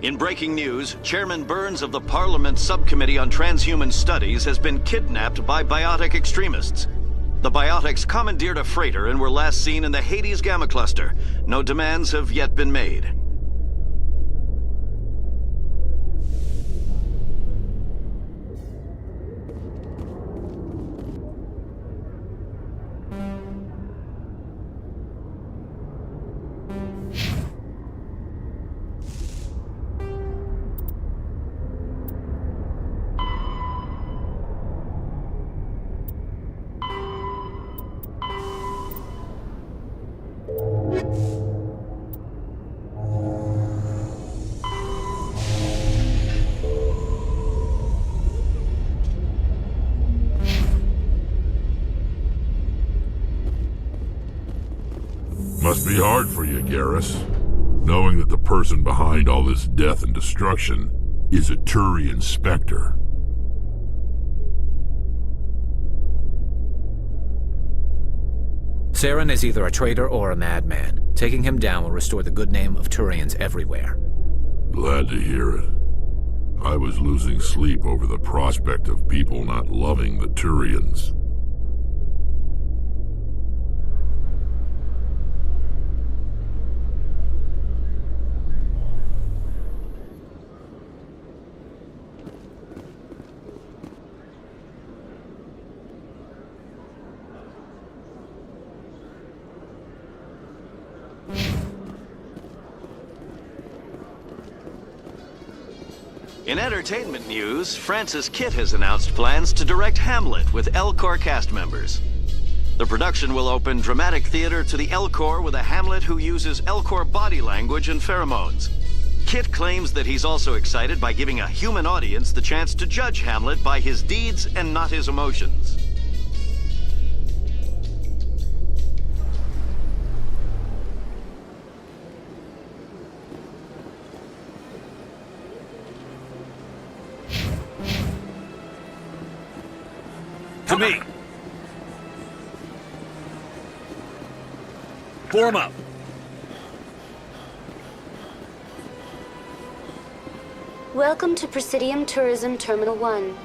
In breaking news, Chairman Burns of the Parliament Subcommittee on Transhuman Studies has been kidnapped by biotic extremists. The biotics commandeered a freighter and were last seen in the Hades Gamma Cluster. No demands have yet been made. Must be hard for you, Garrus, knowing that the person behind all this death and destruction is a Turian Spectre. Saren is either a traitor or a madman. Taking him down will restore the good name of Turians everywhere. Glad to hear it. I was losing sleep over the prospect of people not loving the Turians. In entertainment news, Francis Kitt has announced plans to direct Hamlet with Elcor cast members. The production will open dramatic theater to the Elcor with a Hamlet who uses Elcor body language and pheromones. Kitt claims that he's also excited by giving a human audience the chance to judge Hamlet by his deeds and not his emotions. To me! Form up! Welcome to Presidium Tourism Terminal 1.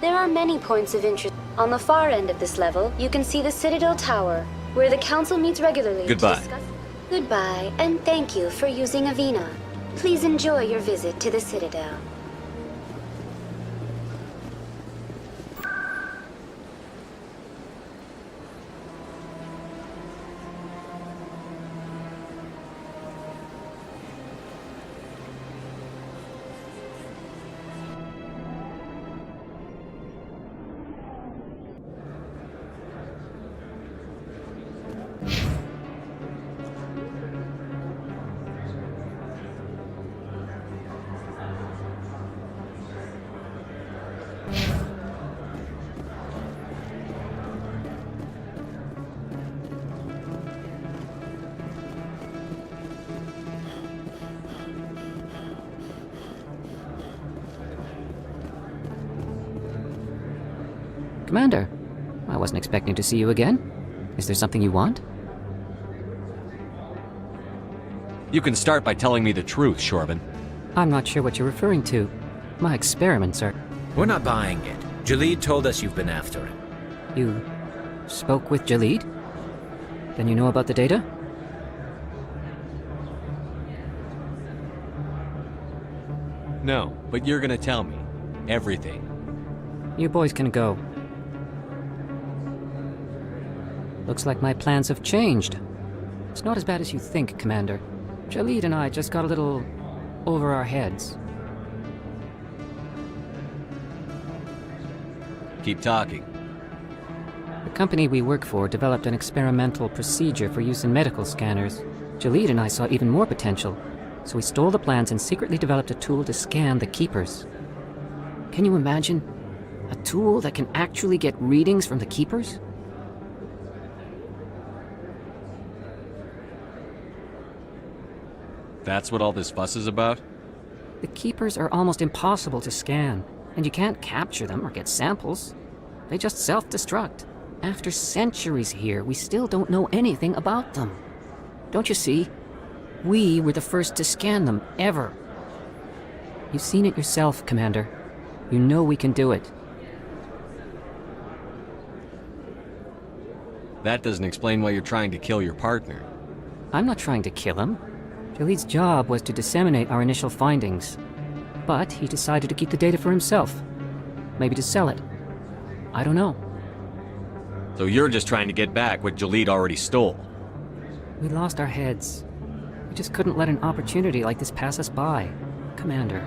There are many points of interest. On the far end of this level, you can see the Citadel Tower, where the Council meets regularly Goodbye. to discuss... Goodbye, and thank you for using Avina. Please enjoy your visit to the Citadel. Commander, I wasn't expecting to see you again. Is there something you want? You can start by telling me the truth, Shorban. I'm not sure what you're referring to. My experiments are... We're not buying it. Jalid told us you've been after him. You spoke with Jalid? Then you know about the data? No, but you're gonna tell me. Everything. You boys can go. Looks like my plans have changed. It's not as bad as you think, Commander. Jalid and I just got a little over our heads. Keep talking. The company we work for developed an experimental procedure for use in medical scanners. Jalid and I saw even more potential, so we stole the plans and secretly developed a tool to scan the Keepers. Can you imagine? A tool that can actually get readings from the Keepers? That's what all this fuss is about? The Keepers are almost impossible to scan, and you can't capture them or get samples. They just self-destruct. After centuries here, we still don't know anything about them. Don't you see? We were the first to scan them, ever. You've seen it yourself, Commander. You know we can do it. That doesn't explain why you're trying to kill your partner. I'm not trying to kill him. Jaleed's job was to disseminate our initial findings. But he decided to keep the data for himself. Maybe to sell it. I don't know. So you're just trying to get back what Jaleed already stole. We lost our heads. We just couldn't let an opportunity like this pass us by. Commander,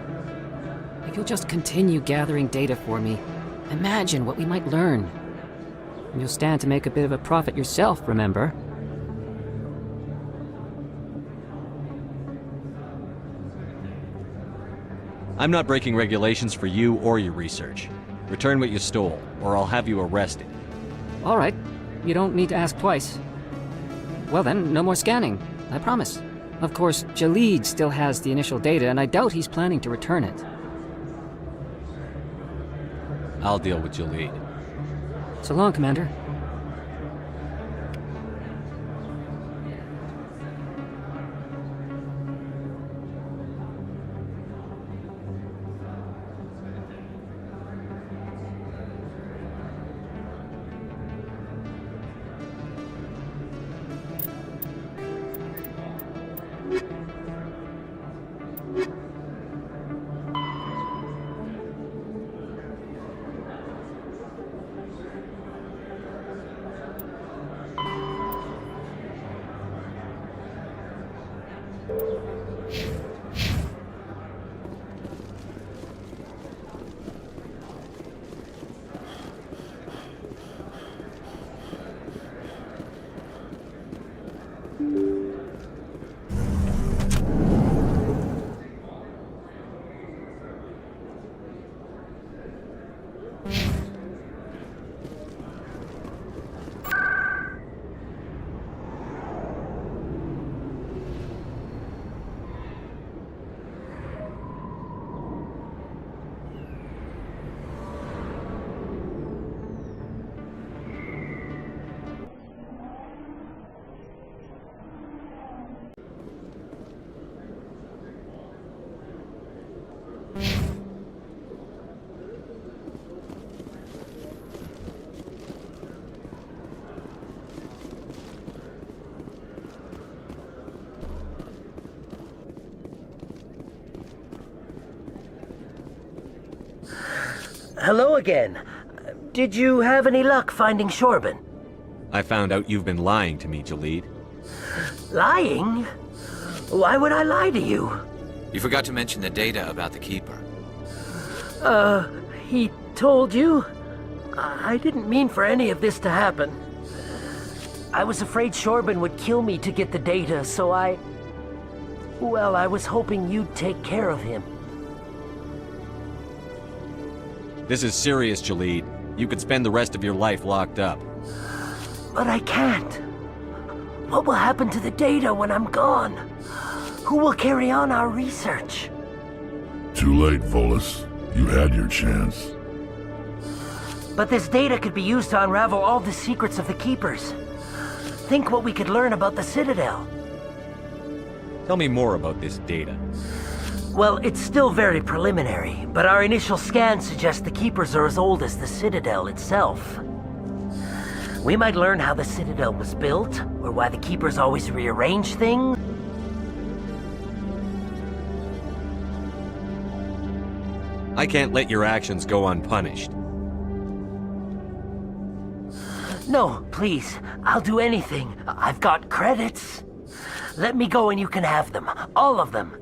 if you'll just continue gathering data for me, imagine what we might learn. And you'll stand to make a bit of a profit yourself, remember? I'm not breaking regulations for you or your research. Return what you stole, or I'll have you arrested. All right. You don't need to ask twice. Well then, no more scanning. I promise. Of course, Jaleed still has the initial data, and I doubt he's planning to return it. I'll deal with Jaleed. So long, Commander. Hello again. Did you have any luck finding Shorben? I found out you've been lying to me, Jaleed. Lying? Why would I lie to you? You forgot to mention the data about the Keeper. He told you? I didn't mean for any of this to happen. I was afraid Shorben would kill me to get the data, so well, I was hoping you'd take care of him. This is serious, Jaleed. You could spend the rest of your life locked up. But I can't. What will happen to the data when I'm gone? Who will carry on our research? Too late, Volus. You had your chance. But this data could be used to unravel all the secrets of the Keepers. Think what we could learn about the Citadel. Tell me more about this data. Well, it's still very preliminary, but our initial scans suggest the Keepers are as old as the Citadel itself. We might learn how the Citadel was built, or why the Keepers always rearrange things. I can't let your actions go unpunished. No, please. I'll do anything. I've got credits. Let me go and you can have them. All of them.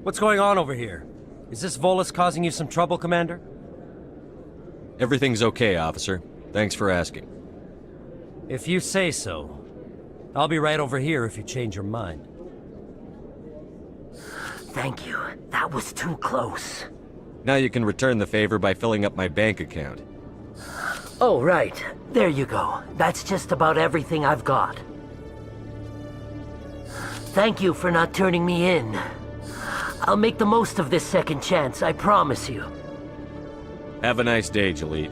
What's going on over here? Is this Volus causing you some trouble, Commander? Everything's okay, officer. Thanks for asking. If you say so. I'll be right over here if you change your mind. Thank you. That was too close. Now you can return the favor by filling up my bank account. Oh, right. There you go. That's just about everything I've got. Thank you for not turning me in. I'll make the most of this second chance, I promise you. Have a nice day, Jaleed.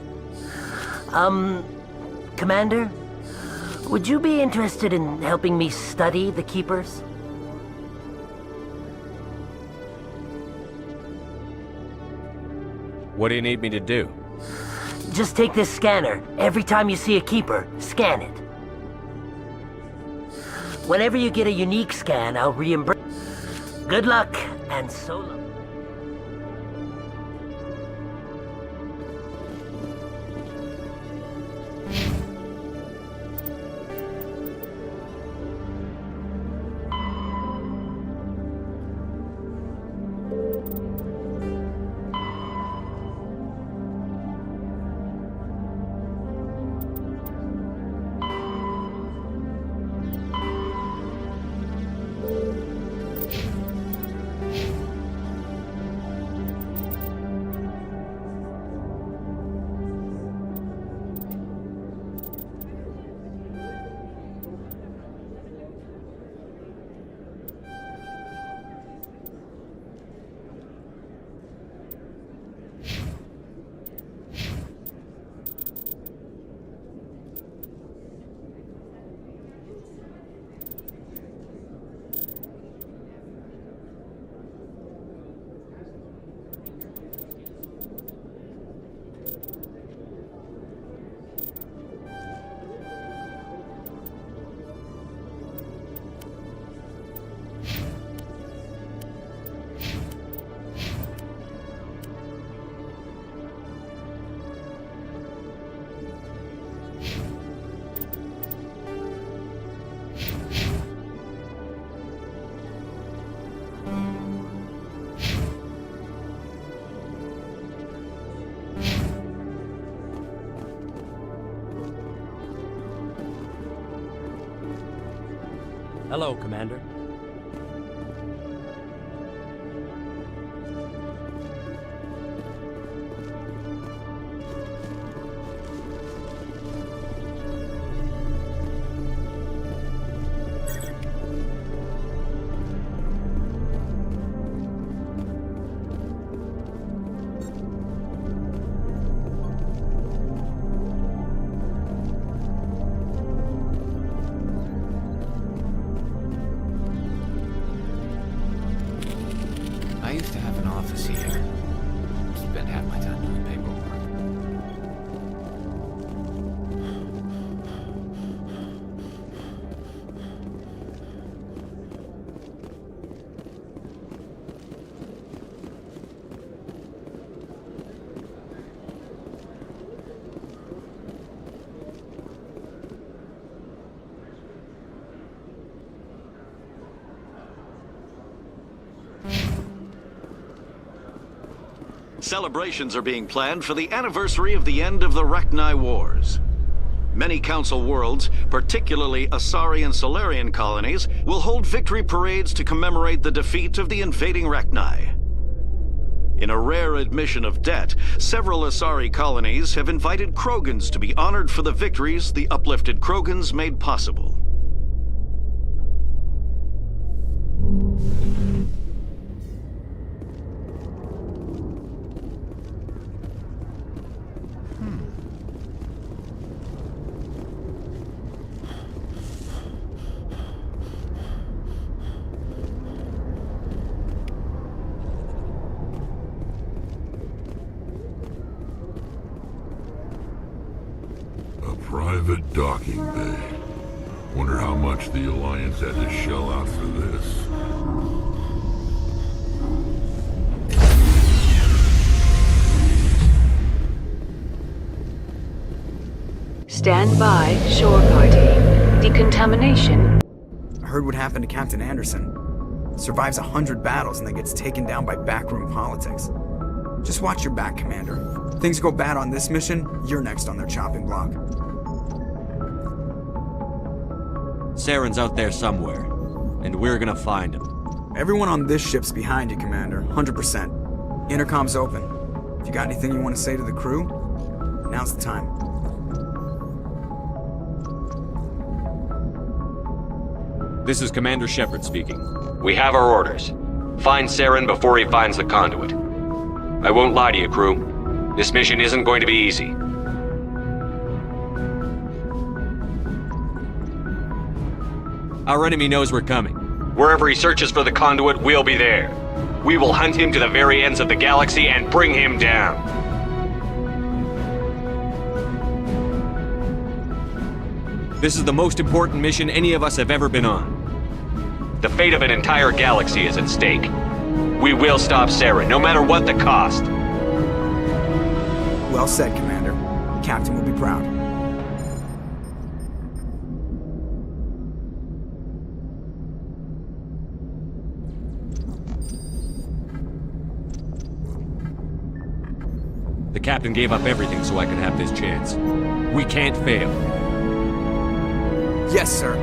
Commander? Would you be interested in helping me study the Keepers? What do you need me to do? Just take this scanner. Every time you see a keeper, scan it. Whenever you get a unique scan, I'll reimburse. Good luck, and so long. Hello, Commander. I used to have an office here. Spent half my time doing paperwork. Celebrations are being planned for the anniversary of the end of the Rachni Wars. Many Council worlds, particularly Asari and Solarian colonies, will hold victory parades to commemorate the defeat of the invading Rachni. In a rare admission of debt, several Asari colonies have invited Krogans to be honored for the victories the uplifted Krogans made possible. Private docking bay. Wonder how much the Alliance had to shell out for this. Stand by, shore party. Decontamination. I heard what happened to Captain Anderson. Survives 100 battles and then gets taken down by backroom politics. Just watch your back, Commander. Things go bad on this mission, you're next on their chopping block. Saren's out there somewhere, and we're gonna find him. Everyone on this ship's behind you, Commander. 100%. Intercom's open. If you got anything you want to say to the crew, now's the time. This is Commander Shepard speaking. We have our orders. Find Saren before he finds the conduit. I won't lie to you, crew. This mission isn't going to be easy. Our enemy knows we're coming. Wherever he searches for the conduit, we'll be there. We will hunt him to the very ends of the galaxy and bring him down. This is the most important mission any of us have ever been on. The fate of an entire galaxy is at stake. We will stop Saren, no matter what the cost. Well said, Commander. Captain will be proud. The captain gave up everything so I could have this chance. We can't fail. Yes, sir.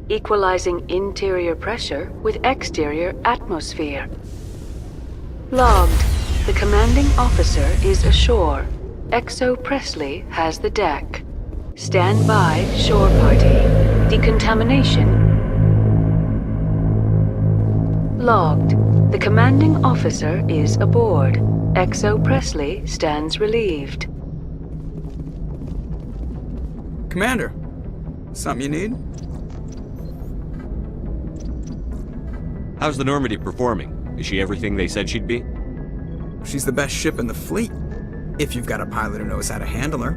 Equalizing interior pressure with exterior atmosphere. Logged. The commanding officer is ashore. Exo Presley has the deck. Stand by, shore party. Decontamination. Logged. The commanding officer is aboard. Exo Presley stands relieved. Commander, something you need? How's the Normandy performing? Is she everything they said she'd be? She's the best ship in the fleet, if you've got a pilot who knows how to handle her.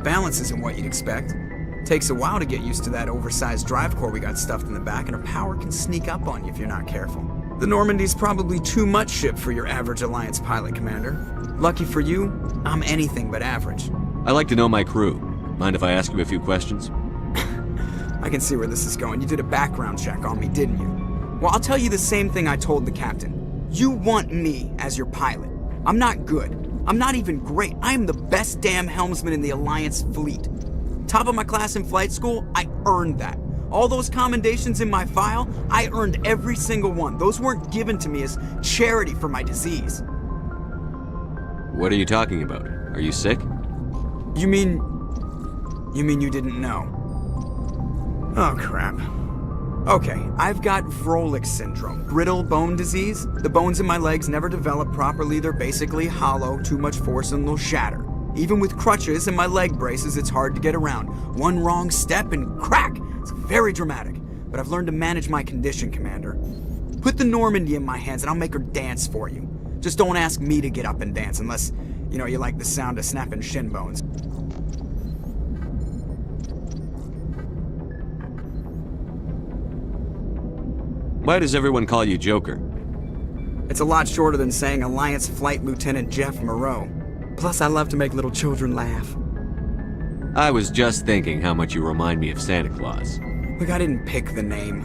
Balance isn't what you'd expect. Takes a while to get used to that oversized drive core we got stuffed in the back, and her power can sneak up on you if you're not careful. The Normandy's probably too much ship for your average Alliance pilot, Commander. Lucky for you, I'm anything but average. I like to know my crew. Mind if I ask you a few questions? I can see where this is going. You did a background check on me, didn't you? Well, I'll tell you the same thing I told the captain. You want me as your pilot. I'm not good. I'm not even great. I am the best damn helmsman in the Alliance fleet. Top of my class in flight school, I earned that. All those commendations in my file, I earned every single one. Those weren't given to me as charity for my disease. What are you talking about? Are you sick? You mean you didn't know? Oh, crap. Okay, I've got Vrolik syndrome, brittle bone disease. The bones in my legs never develop properly. They're basically hollow, too much force and they'll shatter. Even with crutches and my leg braces, it's hard to get around. One wrong step and crack! It's very dramatic. But I've learned to manage my condition, Commander. Put the Normandy in my hands and I'll make her dance for you. Just don't ask me to get up and dance unless, you like the sound of snapping shin bones. Why does everyone call you Joker? It's a lot shorter than saying Alliance Flight Lieutenant Jeff Moreau. Plus, I love to make little children laugh. I was just thinking how much you remind me of Santa Claus. Look, I didn't pick the name.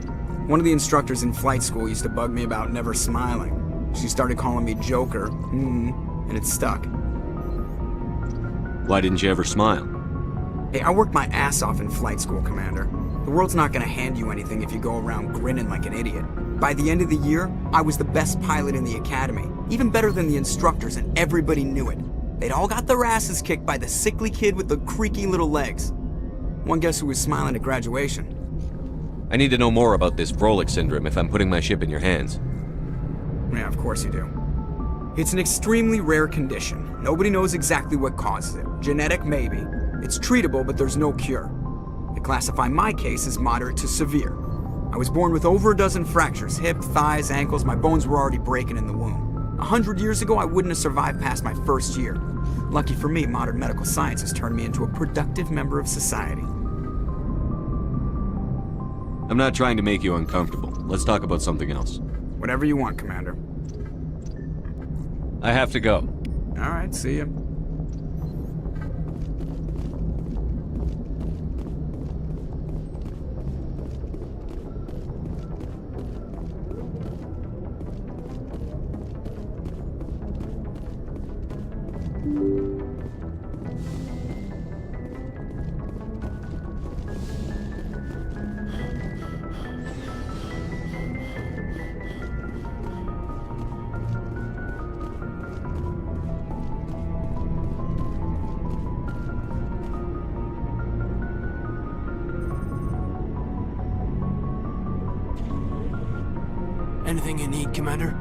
One of the instructors in flight school used to bug me about never smiling. She started calling me Joker, and it stuck. Why didn't you ever smile? Hey, I worked my ass off in flight school, Commander. The world's not gonna hand you anything if you go around grinning like an idiot. By the end of the year, I was the best pilot in the academy, even better than the instructors, and everybody knew it. They'd all got their asses kicked by the sickly kid with the creaky little legs. One guess who was smiling at graduation? I need to know more about this Vrolik syndrome if I'm putting my ship in your hands. Yeah, of course you do. It's an extremely rare condition. Nobody knows exactly what causes it. Genetic, maybe. It's treatable, but there's no cure. They classify my case as moderate to severe. I was born with over a dozen fractures, hip, thighs, ankles. My bones were already breaking in the womb. 100 years ago, I wouldn't have survived past my first year. Lucky for me, modern medical science has turned me into a productive member of society. I'm not trying to make you uncomfortable. Let's talk about something else. Whatever you want, Commander. I have to go. All right, see ya. Anything you need, Commander?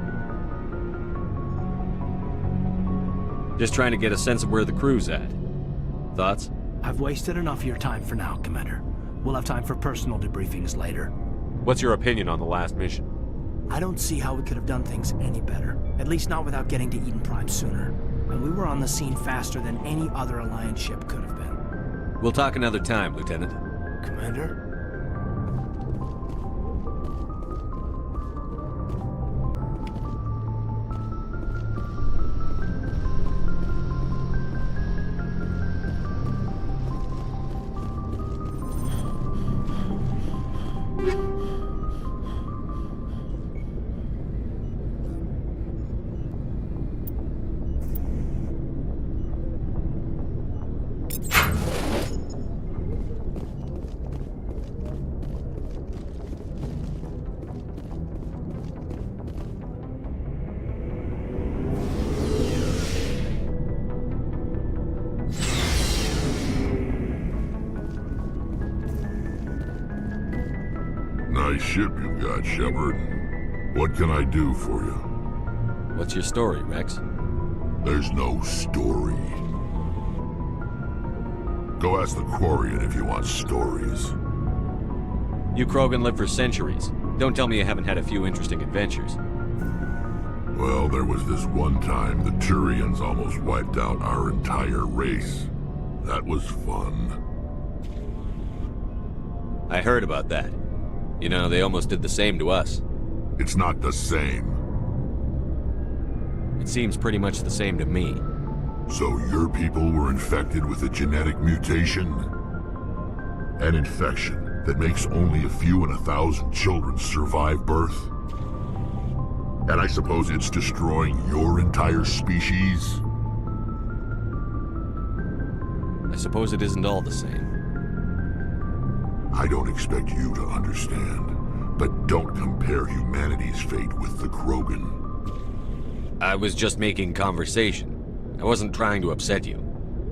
Just trying to get a sense of where the crew's at. Thoughts? I've wasted enough of your time for now, Commander. We'll have time for personal debriefings later. What's your opinion on the last mission? I don't see how we could have done things any better. At least not without getting to Eden Prime sooner. And we were on the scene faster than any other Alliance ship could have been. We'll talk another time, Lieutenant. Commander? Nice ship you've got, Shepard. What can I do for you? What's your story, Rex? There's no story. Go ask the Quarian if you want stories. You Krogan lived for centuries. Don't tell me you haven't had a few interesting adventures. Well, there was this one time the Turians almost wiped out our entire race. That was fun. I heard about that. You know, they almost did the same to us. It's not the same. It seems pretty much the same to me. So your people were infected with a genetic mutation? An infection that makes only a few in 1,000 children survive birth? And I suppose it's destroying your entire species? I suppose it isn't all the same. I don't expect you to understand, but don't compare humanity's fate with the Krogan. I was just making conversation. I wasn't trying to upset you.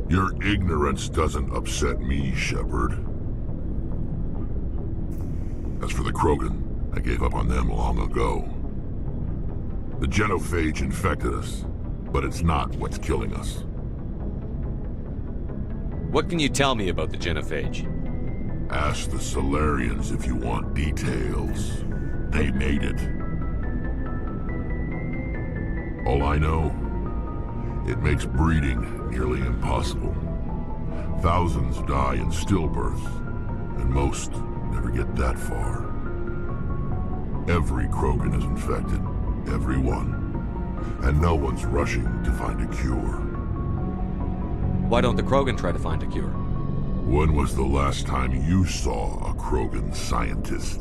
Your ignorance doesn't upset me, Shepard. As for the Krogan, I gave up on them long ago. The genophage infected us, but it's not what's killing us. What can you tell me about the genophage? Ask the Solarians if you want details. They made it. All I know, it makes breeding nearly impossible. Thousands die in stillbirth, and most never get that far. Every Krogan is infected, every one, and no one's rushing to find a cure. Why don't the Krogan try to find a cure? When was the last time you saw a Krogan scientist?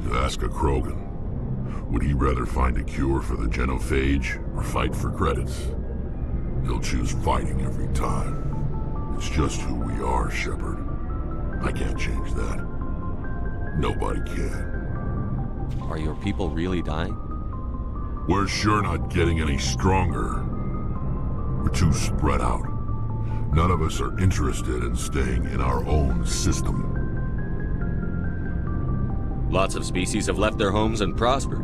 You ask a Krogan, would he rather find a cure for the genophage or fight for credits? He'll choose fighting every time. It's just who we are, Shepard. I can't change that. Nobody can. Are your people really dying? We're sure not getting any stronger. We're too spread out. None of us are interested in staying in our own system. Lots of species have left their homes and prospered.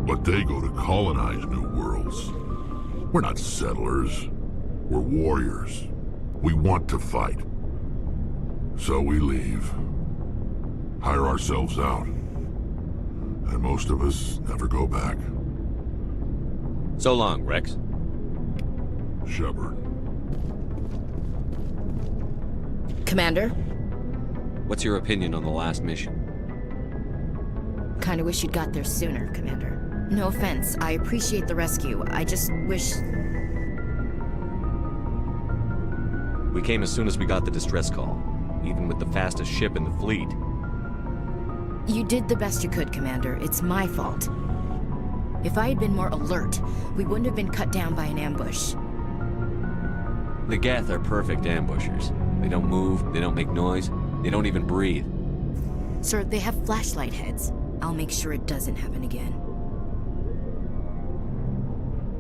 But they go to colonize new worlds. We're not settlers. We're warriors. We want to fight. So we leave. Hire ourselves out. And most of us never go back. So long, Rex. Shepard. Commander? What's your opinion on the last mission? Kinda wish you'd got there sooner, Commander. No offense, I appreciate the rescue. I just wish... We came as soon as we got the distress call, even with the fastest ship in the fleet. You did the best you could, Commander. It's my fault. If I had been more alert, we wouldn't have been cut down by an ambush. The Geth are perfect ambushers. They don't move, they don't make noise, they don't even breathe. Sir, they have flashlight heads. I'll make sure it doesn't happen again.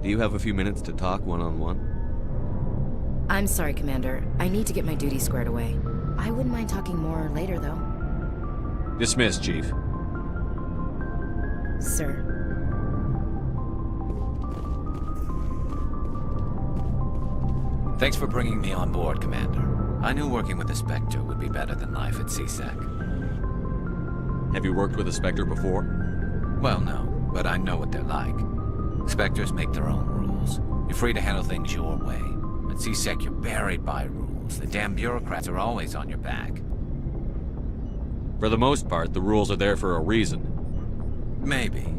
Do you have a few minutes to talk one-on-one? I'm sorry, Commander. I need to get my duties squared away. I wouldn't mind talking more later, though. Dismissed, Chief. sir. Thanks for bringing me on board, Commander. I knew working with the Spectre would be better than life at CSEC. Have you worked with a Spectre before? Well, no, but I know what they're like. Spectres make their own rules. You're free to handle things your way. At CSEC, you're buried by rules. The damn bureaucrats are always on your back. For the most part, the rules are there for a reason. Maybe.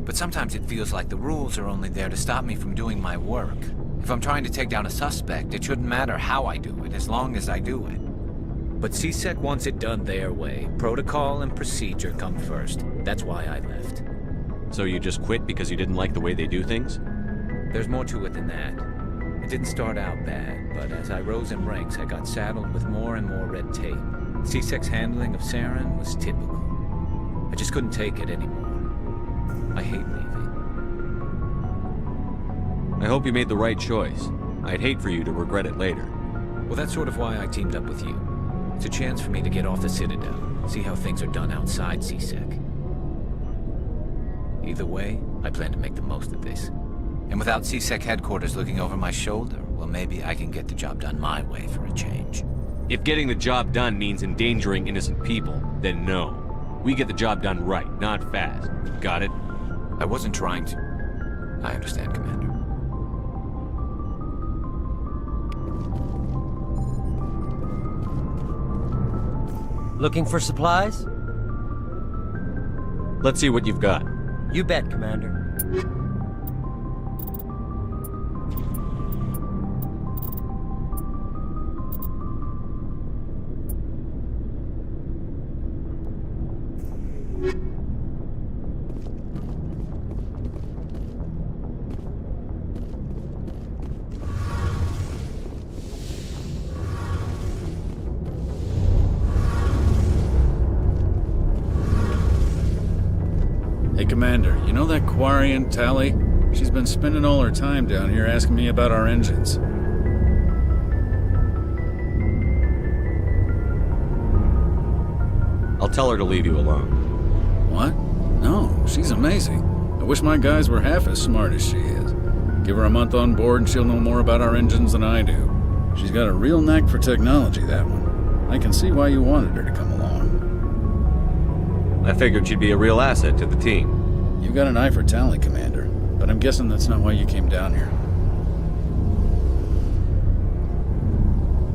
But sometimes it feels like the rules are only there to stop me from doing my work. If I'm trying to take down a suspect, it shouldn't matter how I do it, as long as I do it. But CSEC wants it done their way. Protocol and procedure come first. That's why I left. So you just quit because you didn't like the way they do things? There's more to it than that. It didn't start out bad, but as I rose in ranks, I got saddled with more and more red tape. CSEC's handling of Saren was typical. I just couldn't take it anymore. I hate leaving. I hope you made the right choice. I'd hate for you to regret it later. Well, that's sort of why I teamed up with you. It's a chance for me to get off the Citadel, see how things are done outside CSEC. Either way, I plan to make the most of this. And without CSEC headquarters looking over my shoulder, well, maybe I can get the job done my way for a change. If getting the job done means endangering innocent people, then no. We get the job done right, not fast. Got it? I wasn't trying to... I understand, Commander. Looking for supplies? Let's see what you've got. You bet, Commander. Commander, you know that Quarian, Tali? She's been spending all her time down here asking me about our engines. I'll tell her to leave you alone. What? No, she's amazing. I wish my guys were half as smart as she is. Give her a month on board and she'll know more about our engines than I do. She's got a real knack for technology, that one. I can see why you wanted her to come along. I figured she'd be a real asset to the team. You've got an eye for talent, Commander, but I'm guessing that's not why you came down here.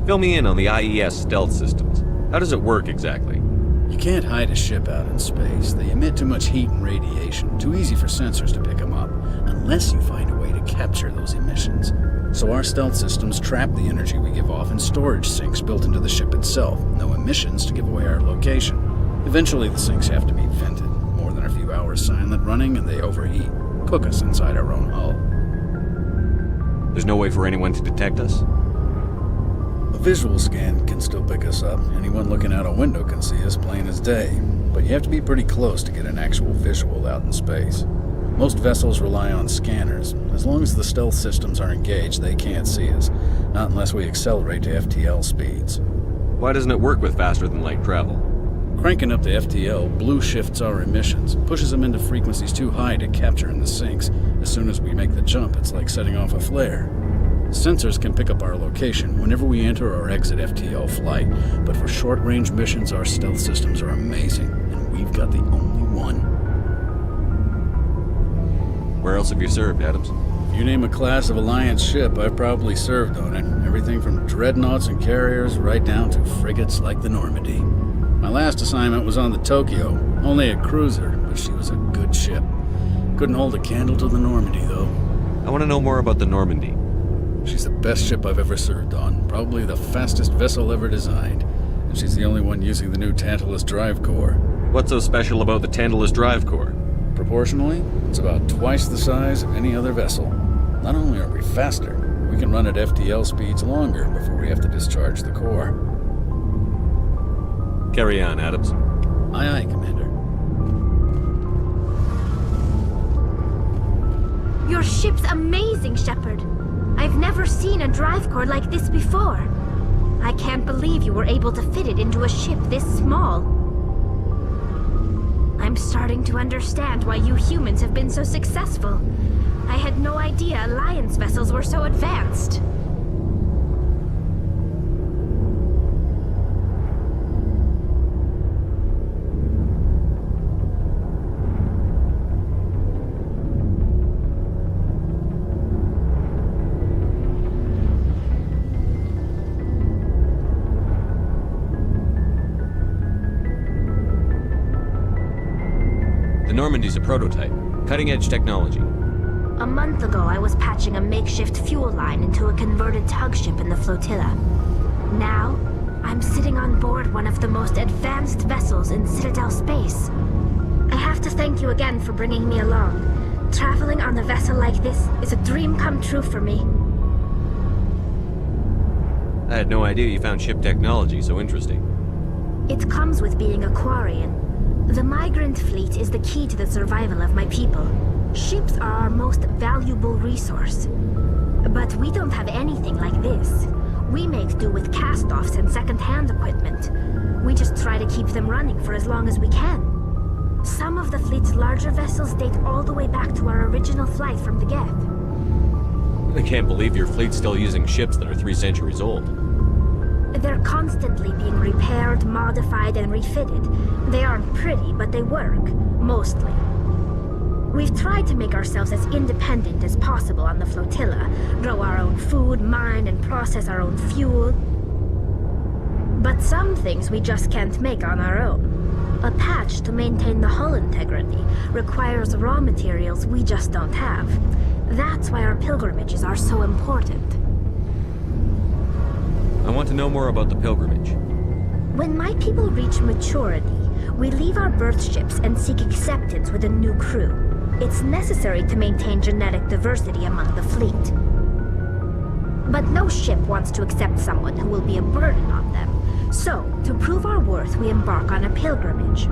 Fill me in on the IES stealth systems. How does it work exactly? You can't hide a ship out in space. They emit too much heat and radiation, too easy for sensors to pick them up, unless you find a way to capture those emissions. So our stealth systems trap the energy we give off in storage sinks built into the ship itself. No emissions to give away our location. Eventually the sinks have to be vented. More than a few hours silent running and they overheat. Cook us inside our own hull. There's no way for anyone to detect us? A visual scan can still pick us up. Anyone looking out a window can see us plain as day. But you have to be pretty close to get an actual visual out in space. Most vessels rely on scanners. As long as the stealth systems are engaged, they can't see us. Not unless we accelerate to FTL speeds. Why doesn't it work with faster-than-light travel? Cranking up to FTL blue shifts our emissions, pushes them into frequencies too high to capture in the sinks. As soon as we make the jump, it's like setting off a flare. Sensors can pick up our location whenever we enter or exit FTL flight, but for short-range missions, our stealth systems are amazing, and we've got the only one. Where else have you served, Adams? If you name a class of Alliance ship, I've probably served on it. Everything from dreadnoughts and carriers right down to frigates like the Normandy. My last assignment was on the Tokyo, only a cruiser, but she was a good ship. Couldn't hold a candle to the Normandy, though. I want to know more about the Normandy. She's the best ship I've ever served on, probably the fastest vessel ever designed. And she's the only one using the new Tantalus drive core. What's so special about the Tantalus drive core? Proportionally, it's about twice the size of any other vessel. Not only are we faster, we can run at FTL speeds longer before we have to discharge the core. Carry on, Adams. Aye, aye, Commander. Your ship's amazing, Shepard. I've never seen a drive core like this before. I can't believe you were able to fit it into a ship this small. I'm I'm starting to understand why you humans have been so successful. I had no idea Alliance vessels were so advanced. The Normandy's a prototype. Cutting-edge technology. A month ago, I was patching a makeshift fuel line into a converted tug ship in the flotilla. Now, I'm sitting on board one of the most advanced vessels in Citadel space. I have to thank you again for bringing me along. Traveling on a vessel like this is a dream come true for me. I had no idea you found ship technology so interesting. It comes with being a Quarian. The migrant fleet is the key to the survival of my people. Ships are our most valuable resource. But we don't have anything like this. We make do with cast-offs and second-hand equipment. We just try to keep them running for as long as we can. Some of the fleet's larger vessels date all the way back to our original flight from the Geth. I can't believe your fleet's still using ships that are 3 centuries old. They're constantly being repaired, modified, and refitted. They aren't pretty, but they work. Mostly. We've tried to make ourselves as independent as possible on the flotilla, grow our own food, mine, and process our own fuel. But some things we just can't make on our own. A patch to maintain the hull integrity requires raw materials we just don't have. That's why our pilgrimages are so important. I want to know more about the pilgrimage. When my people reach maturity, we leave our birth ships and seek acceptance with a new crew. It's necessary to maintain genetic diversity among the fleet. But no ship wants to accept someone who will be a burden on them. So, to prove our worth, we embark on a pilgrimage.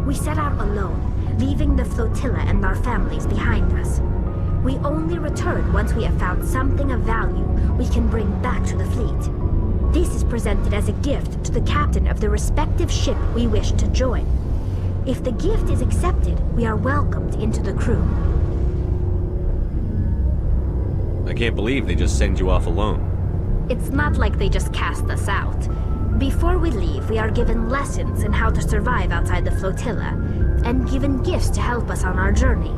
We set out alone, leaving the flotilla and our families behind us. We only return once we have found something of value we can bring back to the fleet. This is presented as a gift to the captain of the respective ship we wish to join. If the gift is accepted, we are welcomed into the crew. I can't believe they just send you off alone. It's not like they just cast us out. Before we leave, we are given lessons in how to survive outside the flotilla, and given gifts to help us on our journey.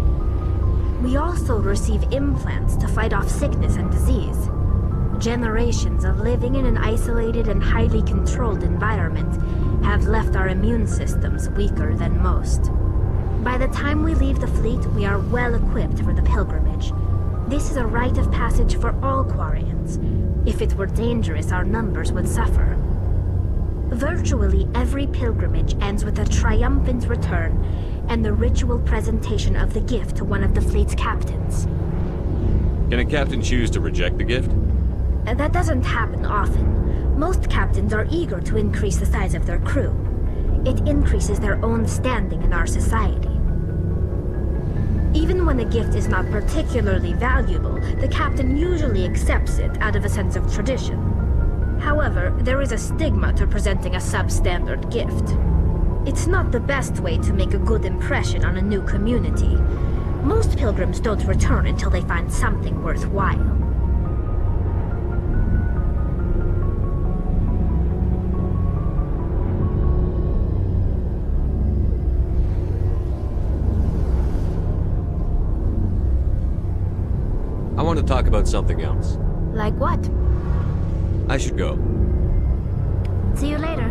We also receive implants to fight off sickness and disease. Generations of living in an isolated and highly controlled environment have left our immune systems weaker than most. By the time we leave the fleet, we are well equipped for the pilgrimage. This is a rite of passage for all Quarians. If it were dangerous, our numbers would suffer. Virtually every pilgrimage ends with a triumphant return and the ritual presentation of the gift to one of the fleet's captains. Can a captain choose to reject the gift? That doesn't happen often. Most captains are eager to increase the size of their crew. It increases their own standing in our society. Even when a gift is not particularly valuable, the captain usually accepts it out of a sense of tradition. However, there is a stigma to presenting a substandard gift. It's not the best way to make a good impression on a new community. Most pilgrims don't return until they find something worthwhile. I want to talk about something else. Like what? I should go. See you later.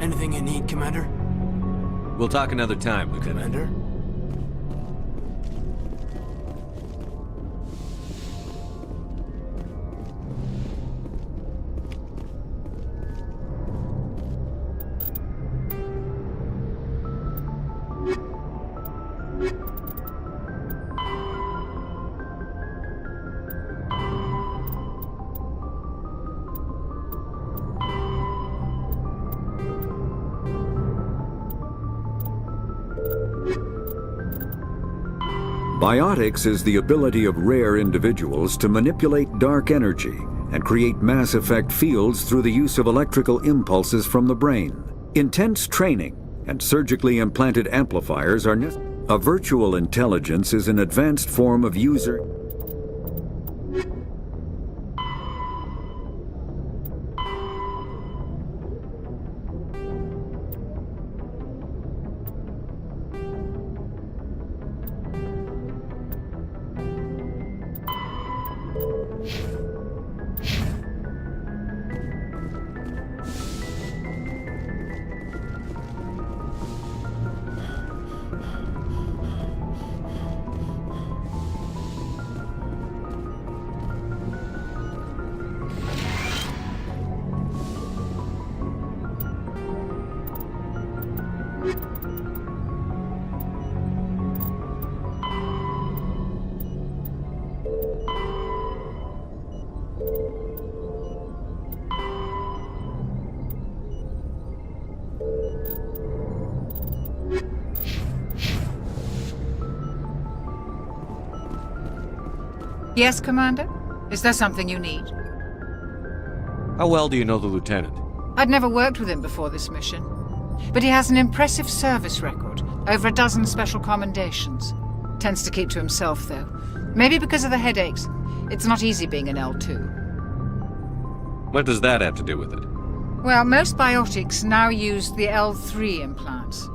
Anything you need, Commander? We'll talk another time, Lieutenant. Commander? Biotics is the ability of rare individuals to manipulate dark energy and create mass effect fields through the use of electrical impulses from the brain. Intense training and surgically implanted amplifiers are necessary. A virtual intelligence is an advanced form of user. Yes, Commander? Is there something you need? How well do you know the Lieutenant? I'd never worked with him before this mission. But he has an impressive service record, over a dozen special commendations. Tends to keep to himself, though. Maybe because of the headaches. It's not easy being an L2. What does that have to do with it? Well, most biotics now use the L3 implants.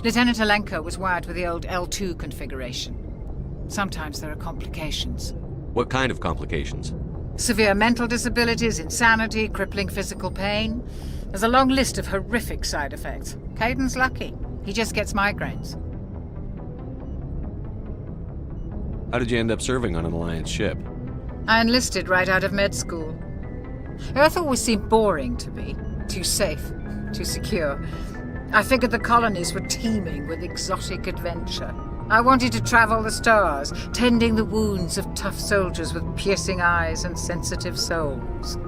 Lieutenant Alenko was wired with the old L2 configuration. Sometimes there are complications. What kind of complications? Severe mental disabilities, insanity, crippling physical pain. There's a long list of horrific side effects. Kaiden's lucky. He just gets migraines. How did you end up serving on an Alliance ship? I enlisted right out of med school. Earth always seemed boring to me. Too safe, too secure. I figured the colonies were teeming with exotic adventure. I wanted to travel the stars, tending the wounds of tough soldiers with piercing eyes and sensitive souls.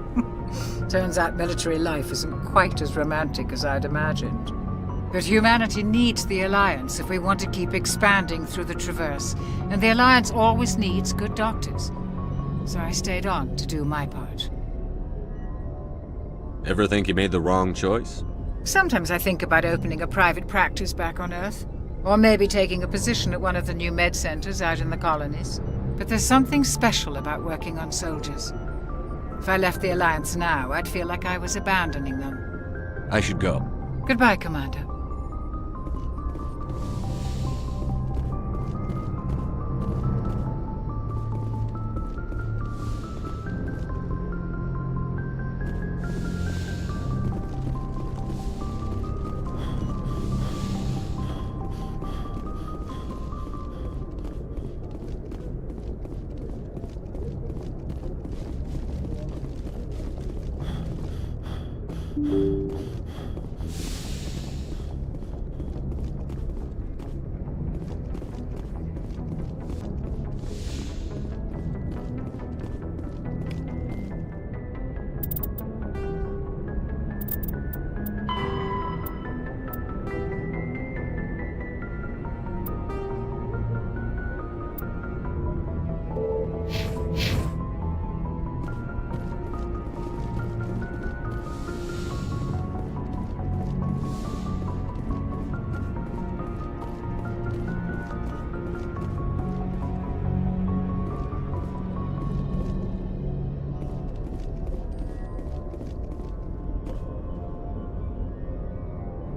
Turns out military life isn't quite as romantic as I'd imagined. But humanity needs the Alliance if we want to keep expanding through the Traverse, and the Alliance always needs good doctors. So I stayed on to do my part. Ever think you made the wrong choice? Sometimes I think about opening a private practice back on Earth. Or maybe taking a position at one of the new med centers out in the colonies. But there's something special about working on soldiers. If I left the Alliance now, I'd feel like I was abandoning them. I should go. Goodbye, Commander.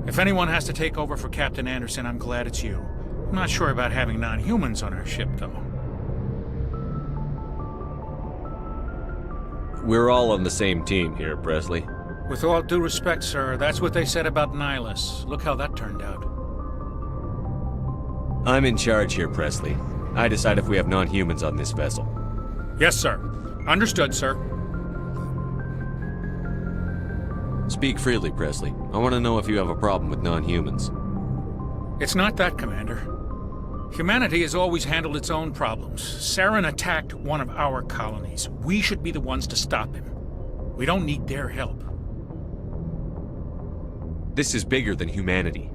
If anyone has to take over for Captain Anderson, I'm glad it's you. I'm not sure about having non-humans on our ship, though. We're all on the same team here, Presley. With all due respect, sir, that's what they said about Nihilus. Look how that turned out. I'm in charge here, Presley. I decide if we have non-humans on this vessel. Yes, sir. Understood, sir. Speak freely, Presley. I want to know if you have a problem with non-humans. It's not that, Commander. Humanity has always handled its own problems. Saren attacked one of our colonies. We should be the ones to stop him. We don't need their help. This is bigger than humanity.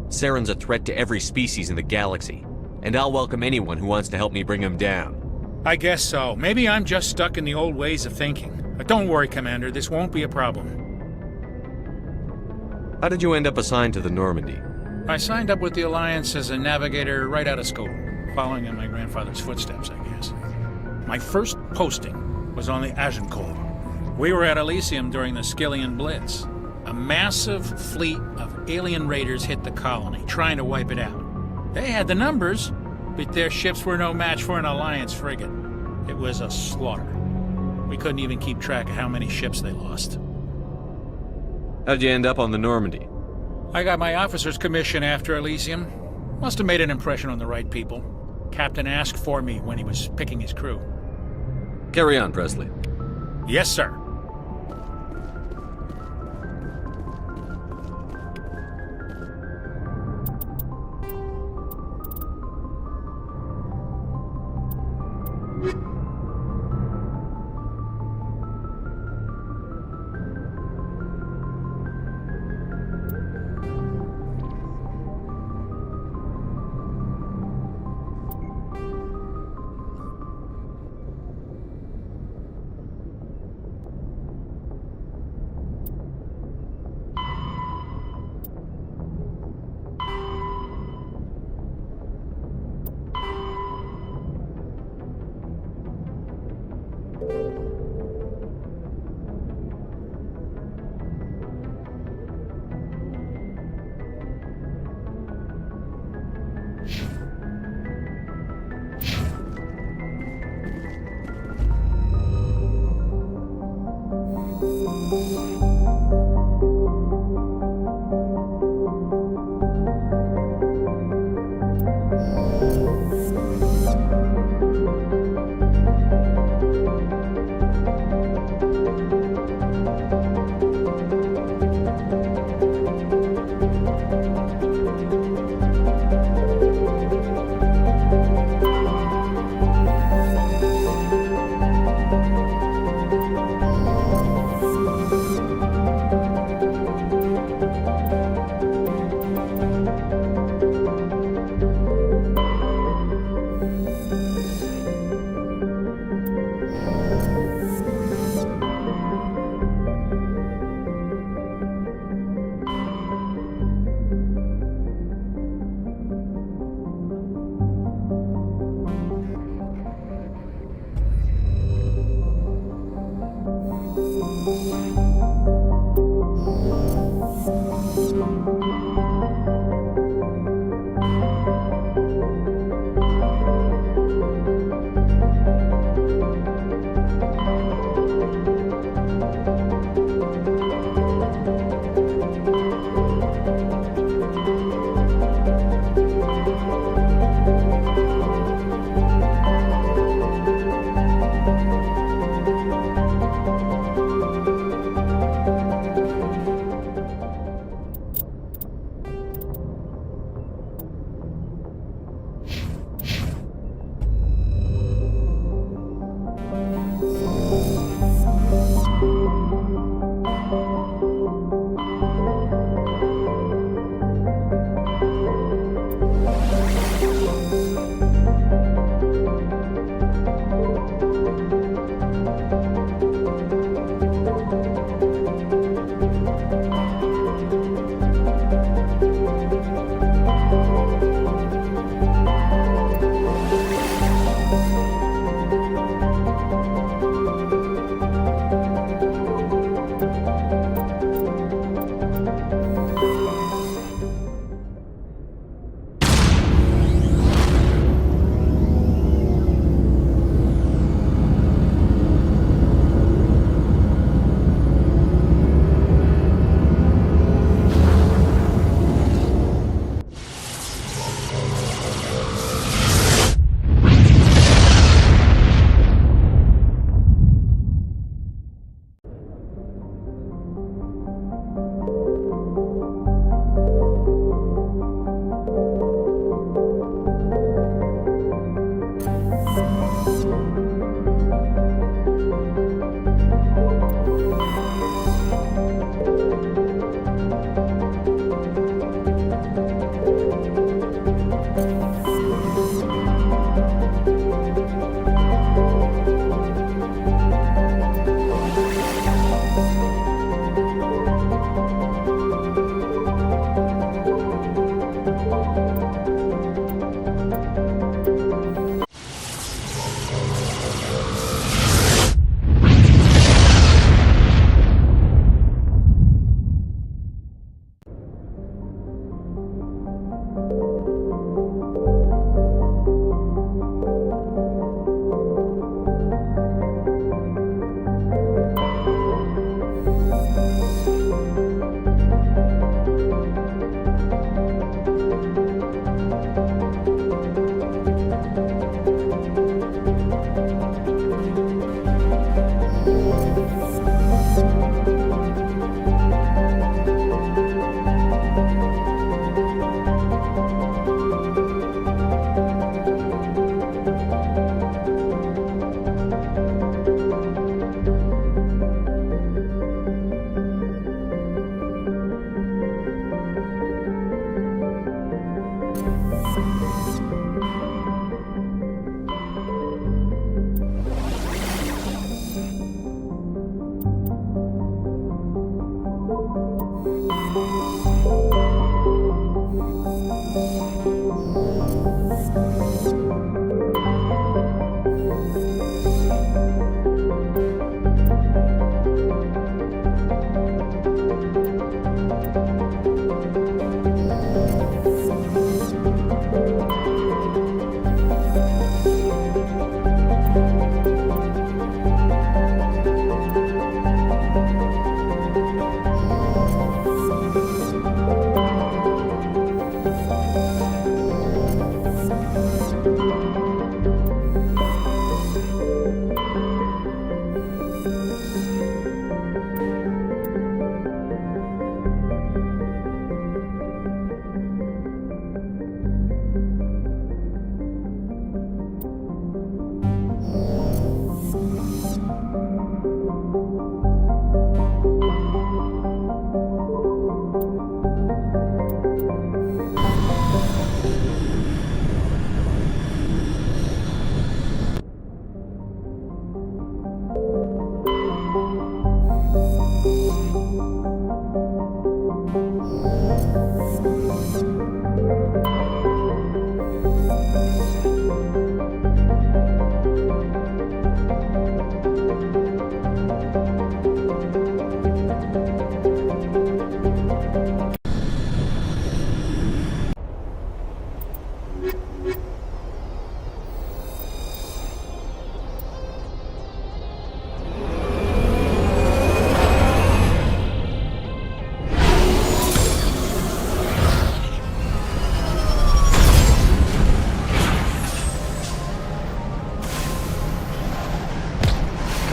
Saren's a threat to every species in the galaxy, and I'll welcome anyone who wants to help me bring him down. I guess so. Maybe I'm just stuck in the old ways of thinking. But don't worry, Commander, this won't be a problem. How did you end up assigned to the Normandy? I signed up with the Alliance as a navigator right out of school, following in my grandfather's footsteps, I guess. My first posting was on the Agincourt. We were at Elysium during the Skillian Blitz. A massive fleet of alien raiders hit the colony, trying to wipe it out. They had the numbers, but their ships were no match for an Alliance frigate. It was a slaughter. We couldn't even keep track of how many ships they lost. How'd you end up on the Normandy? I got my officer's commission after Elysium. Must have made an impression on the right people. Captain asked for me when he was picking his crew. Carry on, Presley. Yes, sir.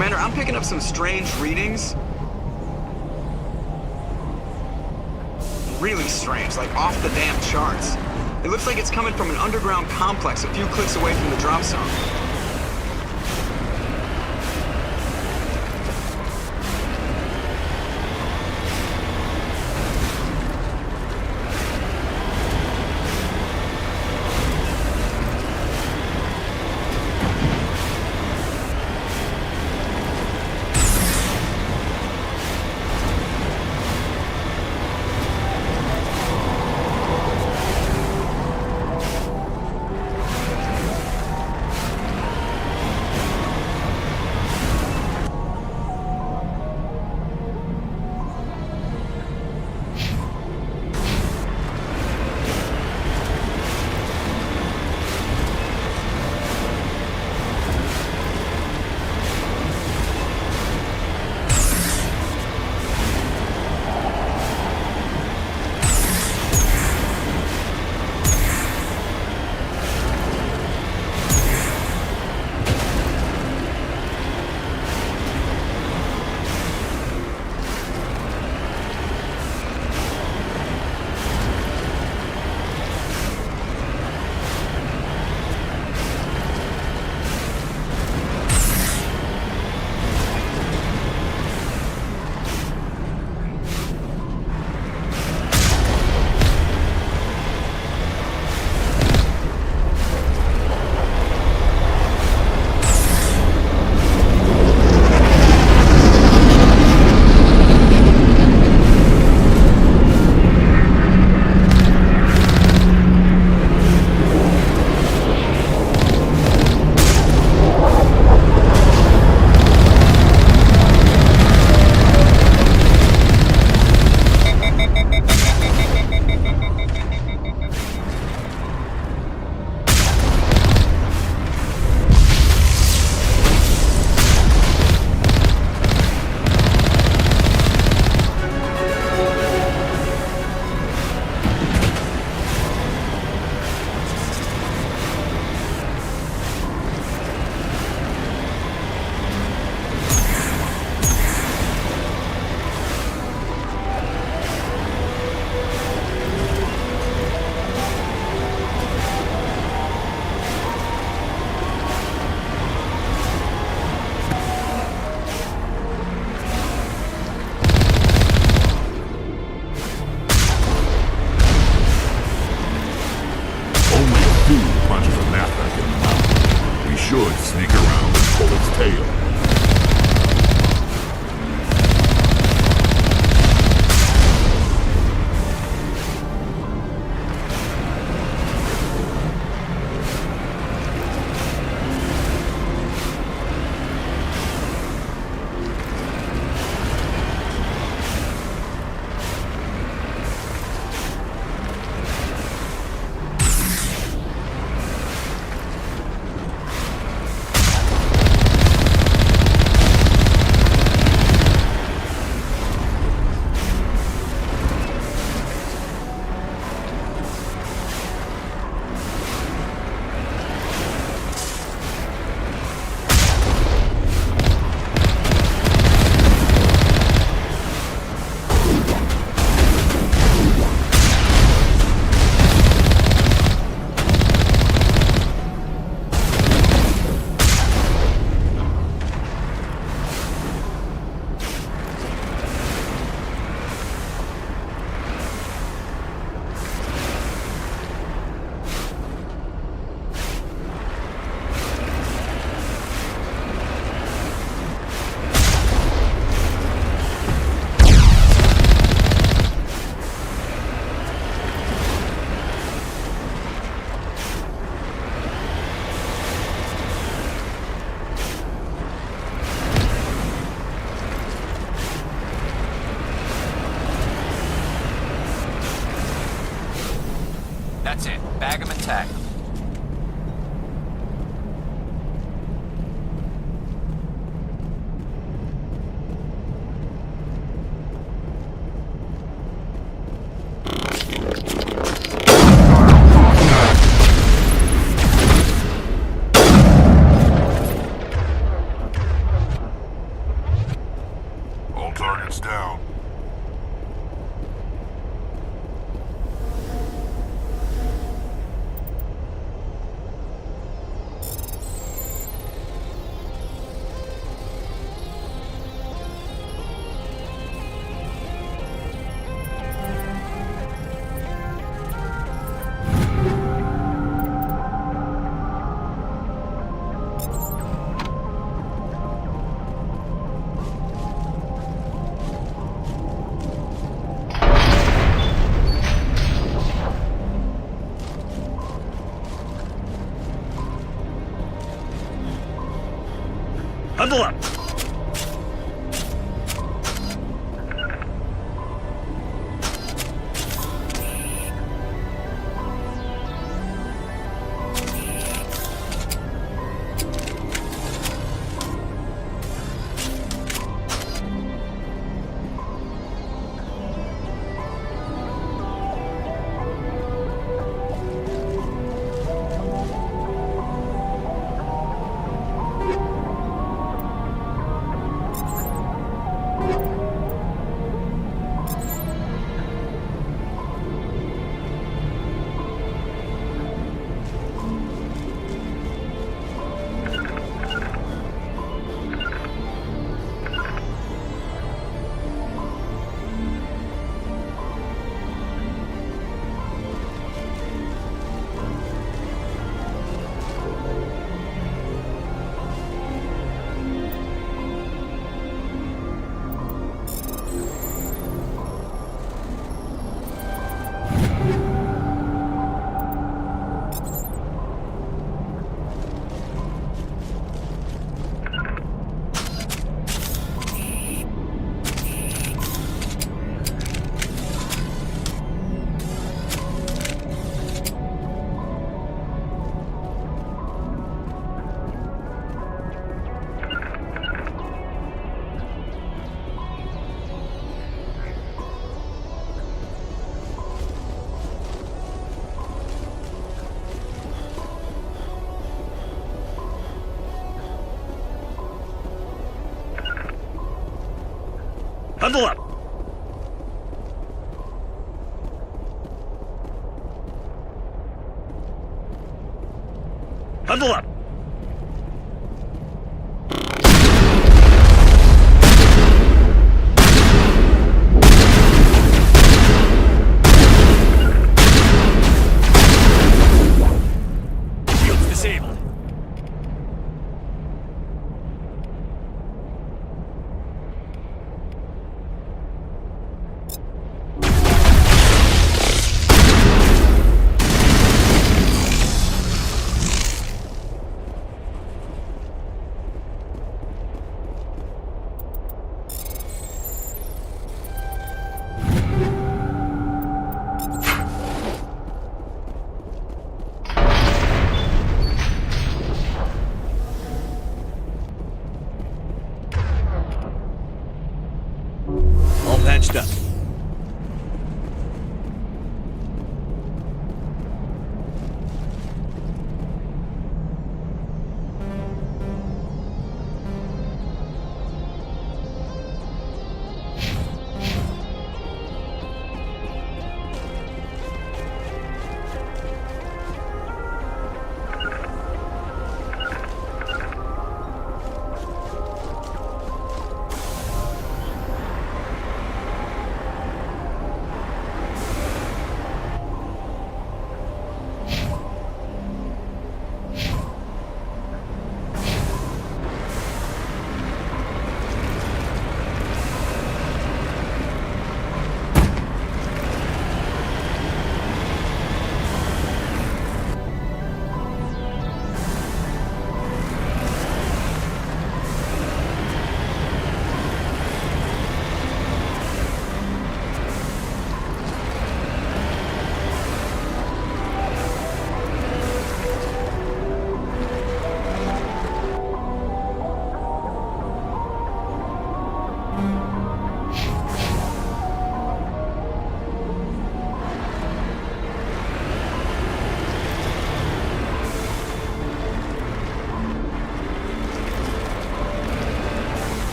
Commander, I'm picking up some strange readings. Really strange, like off the damn charts. It looks like it's coming from an underground complex a few clicks away from the drop zone. should sneak around and pull its tail. That's it. Bag 'em and tag 'em. All targets down. Huddle up! Huddle up! Huddle up! Shields disabled.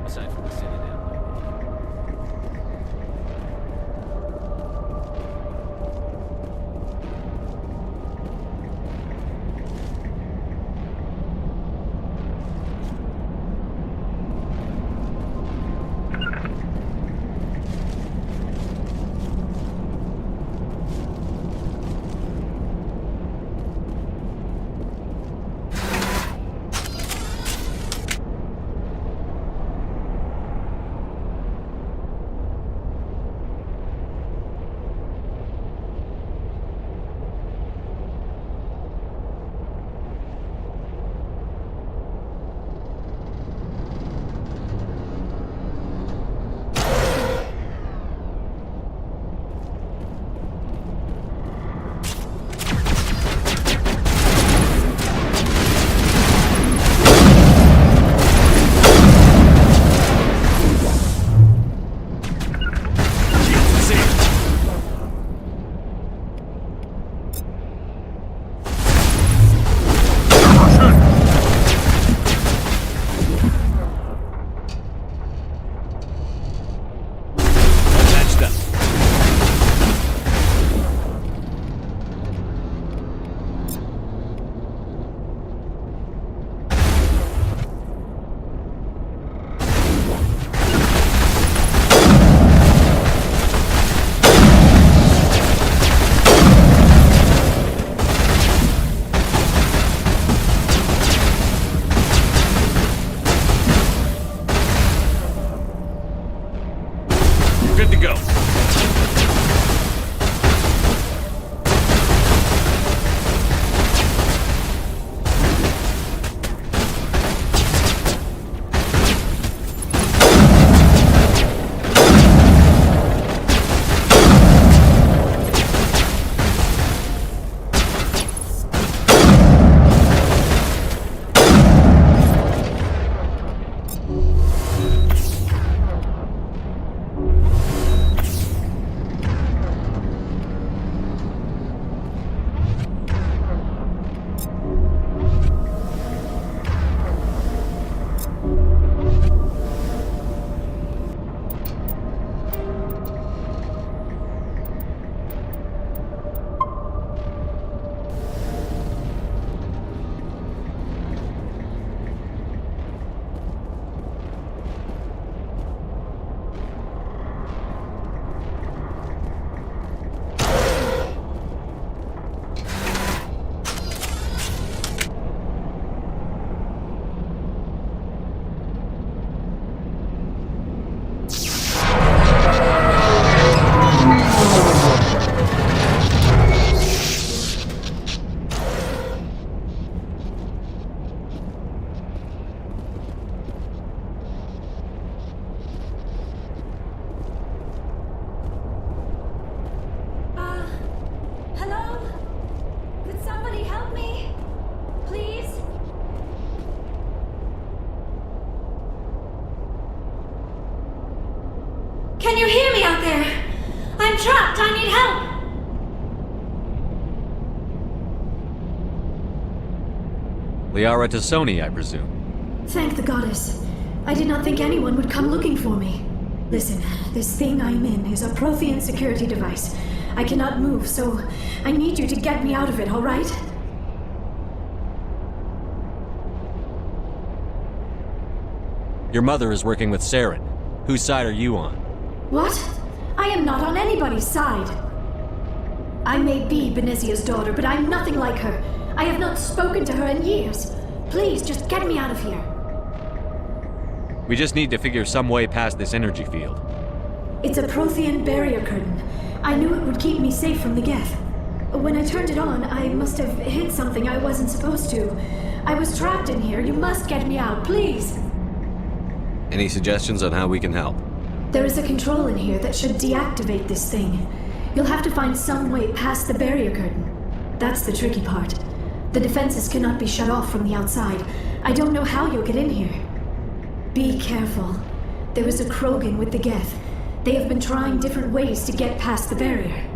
Aside from the Citadel. Good to go. Can you hear me out there? I'm trapped. I need help. Liara Tassoni, I presume. Thank the goddess. I did not think anyone would come looking for me. Listen, this thing I'm in is a Prothean security device. I cannot move, so I need you to get me out of it, all right? Your mother is working with Saren. Whose side are you on? What? I am not on anybody's side. I may be Benezia's daughter, but I'm nothing like her. I have not spoken to her in years. Please, just get me out of here. We just need to figure some way past this energy field. It's a Prothean barrier curtain. I knew it would keep me safe from the Geth. When I turned it on, I must have hit something I wasn't supposed to. I was trapped in here. You must get me out, please. Any suggestions on how we can help? There is a control in here that should deactivate this thing. You'll have to find some way past the barrier curtain. That's the tricky part. The defenses cannot be shut off from the outside. I don't know how you'll get in here. Be careful. There is a Krogan with the Geth. They have been trying different ways to get past the barrier.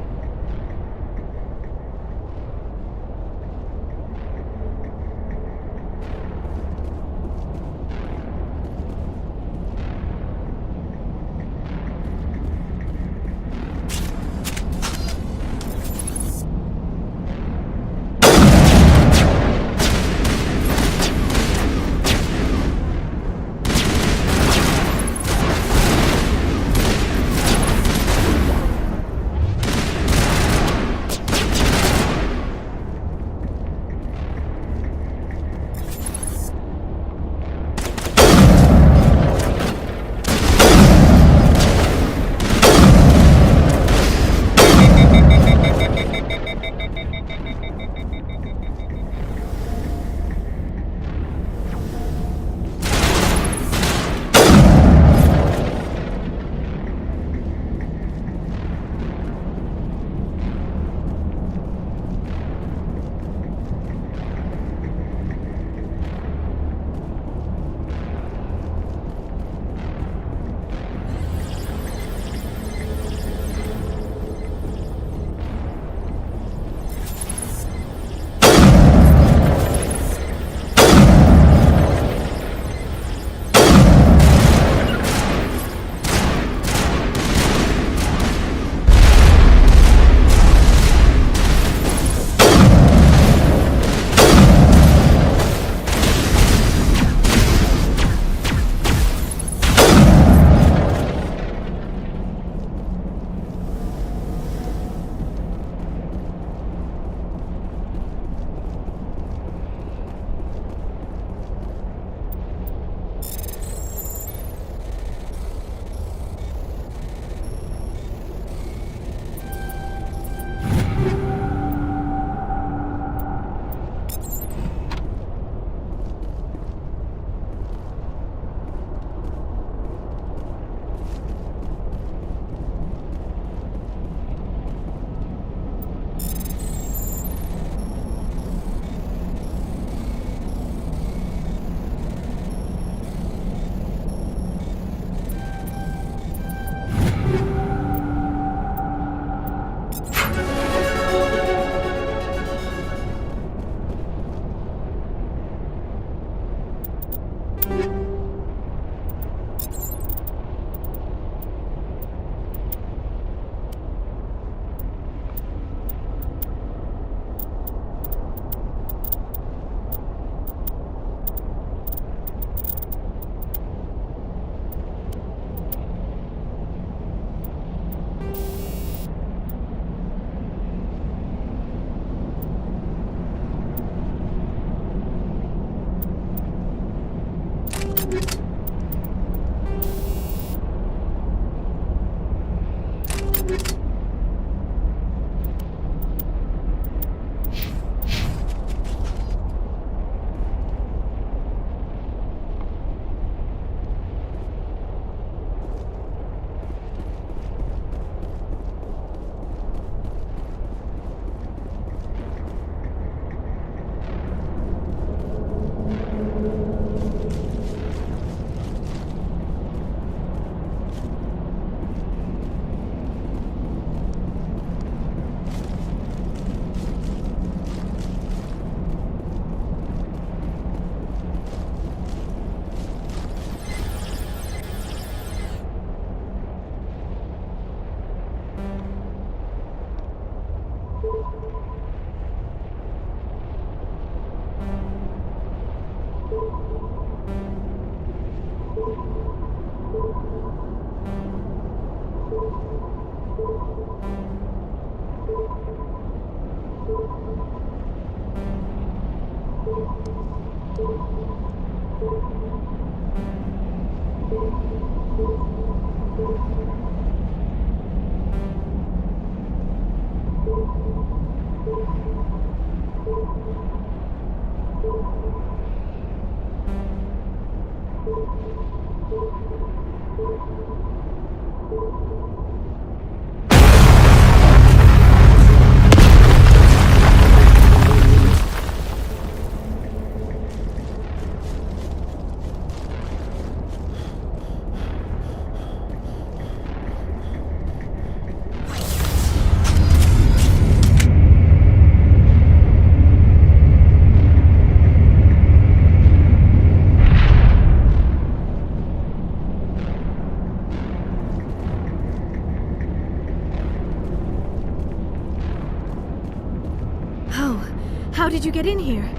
How did you get in here?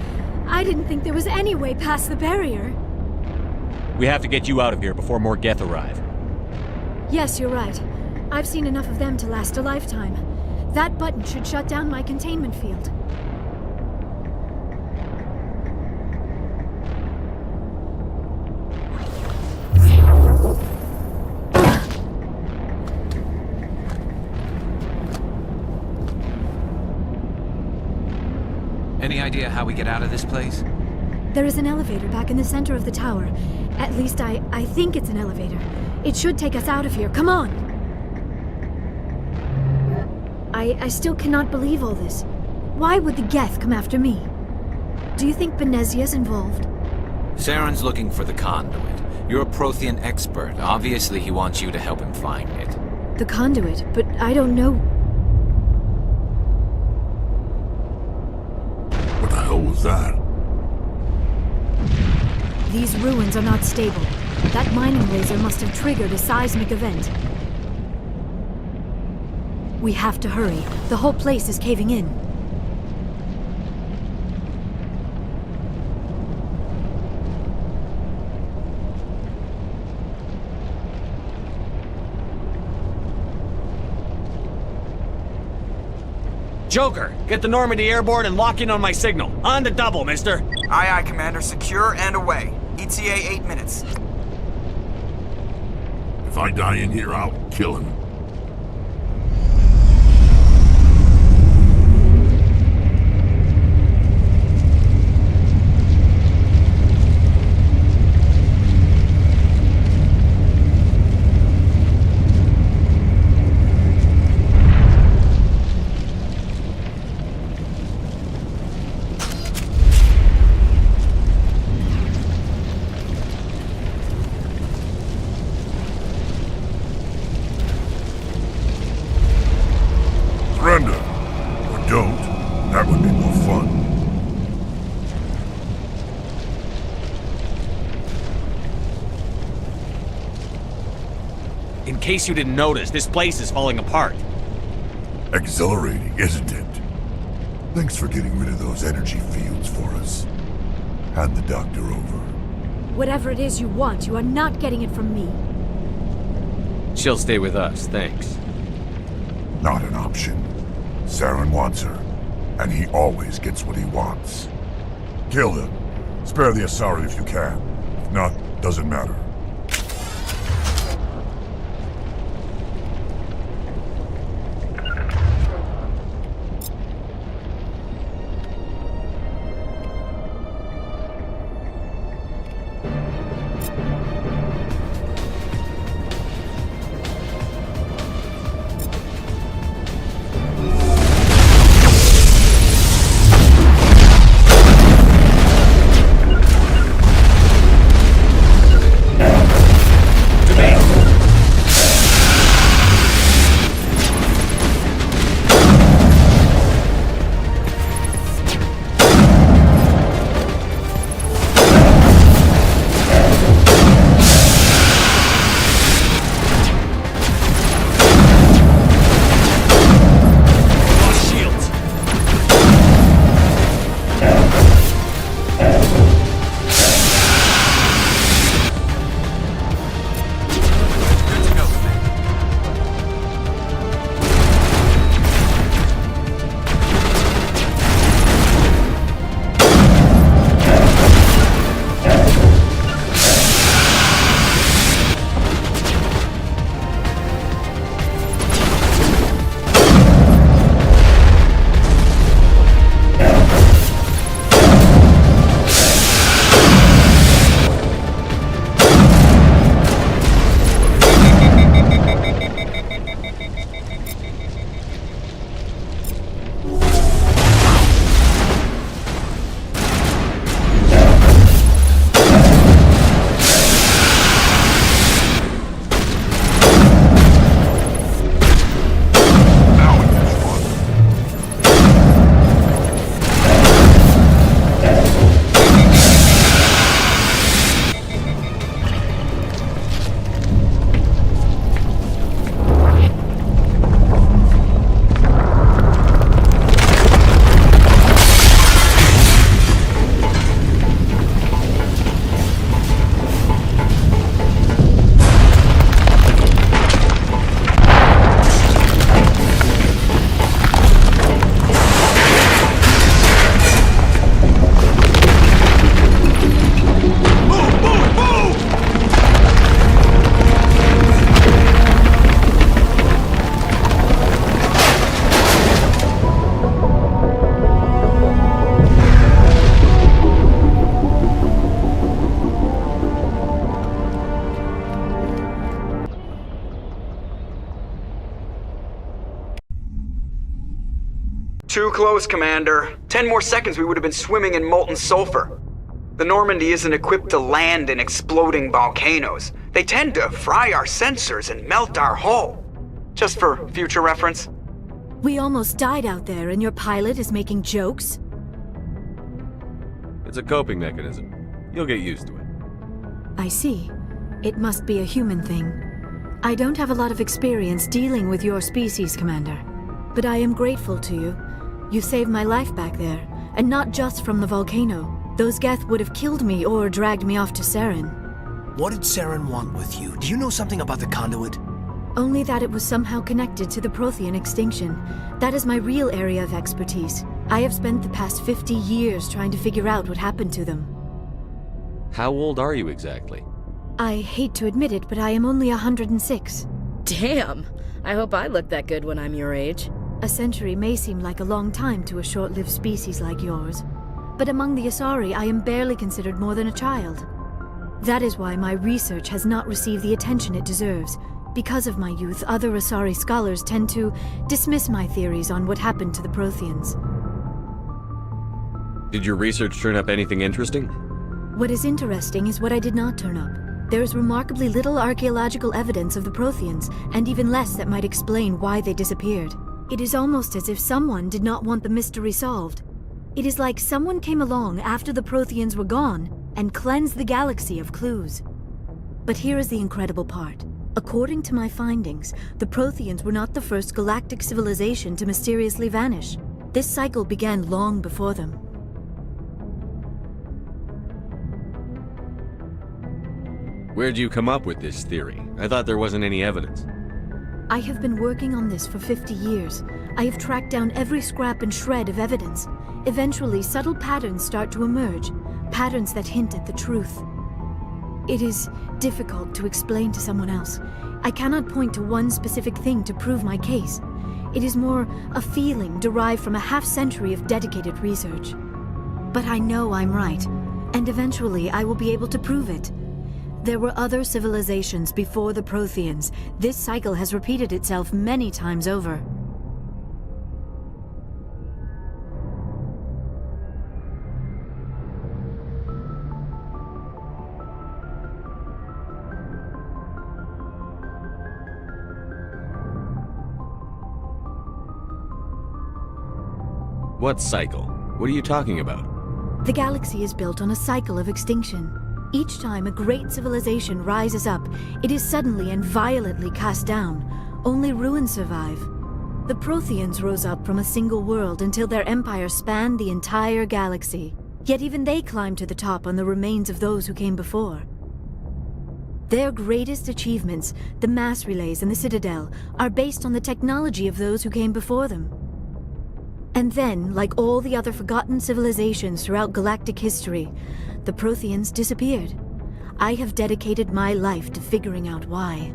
I didn't think there was any way past the barrier. We have to get you out of here before more Geth arrive. Yes, you're right. I've seen enough of them to last a lifetime. That button should shut down my containment field. Any idea how we get out of this place? There is an elevator back in the center of the tower. At least I think it's an elevator. It should take us out of here. Come on! I still cannot believe all this. Why would the Geth come after me? Do you think Benezia's involved? Saren's looking for the conduit. You're a Prothean expert. Obviously he wants you to help him find it. The conduit, but I don't know. What the hell was that? These ruins are not stable. That mining laser must have triggered a seismic event. We have to hurry. The whole place is caving in. Joker, get the Normandy airborne and lock in on my signal. On the double, mister. Aye, aye, Commander. Secure and away. ETA 8 minutes. If I die in here, I'll kill him. Surrender. Or don't. That would be more fun. In case you didn't notice, this place is falling apart. Exhilarating, isn't it? Thanks for getting rid of those energy fields for us. Hand the doctor over. Whatever it is you want, you are not getting it from me. She'll stay with us, thanks. Not an option. Saren wants her, and he always gets what he wants. Kill him. Spare the Asari if you can. If not, doesn't matter. Too close, Commander. 10 more seconds we would have been swimming in molten sulfur. The Normandy isn't equipped to land in exploding volcanoes. They tend to fry our sensors and melt our hull. Just for future reference. We almost died out there and your pilot is making jokes? It's a coping mechanism. You'll get used to it. I see. It must be a human thing. I don't have a lot of experience dealing with your species, Commander. But I am grateful to you. You saved my life back there, and not just from the volcano. Those Geth would have killed me or dragged me off to Saren. What did Saren want with you? Do you know something about the conduit? Only that it was somehow connected to the Prothean extinction. That is my real area of expertise. I have spent the past 50 years trying to figure out what happened to them. How old are you exactly? I hate to admit it, but I am only 106. Damn! I hope I look that good when I'm your age. A century may seem like a long time to a short-lived species like yours. But among the Asari, I am barely considered more than a child. That is why my research has not received the attention it deserves. Because of my youth, other Asari scholars tend to dismiss my theories on what happened to the Protheans. Did your research turn up anything interesting? What is interesting is what I did not turn up. There is remarkably little archaeological evidence of the Protheans, and even less that might explain why they disappeared. It is almost as if someone did not want the mystery solved. It is like someone came along after the Protheans were gone and cleansed the galaxy of clues. But here is the incredible part. According to my findings, the Protheans were not the first galactic civilization to mysteriously vanish. This cycle began long before them. Where'd you come up with this theory? I thought there wasn't any evidence. I have been working on this for 50 years. I have tracked down every scrap and shred of evidence. Eventually, subtle patterns start to emerge, patterns that hint at the truth. It is difficult to explain to someone else. I cannot point to one specific thing to prove my case. It is more a feeling derived from a half-century of dedicated research. But I know I'm right, and eventually I will be able to prove it. There were other civilizations before the Protheans. This cycle has repeated itself many times over. What cycle? What are you talking about? The galaxy is built on a cycle of extinction. Each time a great civilization rises up, it is suddenly and violently cast down. Only ruins survive. The Protheans rose up from a single world until their empire spanned the entire galaxy. Yet even they climbed to the top on the remains of those who came before. Their greatest achievements, the mass relays and the Citadel, are based on the technology of those who came before them. And then, like all the other forgotten civilizations throughout galactic history, the Protheans disappeared. I have dedicated my life to figuring out why.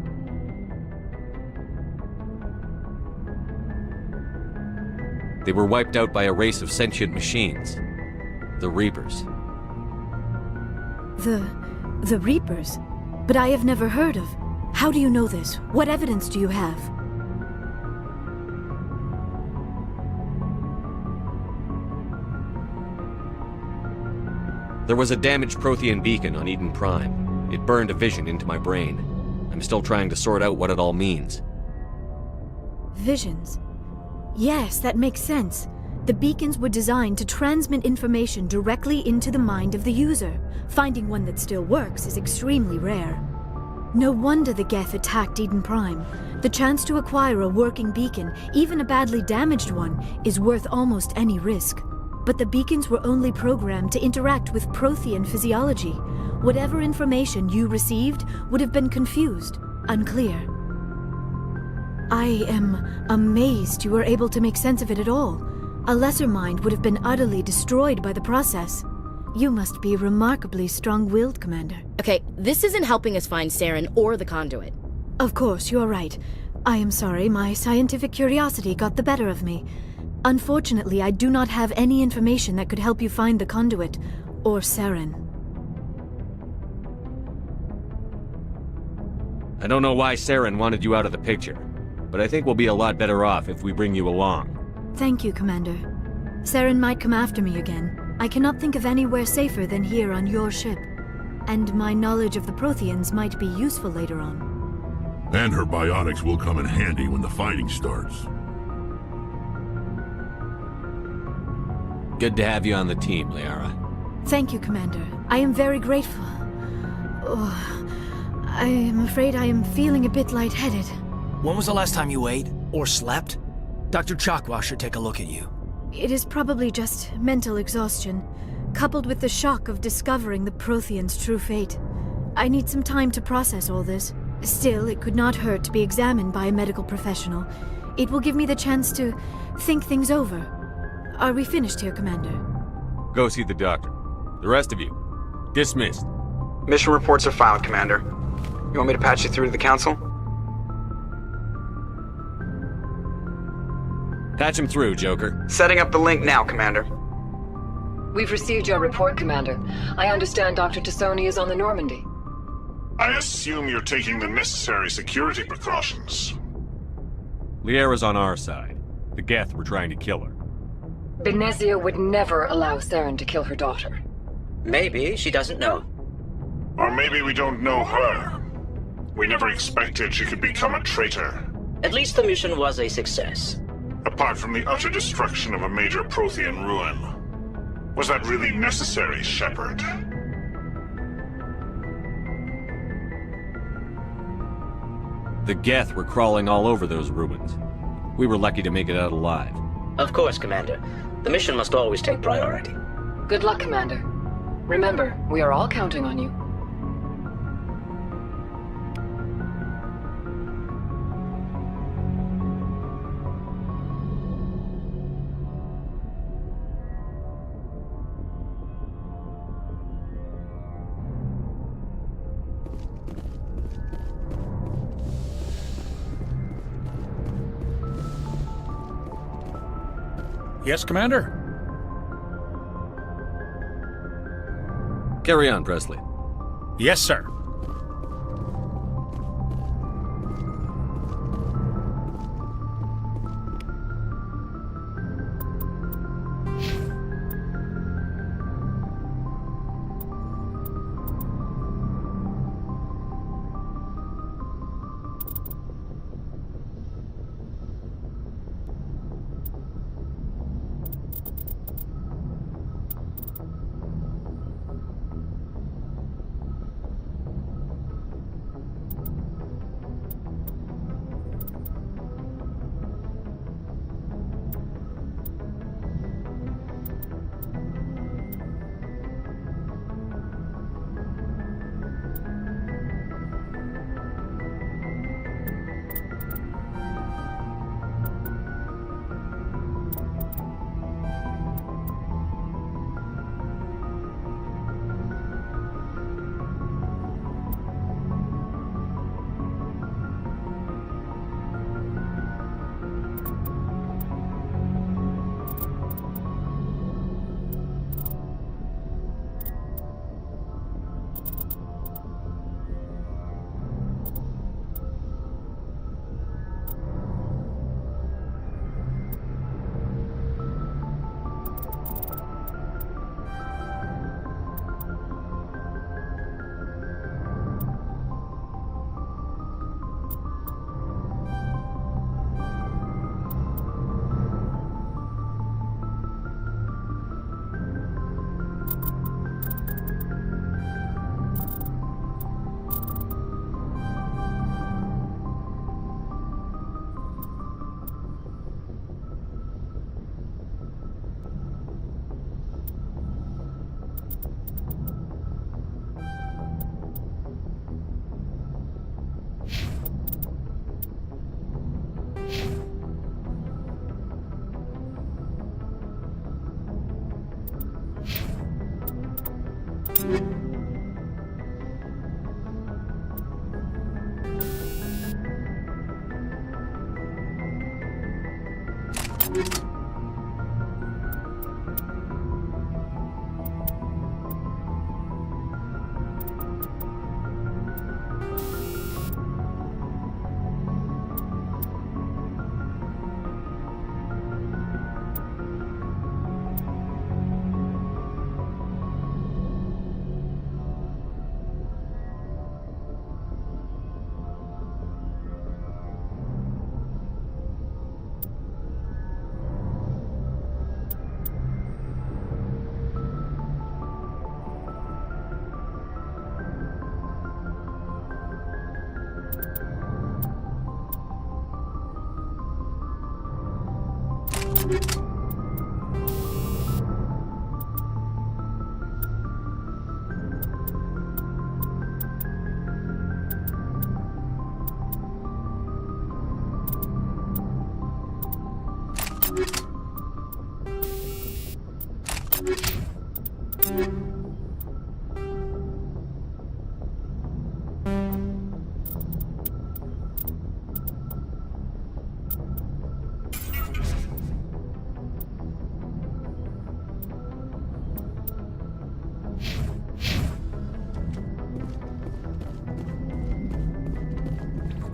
They were wiped out by a race of sentient machines. The Reapers. The Reapers? But I have never heard of. How do you know this? What evidence do you have? There was a damaged Prothean beacon on Eden Prime. It burned a vision into my brain. I'm still trying to sort out what it all means. Visions? Yes, that makes sense. The beacons were designed to transmit information directly into the mind of the user. Finding one that still works is extremely rare. No wonder the Geth attacked Eden Prime. The chance to acquire a working beacon, even a badly damaged one, is worth almost any risk. But the beacons were only programmed to interact with Prothean physiology. Whatever information you received would have been confused, unclear. I am amazed you were able to make sense of it at all. A lesser mind would have been utterly destroyed by the process. You must be remarkably strong-willed, Commander. Okay, this isn't helping us find Saren or the conduit. Of course, you're right. I am sorry, my scientific curiosity got the better of me. Unfortunately, I do not have any information that could help you find the conduit, or Saren. I don't know why Saren wanted you out of the picture, but I think we'll be a lot better off if we bring you along. Thank you, Commander. Saren might come after me again. I cannot think of anywhere safer than here on your ship. And my knowledge of the Protheans might be useful later on. And her biotics will come in handy when the fighting starts. Good to have you on the team, Liara. Thank you, Commander. I am very grateful. Oh, I am afraid I am feeling a bit lightheaded. When was the last time you ate or slept? Dr. Chakwa should take a look at you. It is probably just mental exhaustion, coupled with the shock of discovering the Protheans' true fate. I need some time to process all this. Still, it could not hurt to be examined by a medical professional. It will give me the chance to think things over. Are we finished here, Commander? Go see the doctor. The rest of you, dismissed. Mission reports are filed, Commander. You want me to patch you through to the Council? Patch him through, Joker. Setting up the link now, Commander. We've received your report, Commander. I understand Dr. Tassoni is on the Normandy. I assume you're taking the necessary security precautions. Liara's on our side. The Geth were trying to kill her. Benezia would never allow Saren to kill her daughter. Maybe she doesn't know. Or maybe we don't know her. We never expected she could become a traitor. At least the mission was a success. Apart from the utter destruction of a major Prothean ruin. Was that really necessary, Shepard? The Geth were crawling all over those ruins. We were lucky to make it out alive. Of course, Commander. The mission must always take priority. Good luck, Commander. Remember, we are all counting on you. Yes, Commander? Carry on, Presley. Yes, sir.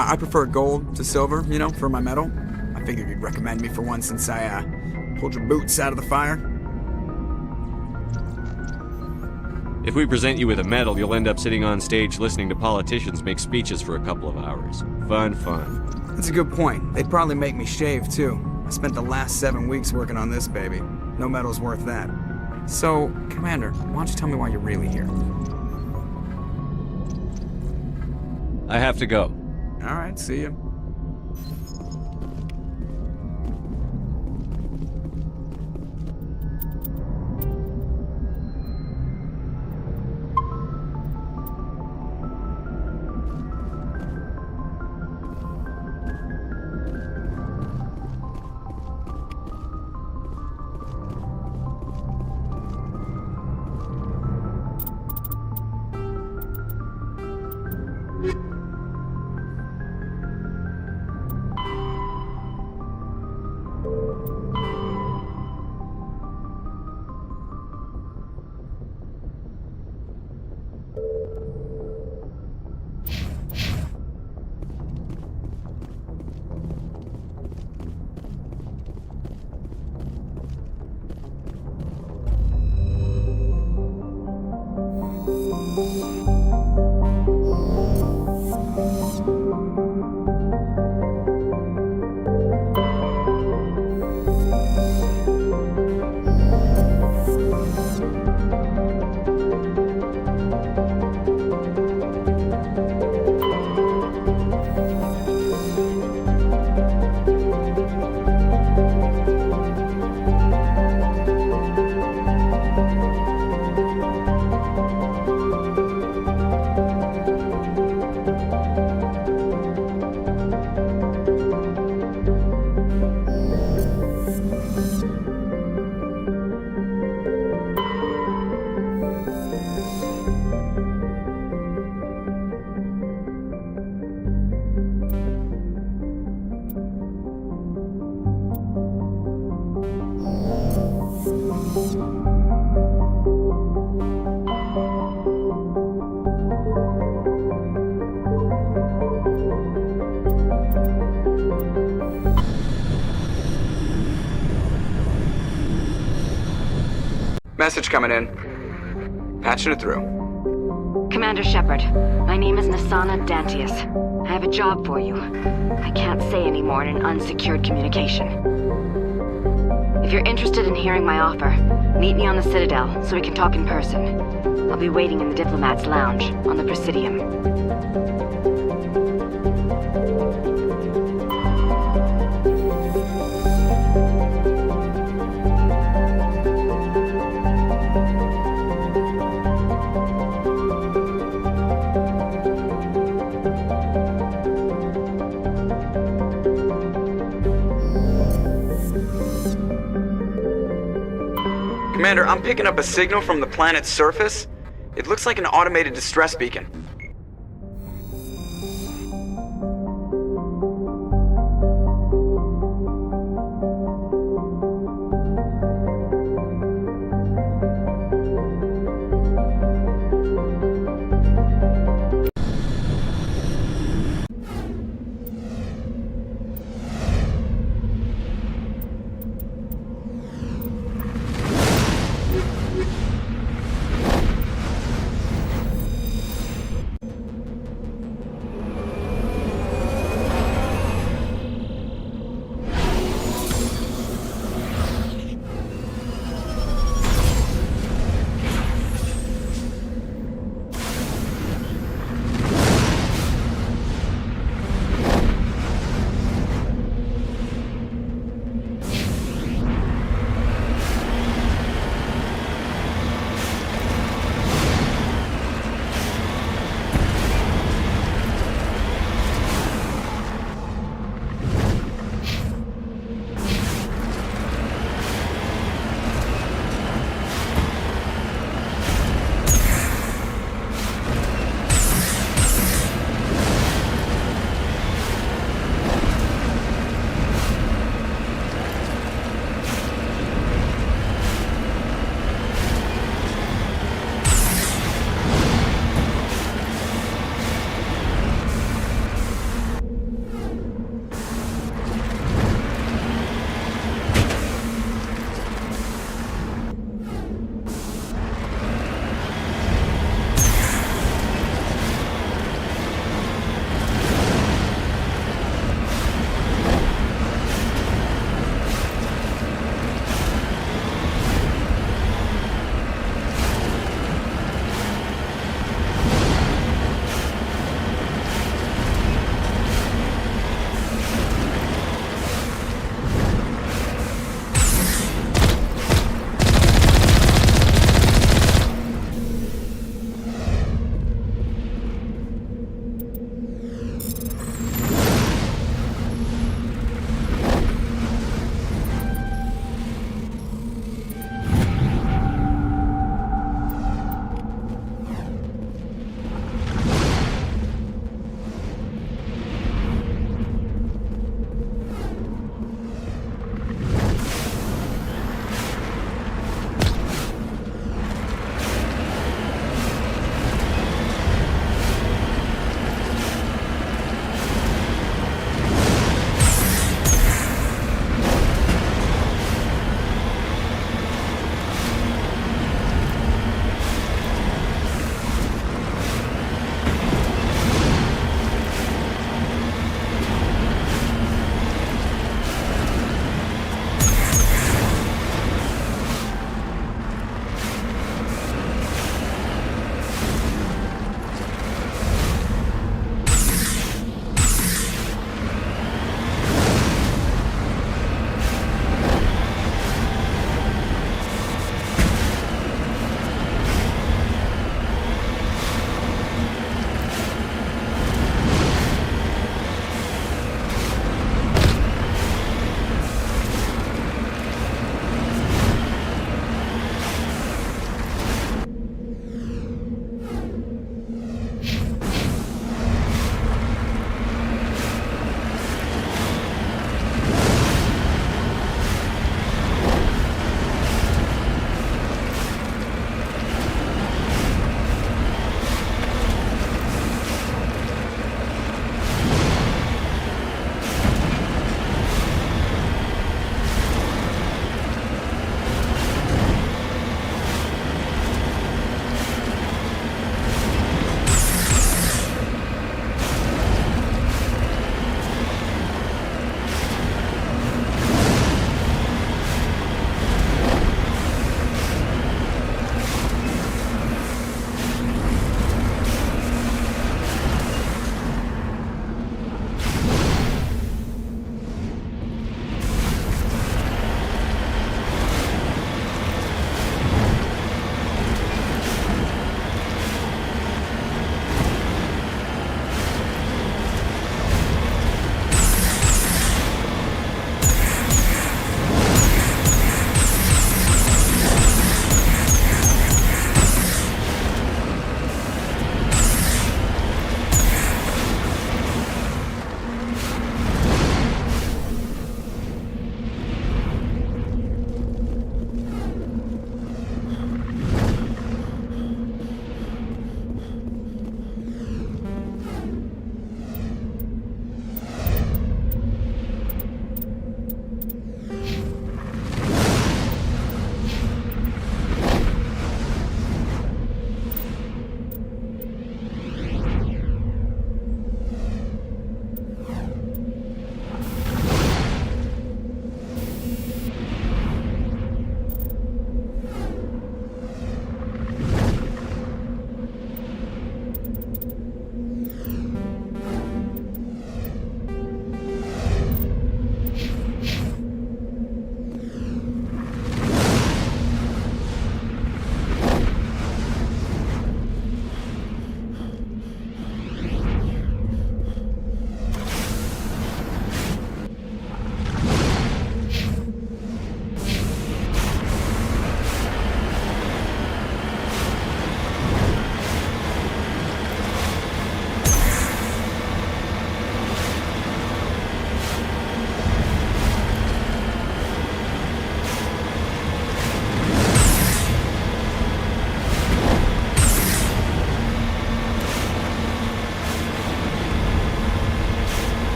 I prefer gold to silver, you know, for my medal. I figured you'd recommend me for one since I pulled your boots out of the fire. If we present you with a medal, you'll end up sitting on stage listening to politicians make speeches for a couple of hours. Fun. That's a good point. They'd probably make me shave, too. I spent the last 7 weeks working on this baby. No medal's worth that. So, Commander, why don't you tell me why you're really here? I have to go. All right, see you. Message coming in. Patching it through. Commander Shepard, my name is Nasana Dantius. I have a job for you. I can't say any more in an unsecured communication. If you're interested in hearing my offer, meet me on the Citadel so we can talk in person. I'll be waiting in the Diplomat's Lounge on the Presidium. Commander, I'm picking up a signal from the planet's surface. It looks like an automated distress beacon.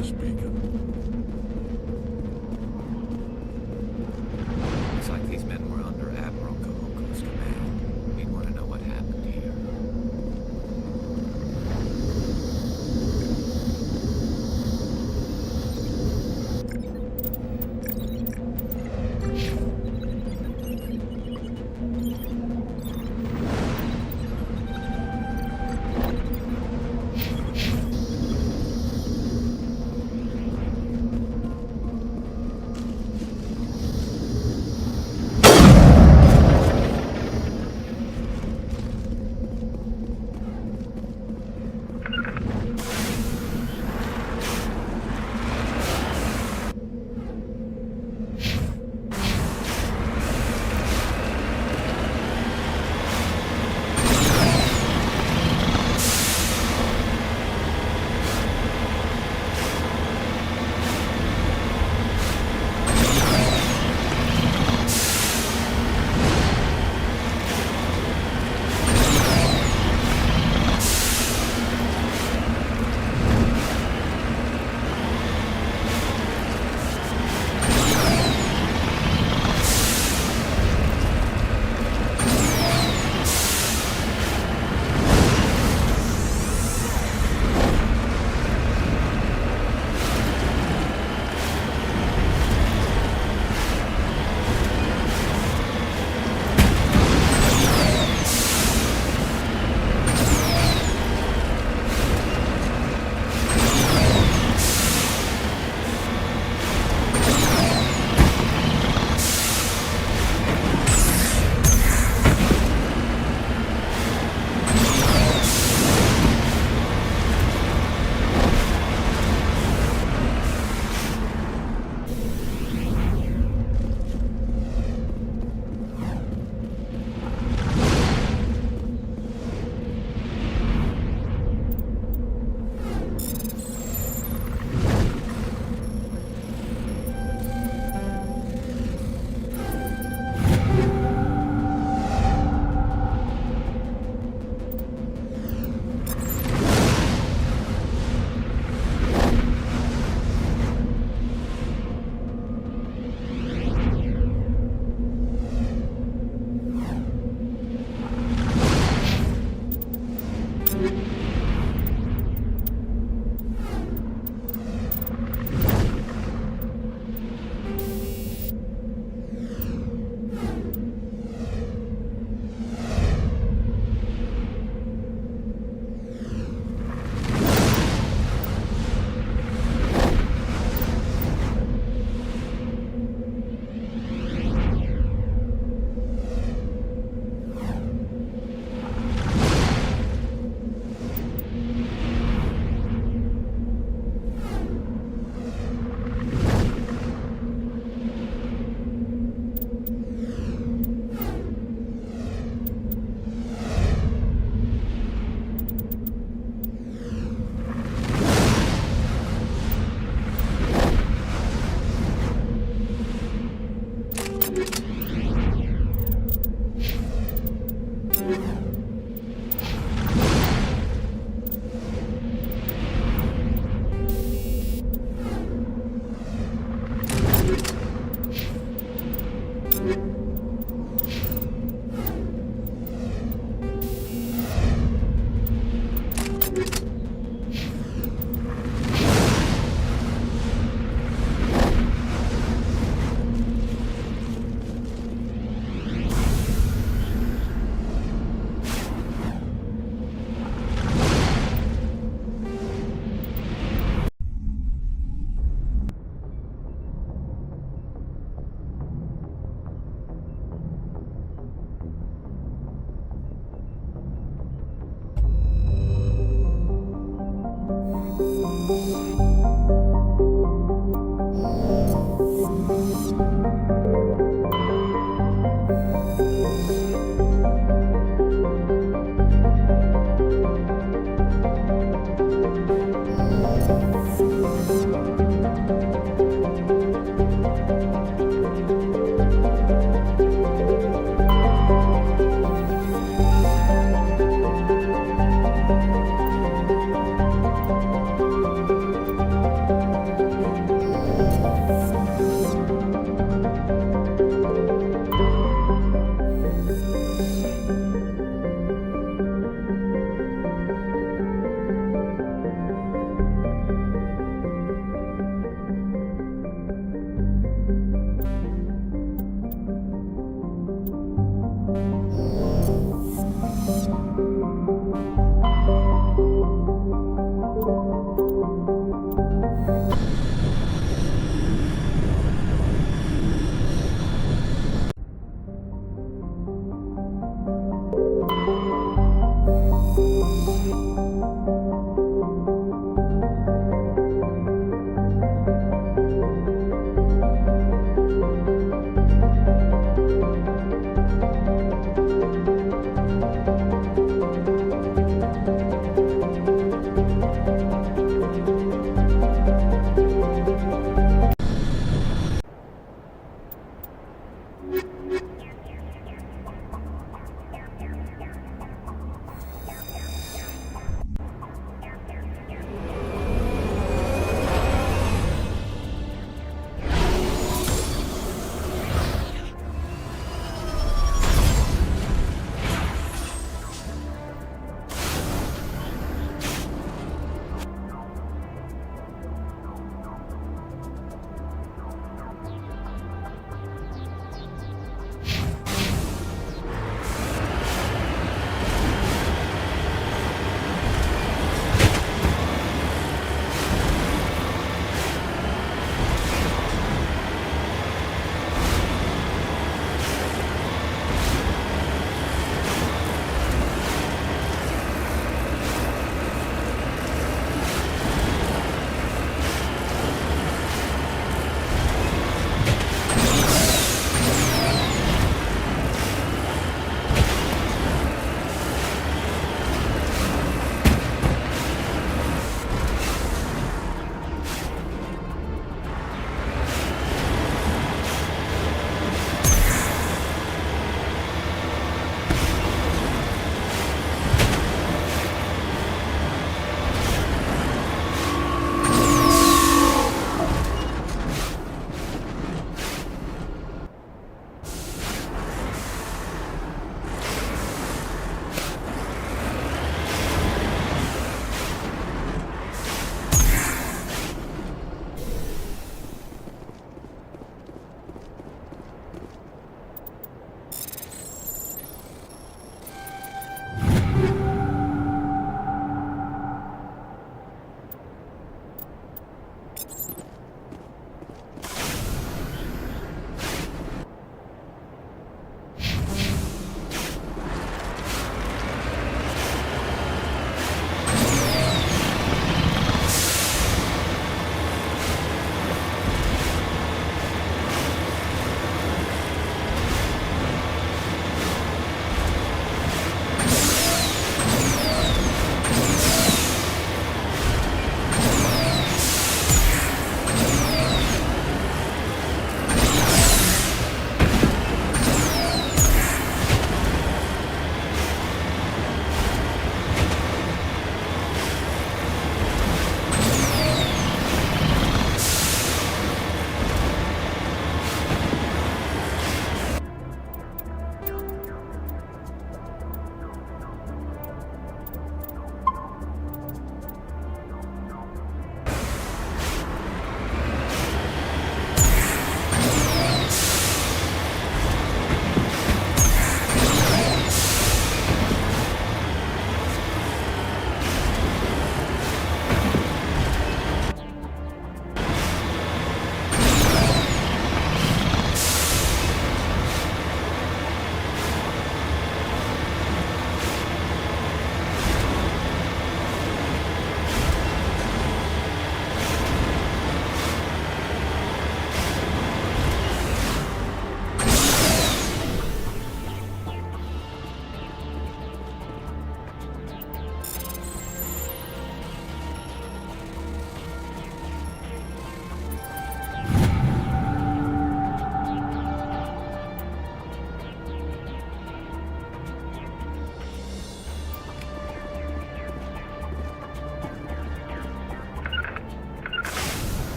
SOS beacon. Looks like these men were under Admiral Kahoko's command. We want to know what happened here.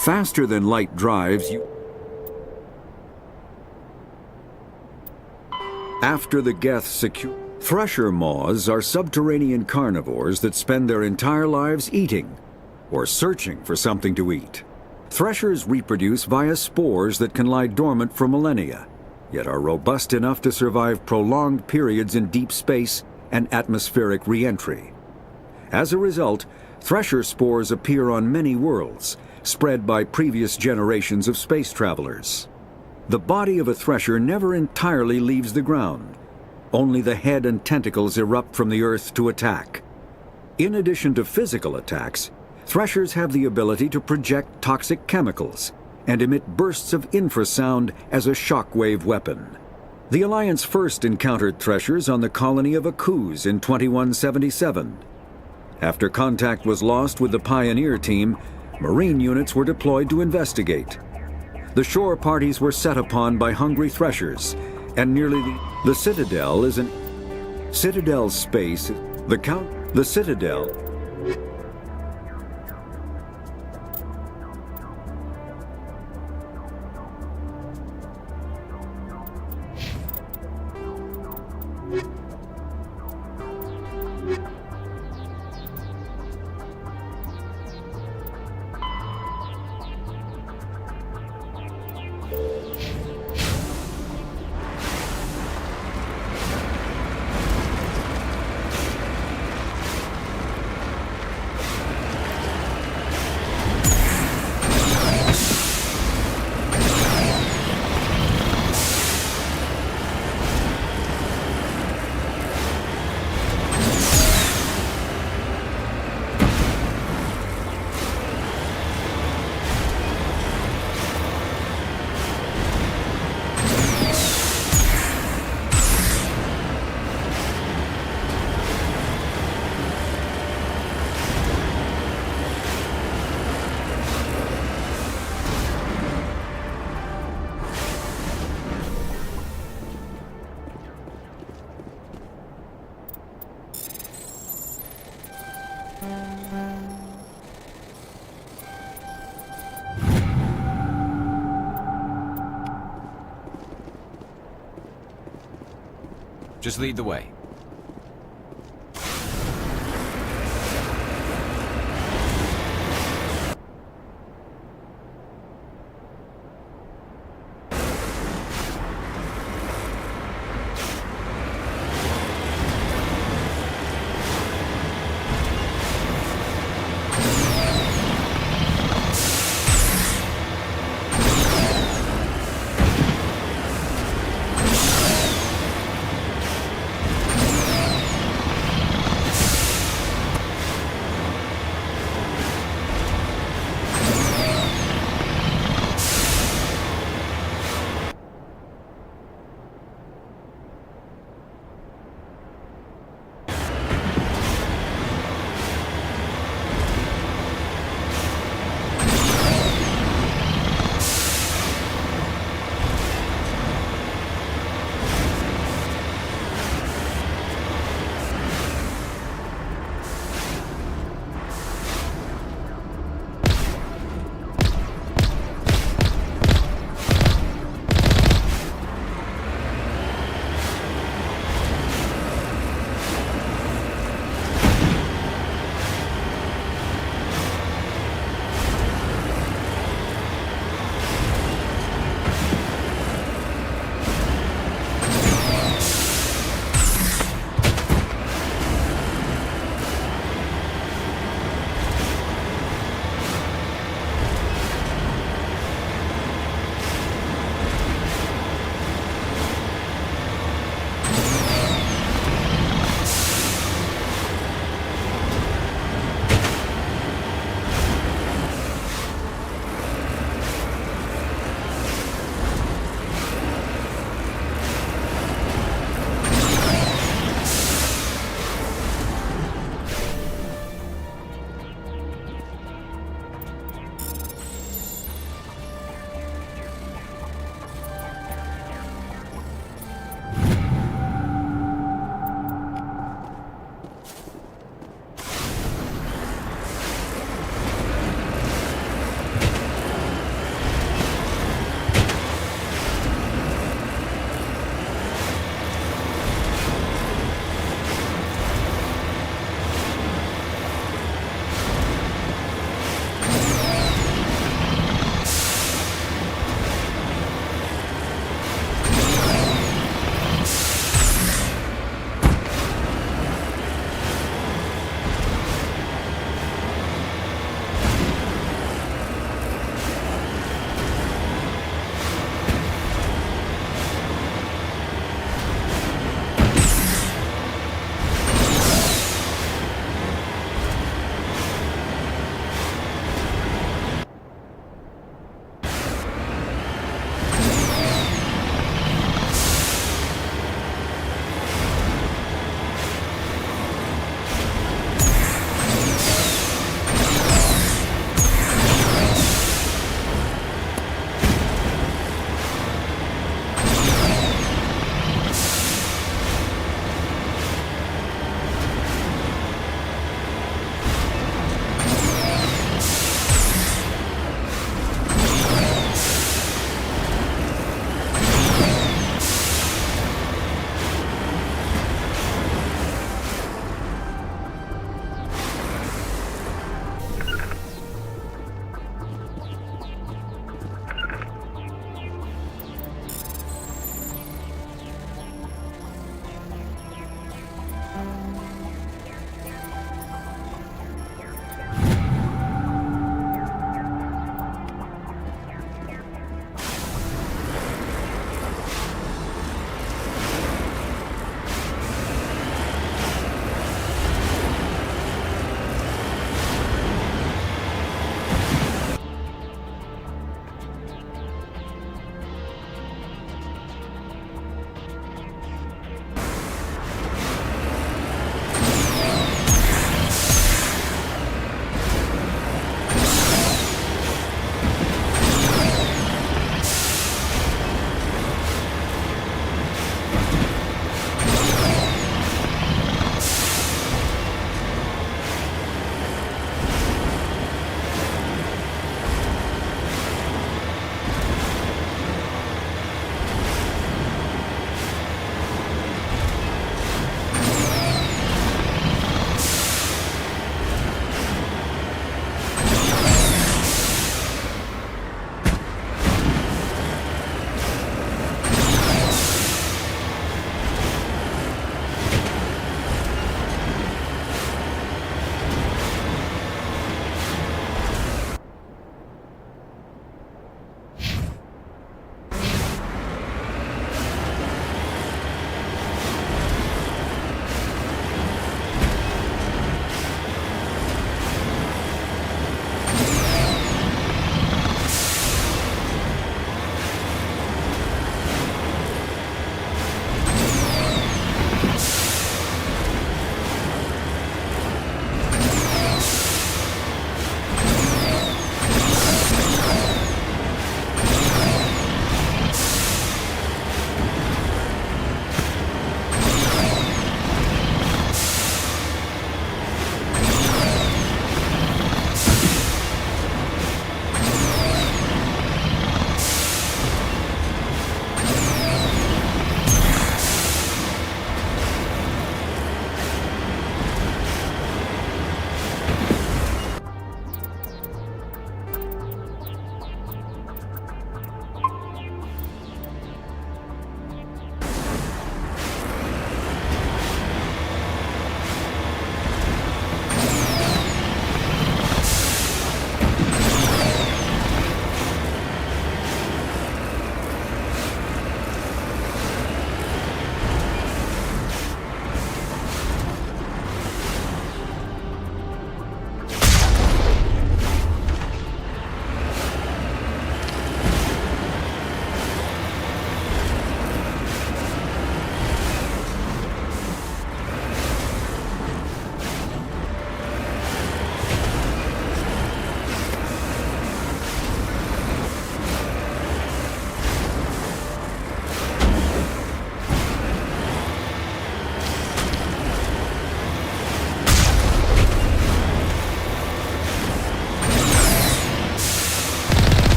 Faster than light drives, After the Geth secure... Thresher moths are subterranean carnivores that spend their entire lives eating or searching for something to eat. Threshers reproduce via spores that can lie dormant for millennia, yet are robust enough to survive prolonged periods in deep space and atmospheric re-entry. As a result, thresher spores appear on many worlds, spread by previous generations of space travelers. The body of a thresher never entirely leaves the ground. Only the head and tentacles erupt from the earth to attack. In addition to physical attacks, threshers have the ability to project toxic chemicals and emit bursts of infrasound as a shockwave weapon. The Alliance first encountered threshers on the colony of Akuz in 2177. After contact was lost with the Pioneer team, Marine units were deployed to investigate. The shore parties were set upon by hungry threshers, and nearly the Citadel is an... Citadel's space... The Citadel... Just lead the way.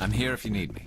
I'm here if you need me.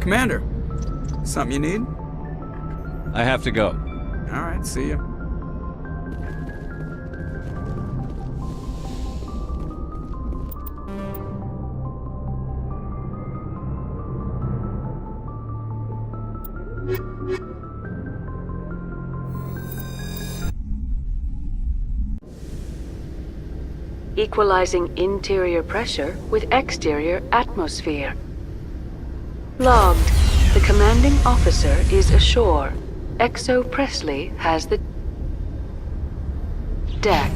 Commander, something you need? I have to go. All right, see ya. Equalizing interior pressure with exterior atmosphere. Logged. The commanding officer is ashore. XO Presley has the deck.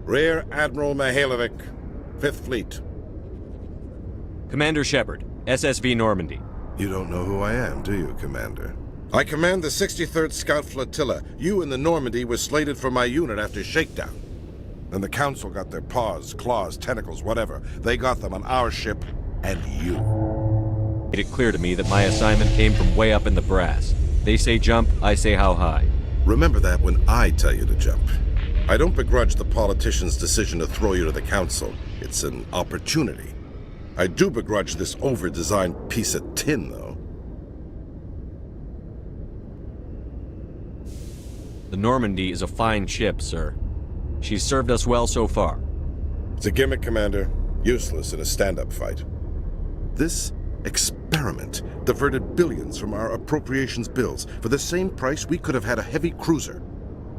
Rear Admiral Mihailovic, 5th Fleet. Commander Shepard, SSV Normandy. You don't know who I am, do you, Commander? I command the 63rd Scout Flotilla. You and the Normandy were slated for my unit after shakedown. Then the Council got their paws, claws, tentacles, whatever. They got them on our ship, and you. Made it clear to me that my assignment came from way up in the brass. They say jump, I say how high. Remember that when I tell you to jump. I don't begrudge the politician's decision to throw you to the Council. It's an opportunity. I do begrudge this over-designed piece of tin, though. The Normandy is a fine ship, sir. She's served us well so far. It's a gimmick, Commander. Useless in a stand-up fight. This experiment diverted billions from our appropriations bills. For the same price, we could have had a heavy cruiser.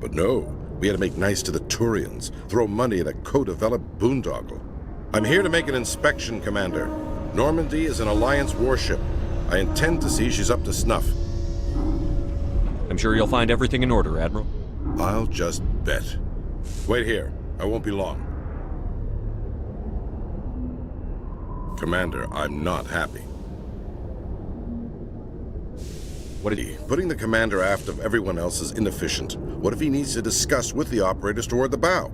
But no. We had to make nice to the Turians, throw money at a co-developed boondoggle. I'm here to make an inspection, Commander. Normandy is an Alliance warship. I intend to see she's up to snuff. I'm sure you'll find everything in order, Admiral. I'll just bet. Wait here. I won't be long. Commander, I'm not happy. What did he? Putting the commander aft of everyone else is inefficient. What if he needs to discuss with the operators toward the bow?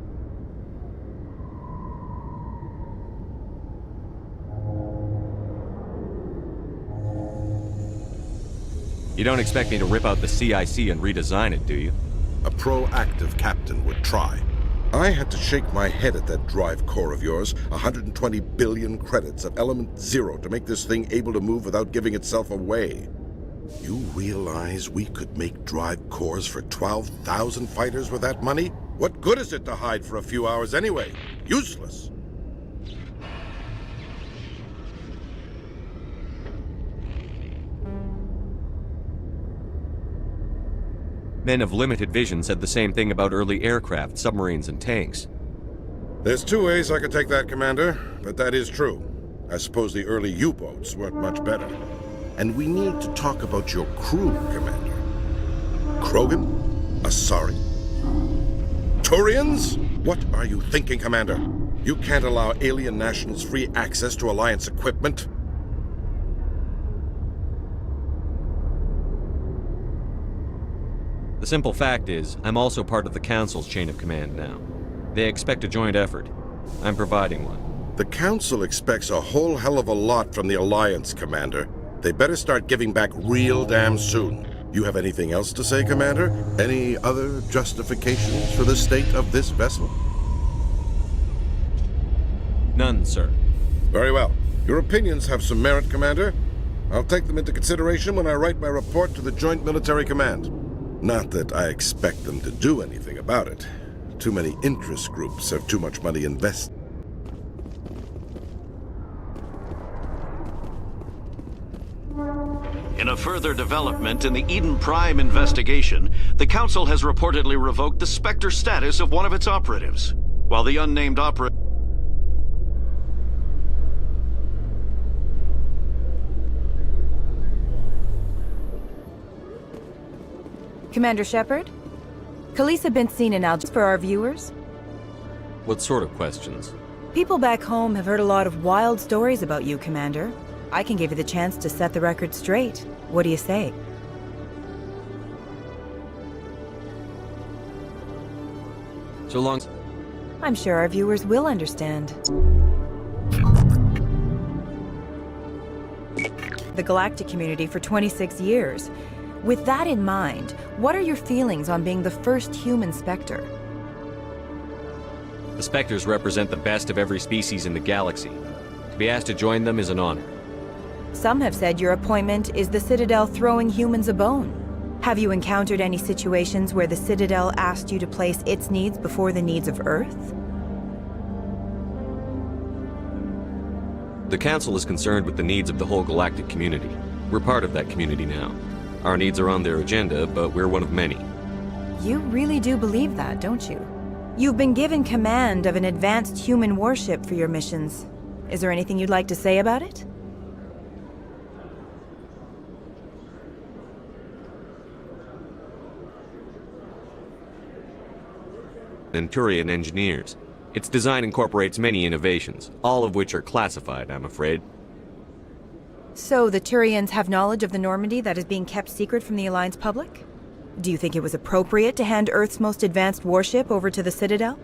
You don't expect me to rip out the CIC and redesign it, do you? A proactive captain would try. I had to shake my head at that drive core of yours. 120 billion credits of element 0 to make this thing able to move without giving itself away. You realize we could make drive cores for 12,000 fighters with that money? What good is it to hide for a few hours anyway? Useless. Men of limited vision said the same thing about early aircraft, submarines, and tanks. There's two ways I could take that, Commander, but that is true. I suppose the early U-boats weren't much better. And we need to talk about your crew, Commander. Krogan? Asari? Turians? What are you thinking, Commander? You can't allow alien nationals free access to Alliance equipment. The simple fact is, I'm also part of the Council's chain of command now. They expect a joint effort. I'm providing one. The Council expects a whole hell of a lot from the Alliance, Commander. They better start giving back real damn soon. You have anything else to say, Commander? Any other justifications for the state of this vessel? None, sir. Very well. Your opinions have some merit, Commander. I'll take them into consideration when I write my report to the Joint Military Command. Not that I expect them to do anything about it. Too many interest groups have too much money invested. In a further development in the Eden Prime investigation, the Council has reportedly revoked the Spectre status of one of its operatives. While the unnamed operative... Commander Shepard? Khaleesa been seen in Algiers for our viewers? What sort of questions? People back home have heard a lot of wild stories about you, Commander. I can give you the chance to set the record straight. What do you say? So long... I'm sure our viewers will understand. The galactic community for 26 years. With that in mind, what are your feelings on being the first human Spectre? The Spectres represent the best of every species in the galaxy. To be asked to join them is an honor. Some have said your appointment is the Citadel throwing humans a bone. Have you encountered any situations where the Citadel asked you to place its needs before the needs of Earth? The Council is concerned with the needs of the whole galactic community. We're part of that community now. Our needs are on their agenda, but we're one of many. You really do believe that, don't you? You've been given command of an advanced human warship for your missions. Is there anything you'd like to say about it? Turian engineers. Its design incorporates many innovations, all of which are classified, I'm afraid. So the Turians have knowledge of the Normandy that is being kept secret from the Alliance public? Do you think it was appropriate to hand Earth's most advanced warship over to the Citadel?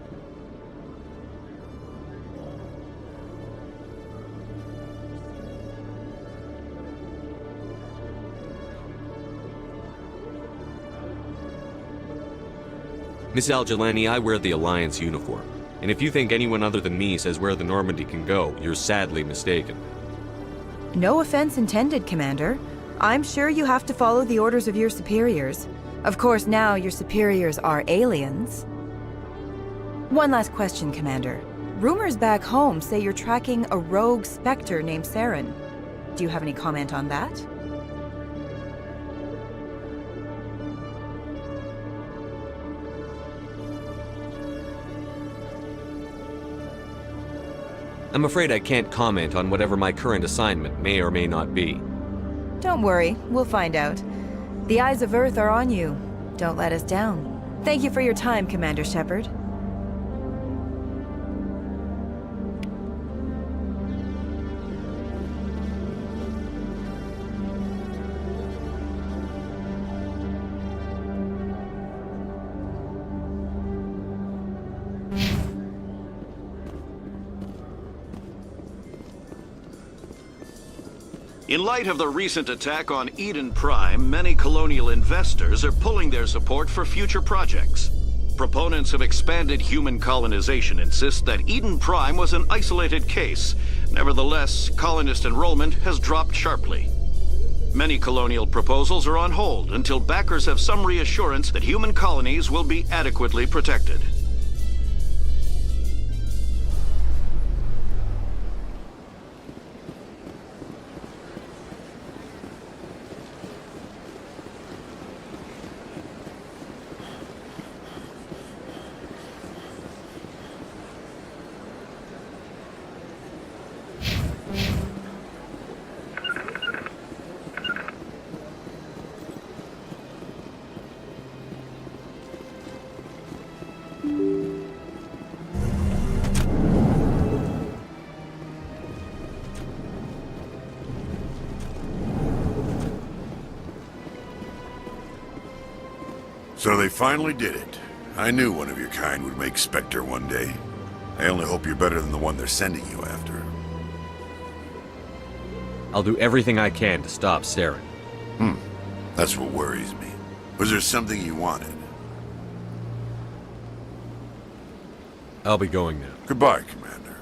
Miss Al-Jelani, I wear the Alliance uniform. And if you think anyone other than me says where the Normandy can go, you're sadly mistaken. No offense intended, Commander. I'm sure you have to follow the orders of your superiors. Of course, now your superiors are aliens. One last question, Commander. Rumors back home say you're tracking a rogue Spectre named Saren. Do you have any comment on that? I'm afraid I can't comment on whatever my current assignment may or may not be. Don't worry, we'll find out. The eyes of Earth are on you. Don't let us down. Thank you for your time, Commander Shepard. In light of the recent attack on Eden Prime, many colonial investors are pulling their support for future projects. Proponents of expanded human colonization insist that Eden Prime was an isolated case. Nevertheless, colonist enrollment has dropped sharply. Many colonial proposals are on hold until backers have some reassurance that human colonies will be adequately protected. So they finally did it. I knew one of your kind would make Spectre one day. I only hope you're better than the one they're sending you after. I'll do everything I can to stop Saren. That's what worries me. Was there something you wanted? I'll be going now. Goodbye, Commander.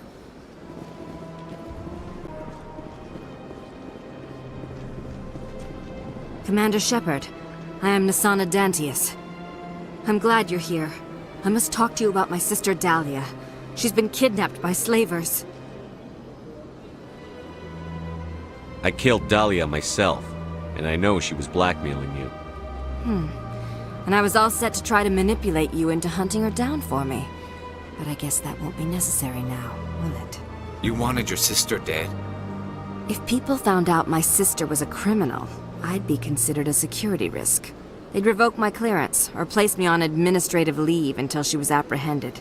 Commander Shepard, I am Nasana Dantius. I'm glad you're here. I must talk to you about my sister Dahlia. She's been kidnapped by slavers. I killed Dahlia myself, and I know she was blackmailing you. And I was all set to try to manipulate you into hunting her down for me. But I guess that won't be necessary now, will it? You wanted your sister dead? If people found out my sister was a criminal, I'd be considered a security risk. They'd revoke my clearance, or place me on administrative leave until she was apprehended.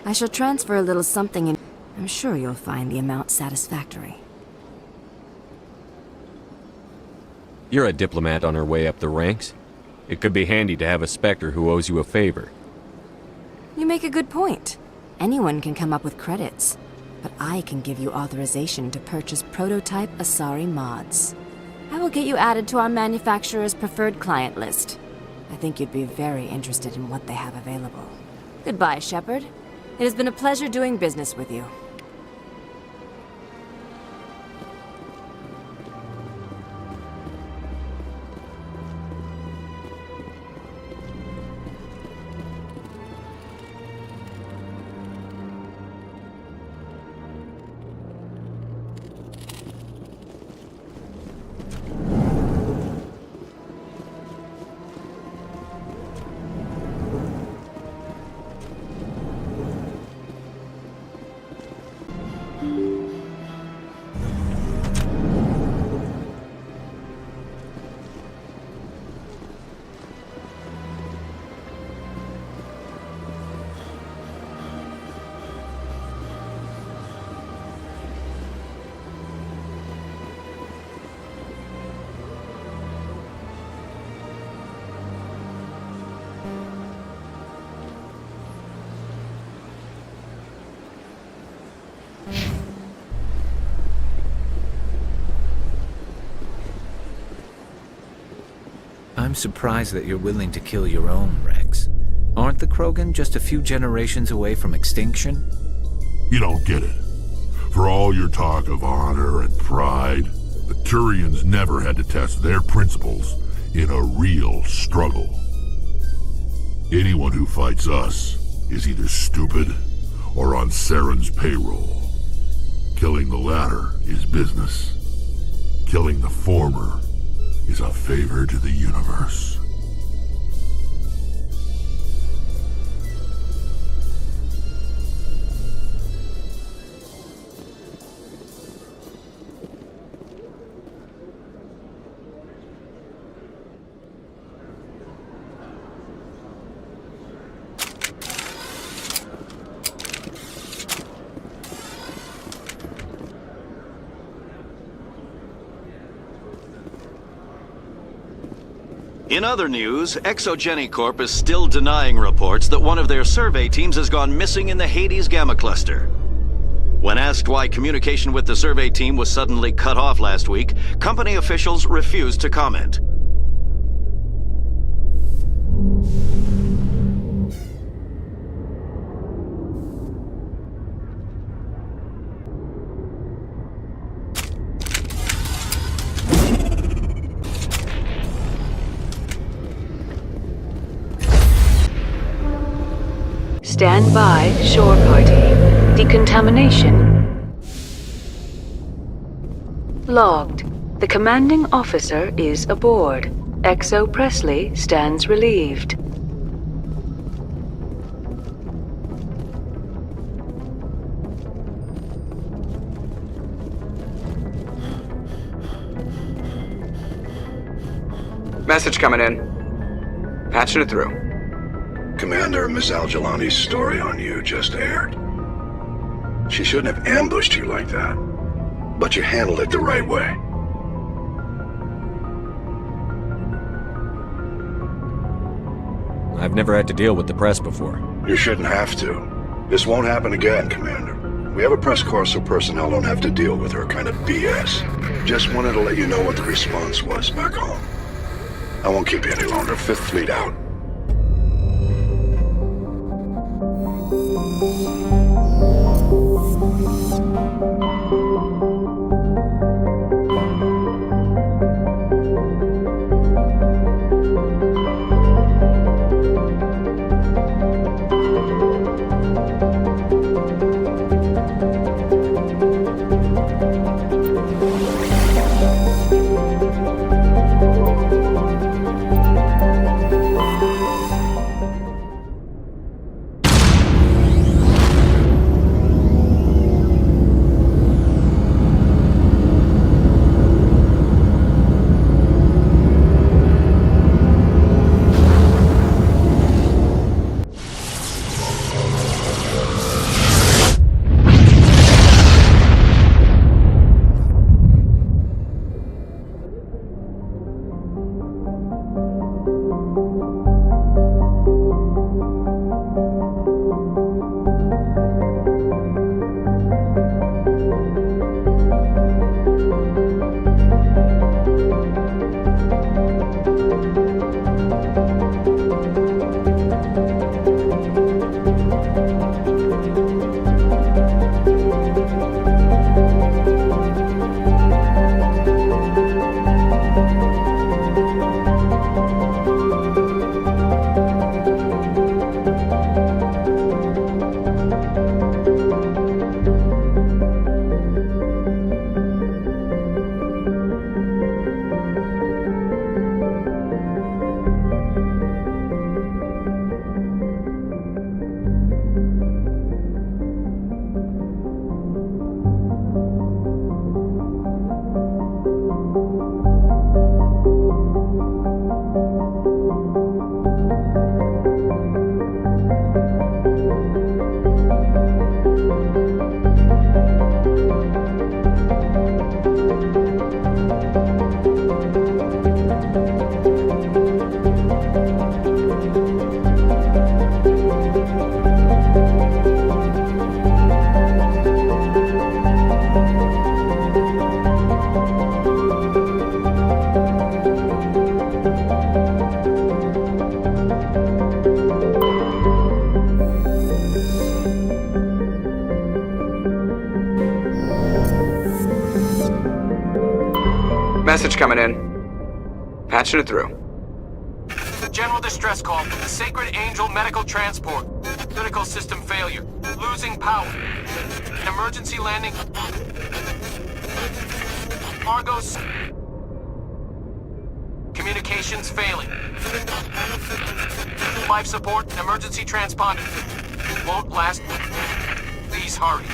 I shall transfer a little something and I'm sure you'll find the amount satisfactory. You're a diplomat on her way up the ranks. It could be handy to have a Spectre who owes you a favor. You make a good point. Anyone can come up with credits, but I can give you authorization to purchase prototype Asari mods. I will get you added to our manufacturer's preferred client list. I think you'd be very interested in what they have available. Goodbye, Shepard. It has been a pleasure doing business with you. I'm surprised that you're willing to kill your own, Rex. Aren't the Krogan just a few generations away from extinction? You don't get it. For all your talk of honor and pride, the Turians never had to test their principles in a real struggle. Anyone who fights us is either stupid or on Saren's payroll. Killing the latter is business. Killing the former is a favor to the universe. In other news, ExoGeniCorp is still denying reports that one of their survey teams has gone missing in the Hades Gamma Cluster. When asked why communication with the survey team was suddenly cut off last week, company officials refused to comment. Stand by, shore party. Decontamination. Logged. The commanding officer is aboard. Exo Presley stands relieved. Message coming in. Patching it through. Commander, Miss Al-Jalani's story on you just aired. She shouldn't have ambushed you like that, but you handled it the right way. I've never had to deal with the press before. You shouldn't have to. This won't happen again, Commander. We have a press corps so personnel don't have to deal with her kind of BS. Just wanted to let you know what the response was back home. I won't keep you any longer. Fifth Fleet out. Message coming in. Patching it through. General distress call from the Sacred Angel Medical Transport. Critical system failure. Losing power. Emergency landing. Argos. Communications failing. Life support. Emergency transponder. Won't last. Please hurry.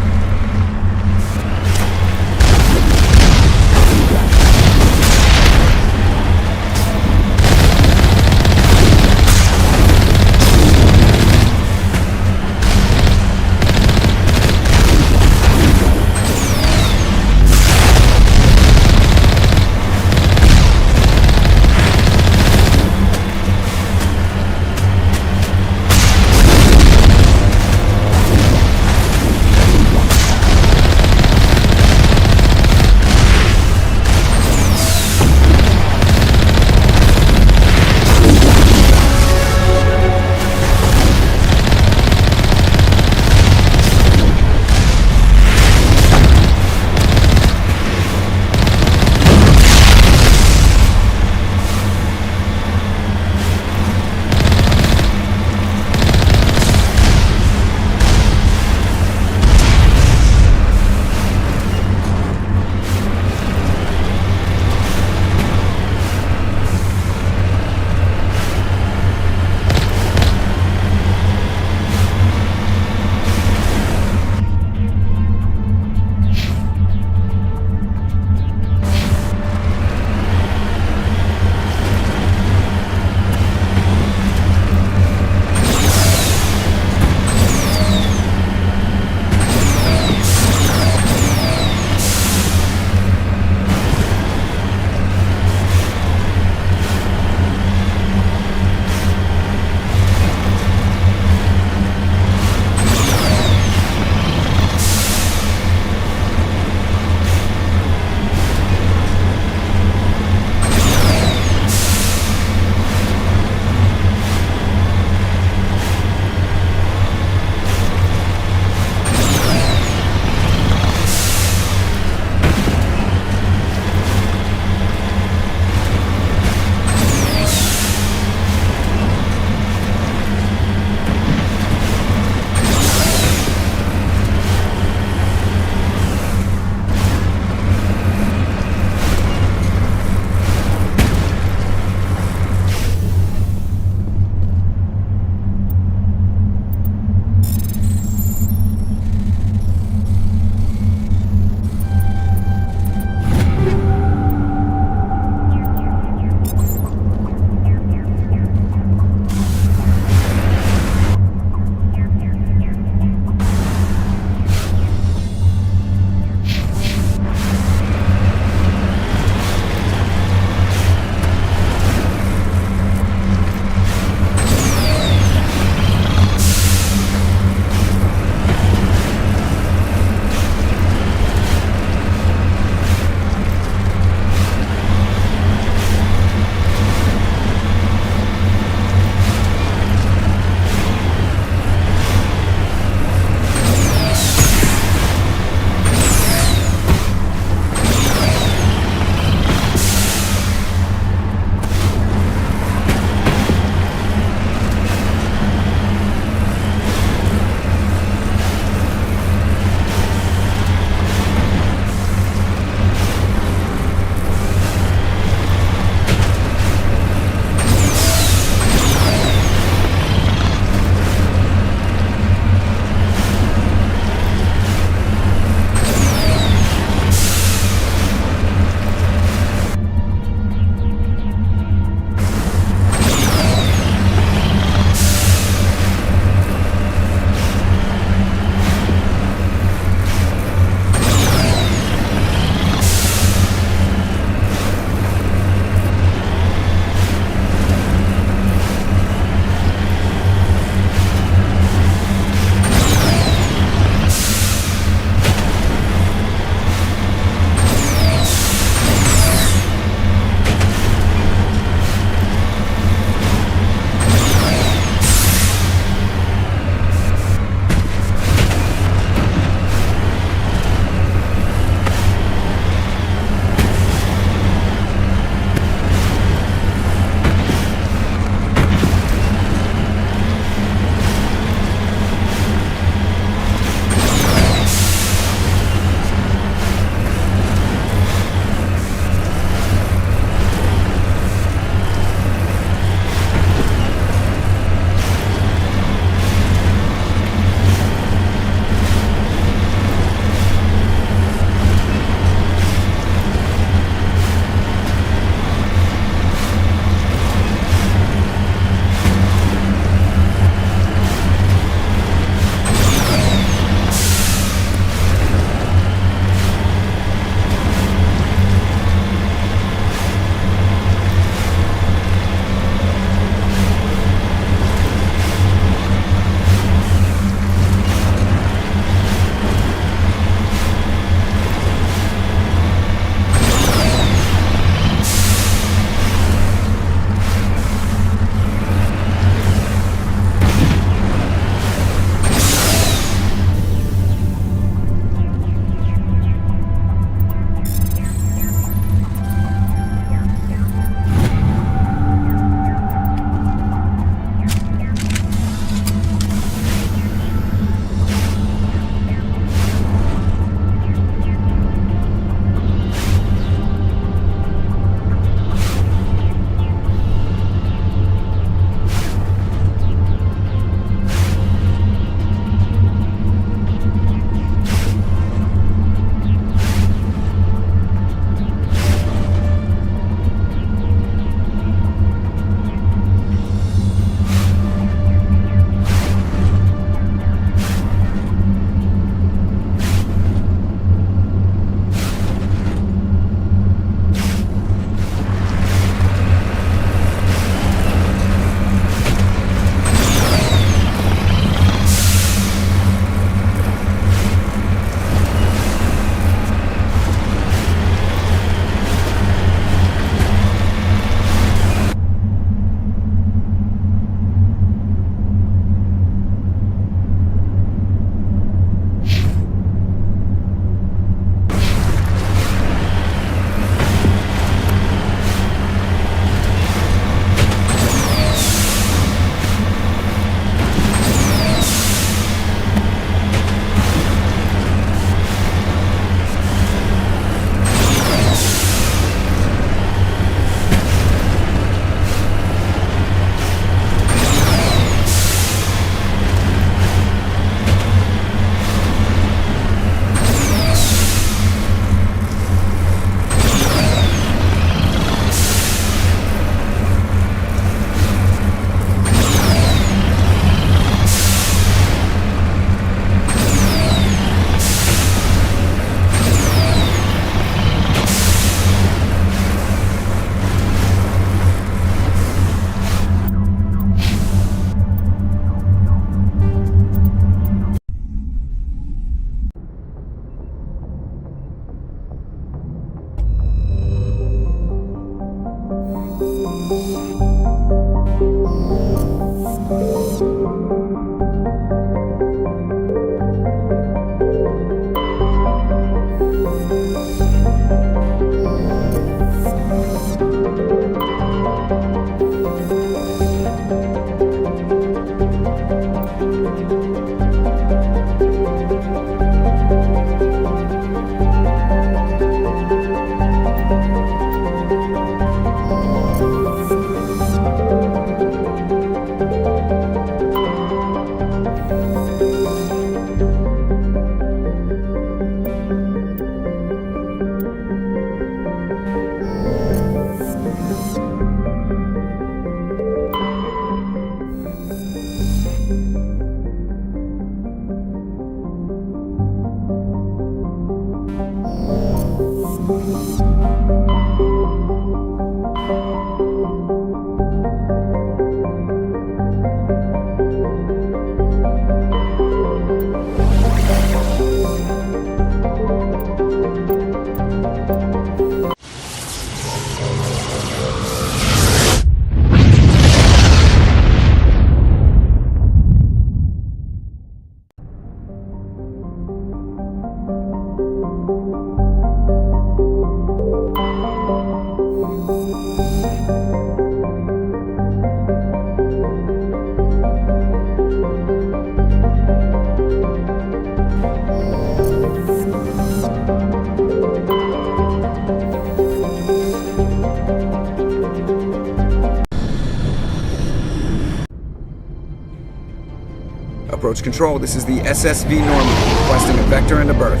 Approach control, this is the SSV Normandy, requesting a vector and a berth.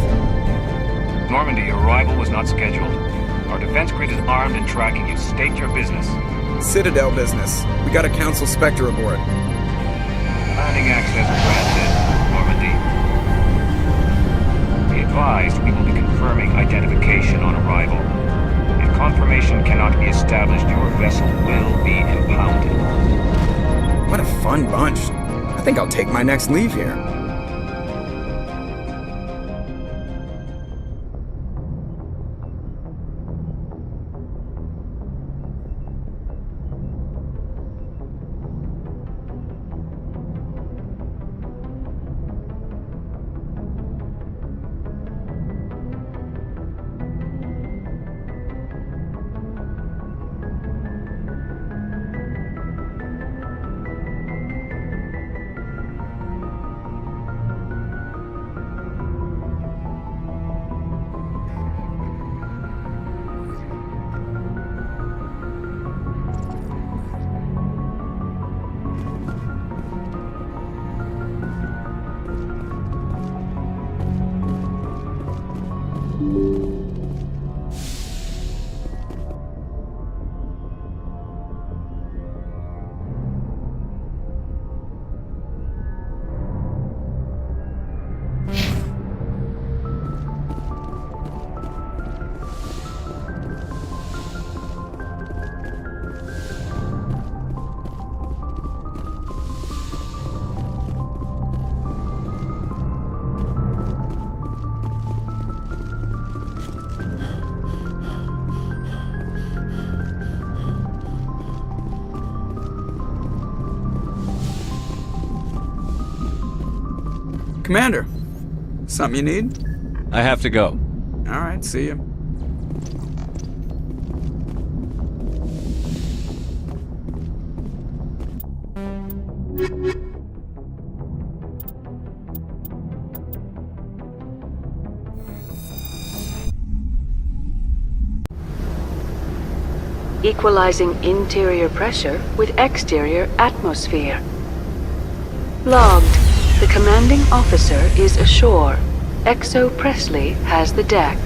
Normandy, your arrival was not scheduled. Our defense grid is armed and tracking you. State your business. Citadel business. We got a Council Spectre aboard. Landing access granted, Normandy. Be advised, we will be confirming identification on arrival. If confirmation cannot be established, your vessel will be impounded. What a fun bunch. I think I'll take my next leave here. Commander, something you need? I have to go. All right, see you. Equalizing interior pressure with exterior atmosphere. Logged. The commanding officer is ashore. XO Presley has the deck.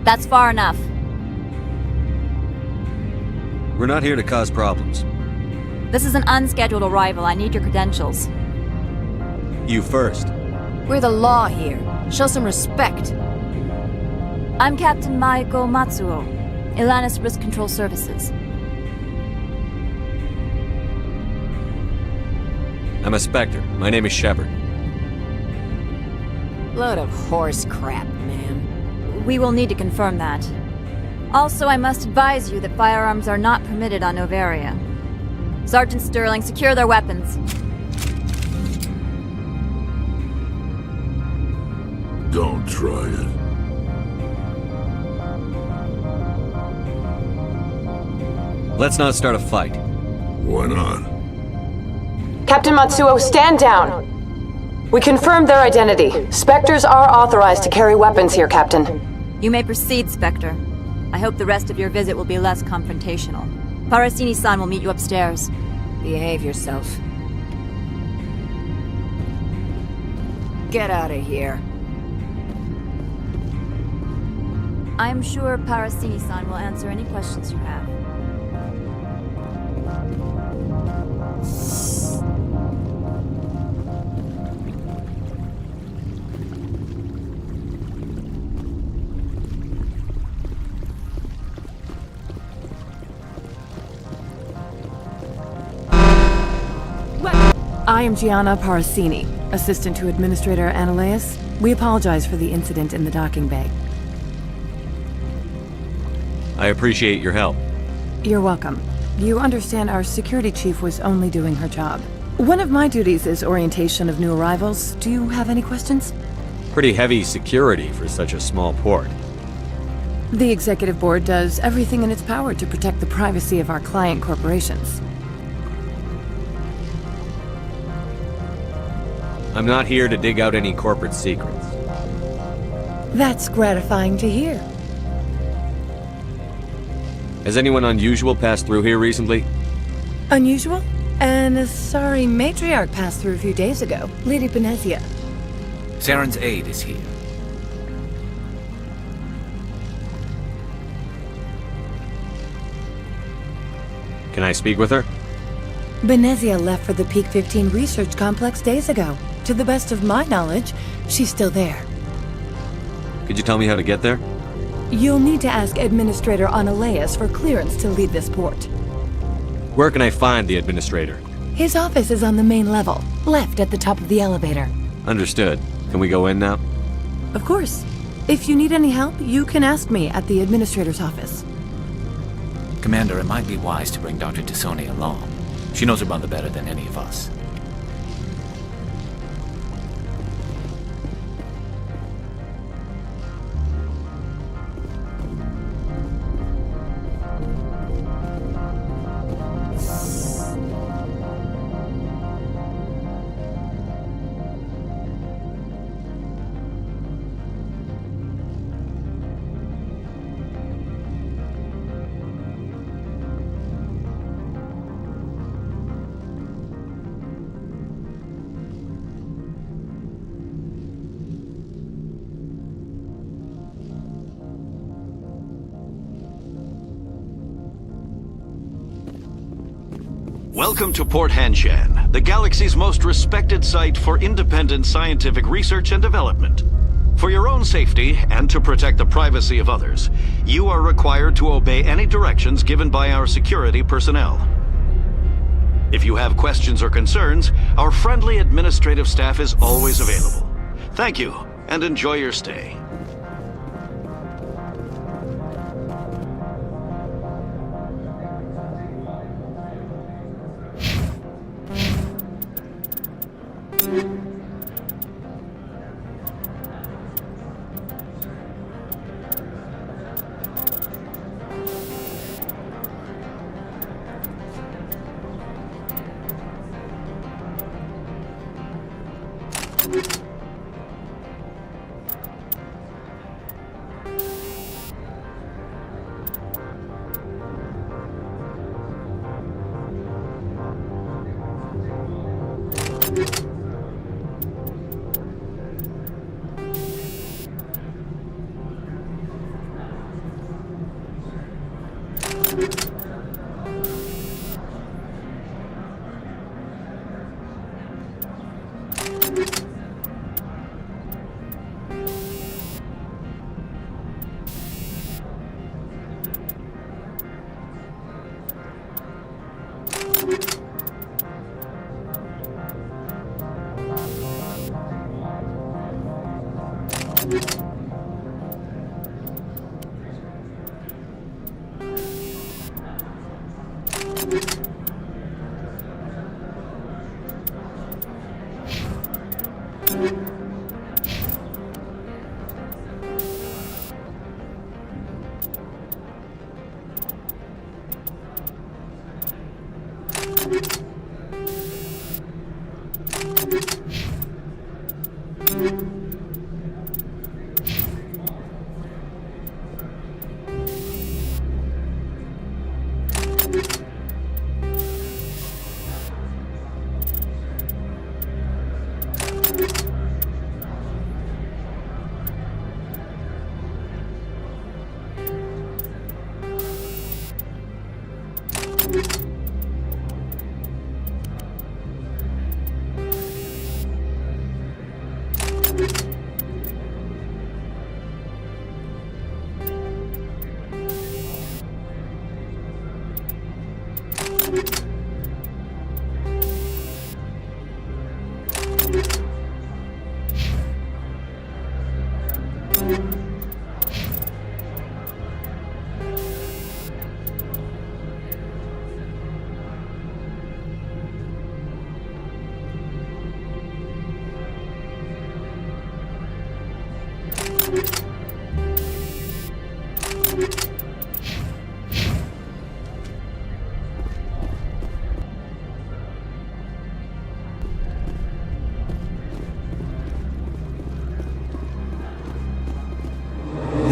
That's far enough. We're not here to cause problems. This is an unscheduled arrival. I need your credentials. You first. We're the law here. Show some respect. I'm Captain Maiko Matsuo, Ilanis Risk Control Services. I'm a Spectre. My name is Shepard. Load of horse crap, man. We will need to confirm that. Also, I must advise you that firearms are not permitted on Noveria. Sergeant Sterling, secure their weapons. Don't try it. Let's not start a fight. Why not? Captain Matsuo, stand down! We confirmed their identity. Spectres are authorized to carry weapons here, Captain. You may proceed, Spectre. I hope the rest of your visit will be less confrontational. Parasini-san will meet you upstairs. Behave yourself. Get out of here. I'm sure Parasini-san will answer any questions you have. I am Gianna Parasini, assistant to Administrator Ananias. We apologize for the incident in the docking bay. I appreciate your help. You're welcome. You understand our security chief was only doing her job. One of my duties is orientation of new arrivals. Do you have any questions? Pretty heavy security for such a small port. The executive board does everything in its power to protect the privacy of our client corporations. I'm not here to dig out any corporate secrets. That's gratifying to hear. Has anyone unusual passed through here recently? Unusual? An Asari matriarch passed through a few days ago. Lady Benezia. Saren's aide is here. Can I speak with her? Benezia left for the Peak 15 research complex days ago. To the best of my knowledge, she's still there. Could you tell me how to get there? You'll need to ask Administrator Ananias for clearance to leave this port. Where can I find the administrator? His office is on the main level, left at the top of the elevator. Understood. Can we go in now? Of course. If you need any help, you can ask me at the Administrator's office. Commander, it might be wise to bring Dr. T'Soni along. She knows her mother better than any of us. Welcome to Port Hanshan, the galaxy's most respected site for independent scientific research and development. For your own safety, and to protect the privacy of others, you are required to obey any directions given by our security personnel. If you have questions or concerns, our friendly administrative staff is always available. Thank you, and enjoy your stay.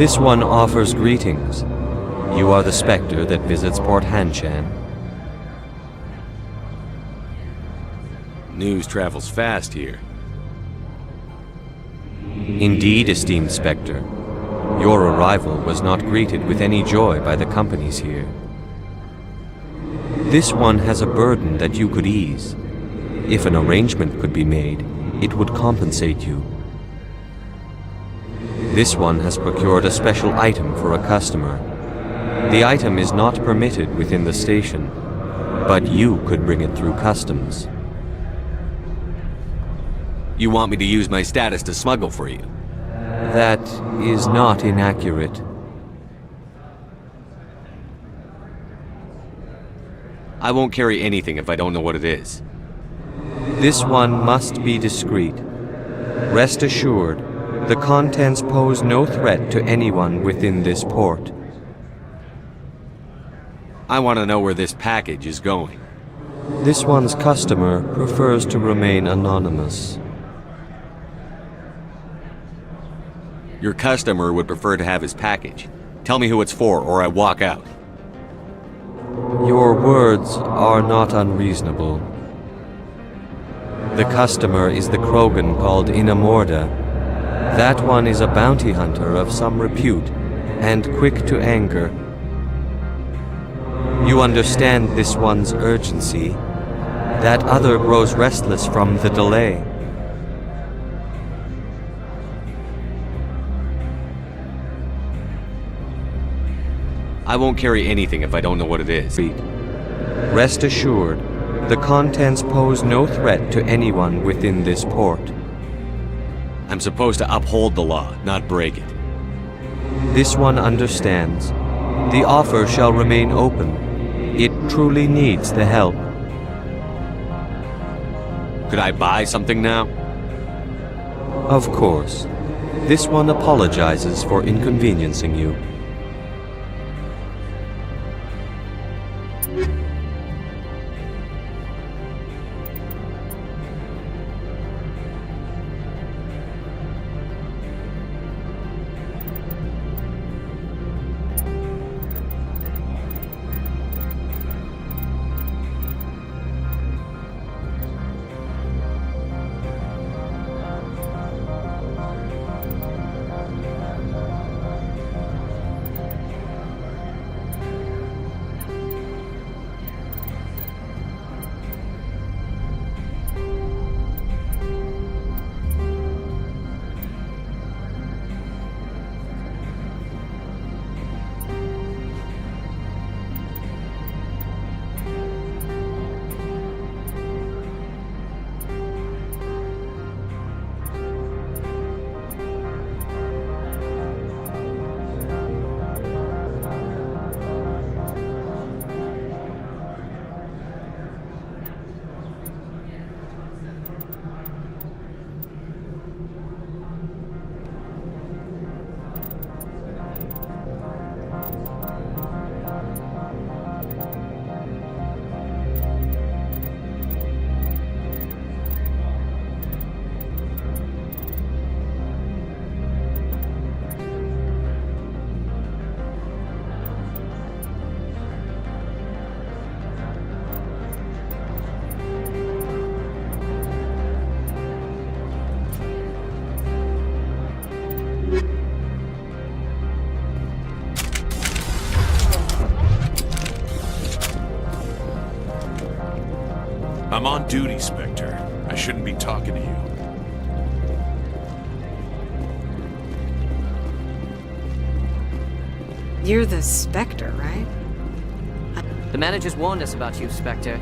This one offers greetings. You are the Spectre that visits Port Hanshan. News travels fast here. Indeed, esteemed Spectre. Your arrival was not greeted with any joy by the companies here. This one has a burden that you could ease. If an arrangement could be made, it would compensate you. This one has procured a special item for a customer. The item is not permitted within the station, but you could bring it through customs. You want me to use my status to smuggle for you? That is not inaccurate. I won't carry anything if I don't know what it is. This one must be discreet. Rest assured, the contents pose no threat to anyone within this port. I want to know where this package is going. This one's customer prefers to remain anonymous. Your customer would prefer to have his package. Tell me who it's for, or I walk out. Your words are not unreasonable. The customer is the Krogan called Inamorda. That one is a bounty hunter of some repute, and quick to anger. You understand this one's urgency. That other grows restless from the delay. I won't carry anything if I don't know what it is. Rest assured, the contents pose no threat to anyone within this port. I'm supposed to uphold the law, not break it. This one understands. The offer shall remain open. It truly needs the help. Could I buy something now? Of course. This one apologizes for inconveniencing you. I'm on duty, Spectre. I shouldn't be talking to you. You're the Spectre, right? The managers warned us about you, Spectre.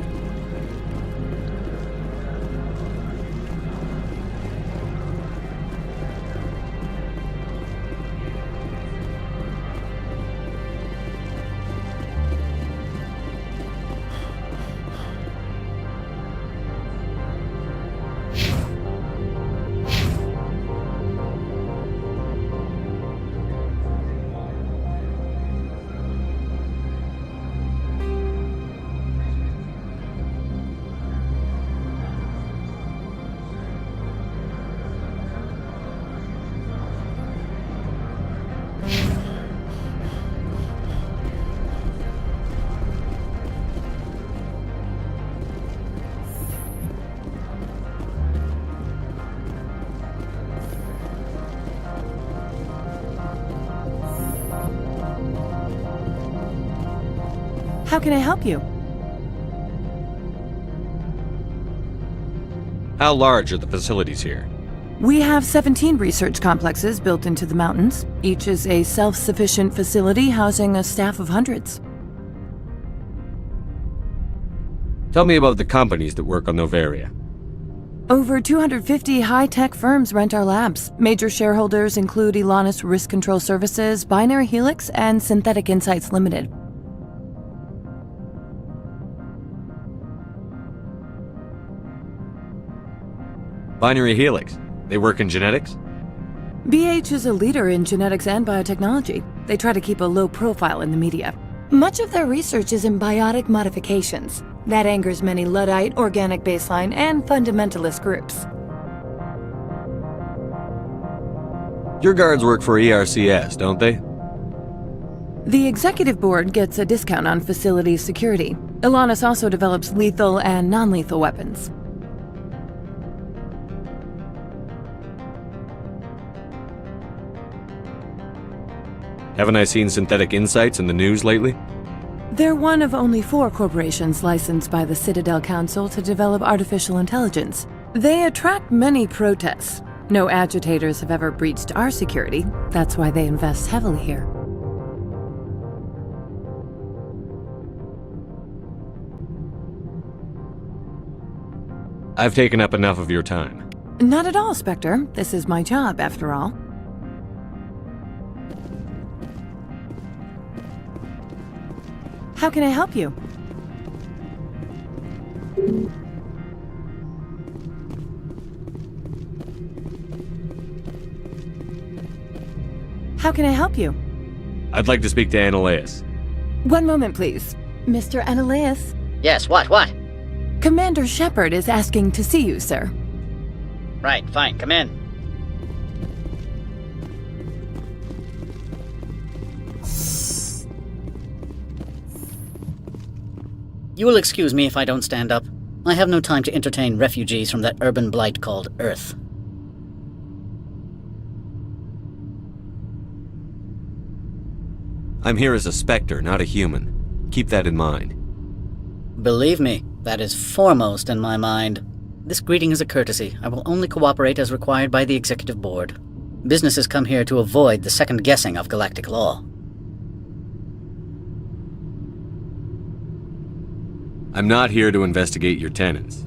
How can I help you? How large are the facilities here? We have 17 research complexes built into the mountains. Each is a self-sufficient facility housing a staff of hundreds. Tell me about the companies that work on Noveria. Over 250 high-tech firms rent our labs. Major shareholders include Elanus Risk Control Services, Binary Helix, and Synthetic Insights Limited. Binary Helix. They work in genetics? BH is a leader in genetics and biotechnology. They try to keep a low profile in the media. Much of their research is in biotic modifications. That angers many Luddite, organic baseline, and fundamentalist groups. Your guards work for ERCS, don't they? The executive board gets a discount on facility security. Elanus also develops lethal and non-lethal weapons. Haven't I seen Synthetic Insights in the news lately? They're one of only 4 corporations licensed by the Citadel Council to develop artificial intelligence. They attract many protests. No agitators have ever breached our security. That's why they invest heavily here. I've taken up enough of your time. Not at all, Spectre. This is my job, after all. How can I help you? How can I help you? I'd like to speak to Annaleus. One moment, please. Mr. Annaleus? Yes, what? Commander Shepard is asking to see you, sir. Right, fine, come in. You will excuse me if I don't stand up. I have no time to entertain refugees from that urban blight called Earth. I'm here as a Spectre, not a human. Keep that in mind. Believe me, that is foremost in my mind. This greeting is a courtesy. I will only cooperate as required by the Executive Board. Businesses come here to avoid the second guessing of galactic law. I'm not here to investigate your tenants.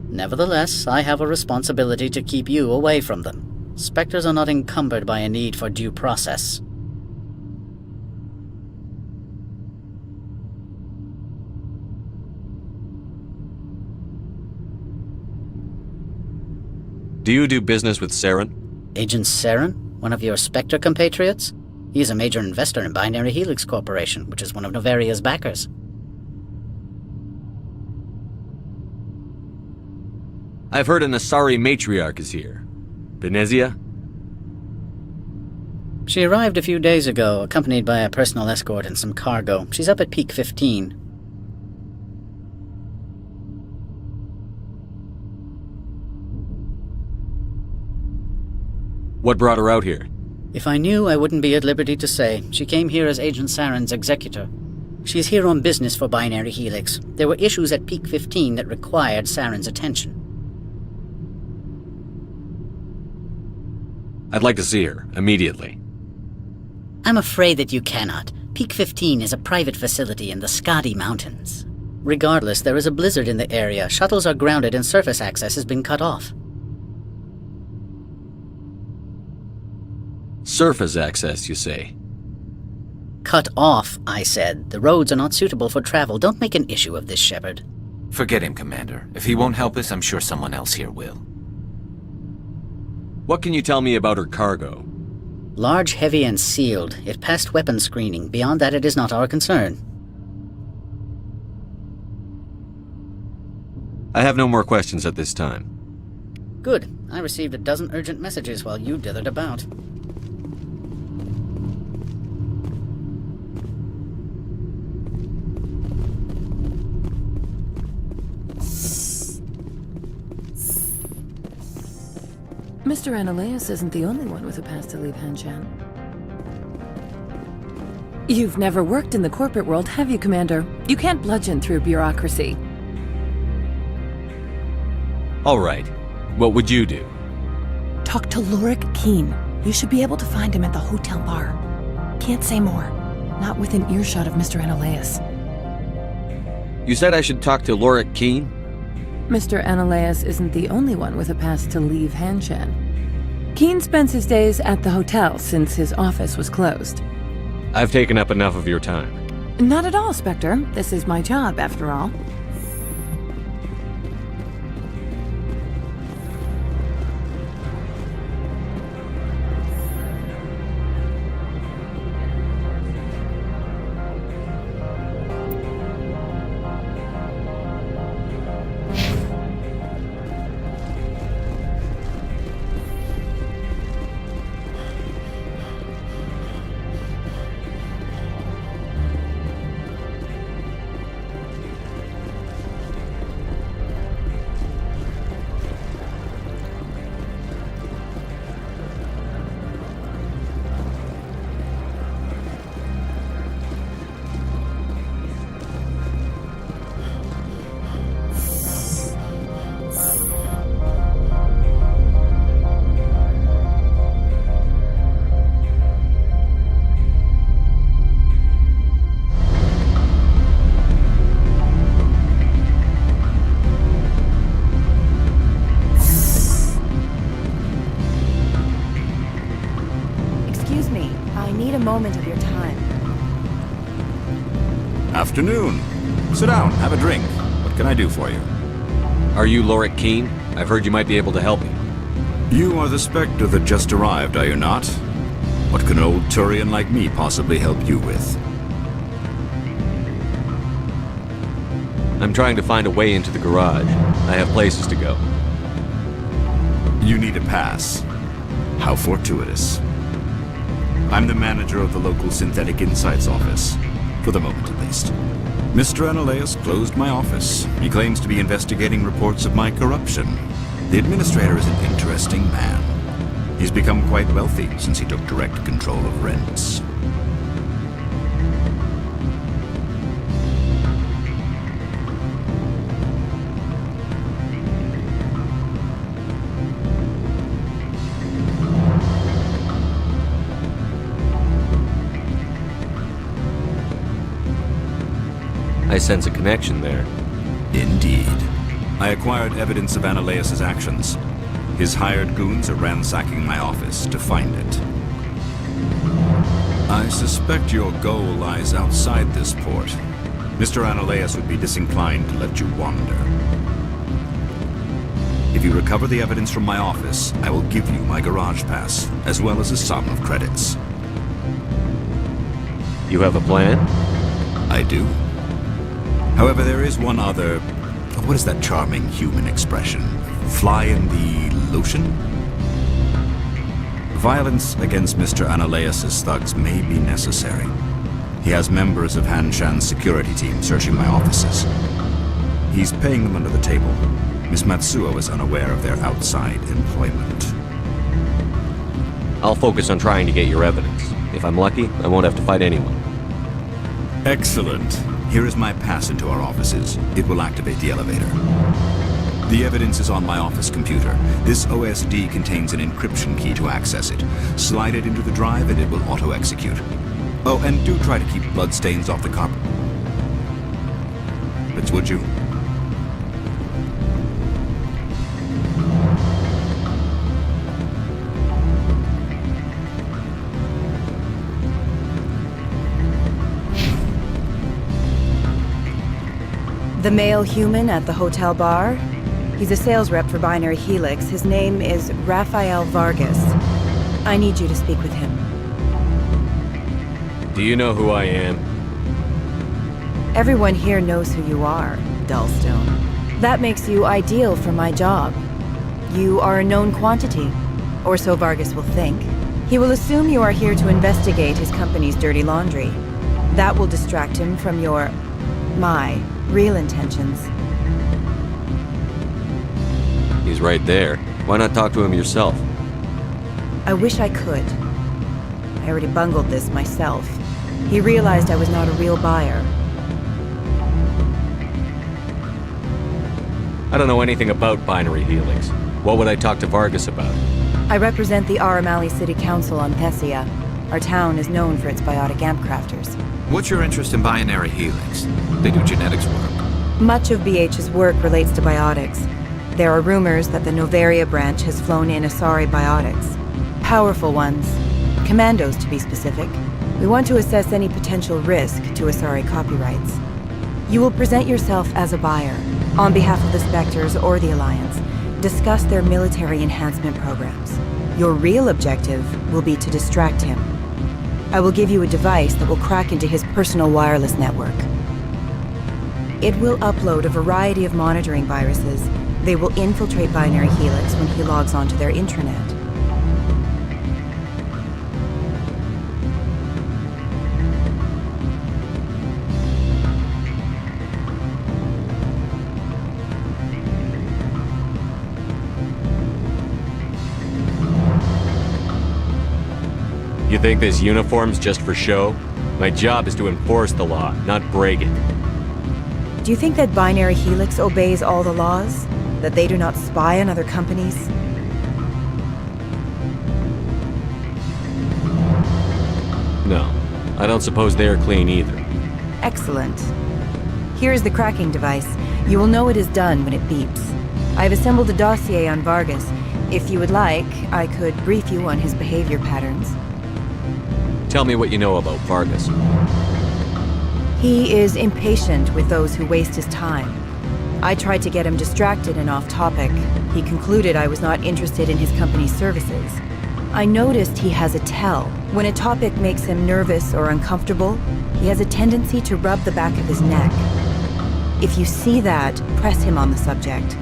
Nevertheless, I have a responsibility to keep you away from them. Spectres are not encumbered by a need for due process. Do you do business with Saren? Agent Saren? One of your Spectre compatriots? He is a major investor in Binary Helix Corporation, which is one of Noveria's backers. I've heard an Asari matriarch is here. Benezia? She arrived a few days ago, accompanied by a personal escort and some cargo. She's up at Peak 15. What brought her out here? If I knew, I wouldn't be at liberty to say. She came here as Agent Saren's executor. She's here on business for Binary Helix. There were issues at Peak 15 that required Saren's attention. I'd like to see her, immediately. I'm afraid that you cannot. Peak 15 is a private facility in the Scotty Mountains. Regardless, there is a blizzard in the area, shuttles are grounded, and surface access has been cut off. Surface access, you say? Cut off, I said. The roads are not suitable for travel. Don't make an issue of this, Shepard. Forget him, Commander. If he won't help us, I'm sure someone else here will. What can you tell me about her cargo? Large, heavy, and sealed. It passed weapons screening. Beyond that, it is not our concern. I have no more questions at this time. Good. I received a dozen urgent messages while you dithered about. Mr. Analaeus isn't the only one with a pass to leave Hanshan. You've never worked in the corporate world, have you, Commander? You can't bludgeon through bureaucracy. All right. What would you do? Talk to Lorik Keen. You should be able to find him at the hotel bar. Can't say more. Not within earshot of Mr. Analaeus. You said I should talk to Lorik Keen? Mr. Analaeus isn't the only one with a pass to leave Hanshan. Keen spends his days at the hotel since his office was closed. I've taken up enough of your time. Not at all, Spectre. This is my job, after all. Moment of your time. Afternoon. Sit down, have a drink. What can I do for you? Are you Lorik Keen? I've heard you might be able to help me. You are the Spectre that just arrived, are you not? What can an old Turian like me possibly help you with? I'm trying to find a way into the garage. I have places to go. You need a pass. How fortuitous. I'm the manager of the local Synthetic Insights office. For the moment, at least. Mr. Analaeus closed my office. He claims to be investigating reports of my corruption. The administrator is an interesting man. He's become quite wealthy since he took direct control of rents. I sense a connection there. Indeed. I acquired evidence of Analaeus' actions. His hired goons are ransacking my office to find it. I suspect your goal lies outside this port. Mr. Analaeus would be disinclined to let you wander. If you recover the evidence from my office, I will give you my garage pass, as well as a sum of credits. You have a plan? I do. However, there is one other... What is that charming human expression? Fly in the lotion? Violence against Mr. Analaeus' thugs may be necessary. He has members of Hanshan's security team searching my offices. He's paying them under the table. Miss Matsuo is unaware of their outside employment. I'll focus on trying to get your evidence. If I'm lucky, I won't have to fight anyone. Excellent. Here is my pass into our offices. It will activate the elevator. The evidence is on my office computer. This OSD contains an encryption key to access it. Slide it into the drive and it will auto-execute. Oh, and do try to keep bloodstains off the carpet. Fritz, would you? The male human at the hotel bar? He's a sales rep for Binary Helix. His name is Rafael Vargas. I need you to speak with him. Do you know who I am? Everyone here knows who you are, Dullstone. That makes you ideal for my job. You are a known quantity, or so Vargas will think. He will assume you are here to investigate his company's dirty laundry. That will distract him from my real intentions. He's right there. Why not talk to him yourself? I wish I could. I already bungled this myself. He realized I was not a real buyer. I don't know anything about Binary Helix. What would I talk to Vargas about? I represent the Aramali City Council on Thessia. Our town is known for its biotic amp crafters. What's your interest in Binary Helix? They do genetics work. Much of BH's work relates to biotics. There are rumors that the Noveria branch has flown in Asari biotics. Powerful ones. Commandos, to be specific. We want to assess any potential risk to Asari copyrights. You will present yourself as a buyer, on behalf of the Spectres or the Alliance. Discuss their military enhancement programs. Your real objective will be to distract him. I will give you a device that will crack into his personal wireless network. It will upload a variety of monitoring viruses. They will infiltrate Binary Helix when he logs onto their intranet. You think this uniform's just for show? My job is to enforce the law, not break it. Do you think that Binary Helix obeys all the laws? That they do not spy on other companies? No, I don't suppose they're clean either. Excellent. Here is the cracking device. You will know it is done when it beeps. I've assembled a dossier on Vargas. If you would like, I could brief you on his behavior patterns. Tell me what you know about Vargas. He is impatient with those who waste his time. I tried to get him distracted and off topic. He concluded I was not interested in his company's services. I noticed he has a tell. When a topic makes him nervous or uncomfortable, he has a tendency to rub the back of his neck. If you see that, press him on the subject.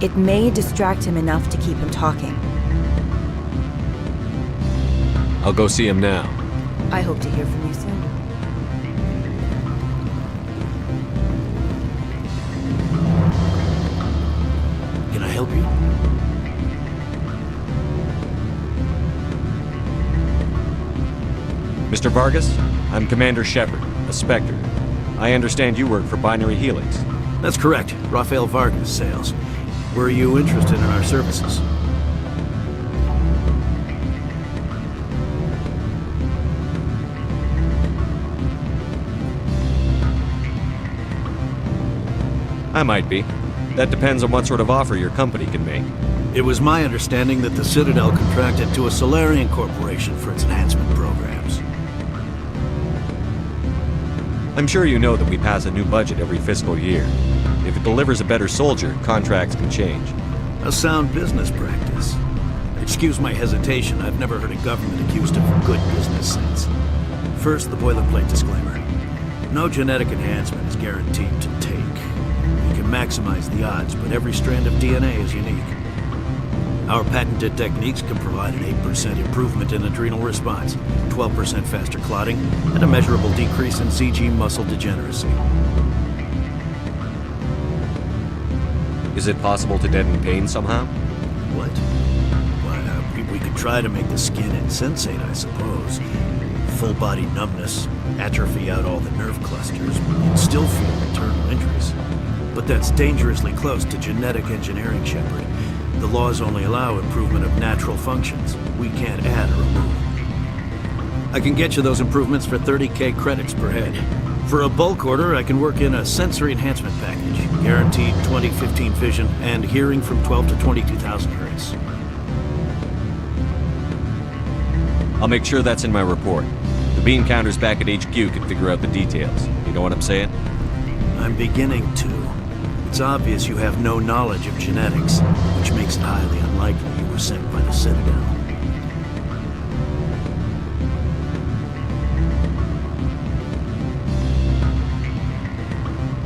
It may distract him enough to keep him talking. I'll go see him now. I hope to hear from you soon. Can I help you? Mr. Vargas, I'm Commander Shepard, a Spectre. I understand you work for Binary Helix. That's correct. Rafael Vargas, sales. Were you interested in our services? I might be. That depends on what sort of offer your company can make. It was my understanding that the Citadel contracted to a Solarian corporation for its enhancement programs. I'm sure you know that we pass a new budget every fiscal year. If it delivers a better soldier, contracts can change. A sound business practice. Excuse my hesitation, I've never heard a government accused of good business sense. First, the boilerplate disclaimer. No genetic enhancement is guaranteed to take. We can maximize the odds, but every strand of DNA is unique. Our patented techniques can provide an 8% improvement in adrenal response, 12% faster clotting, and a measurable decrease in CG muscle degeneracy. Is it possible to deaden pain somehow? What? Why, we could try to make the skin insensate, I suppose. Full body numbness, atrophy out all the nerve clusters, you'd still feel internal injuries. But that's dangerously close to genetic engineering, Shepard. The laws only allow improvement of natural functions. We can't add or remove. I can get you those improvements for 30k credits per head. For a bulk order, I can work in a sensory enhancement package. Guaranteed 20/15 vision and hearing from 12 to 22,000 hertz. I'll make sure that's in my report. The bean counters back at HQ can figure out the details. You know what I'm saying? I'm beginning to. It's obvious you have no knowledge of genetics, which makes it highly unlikely you were sent by the Citadel.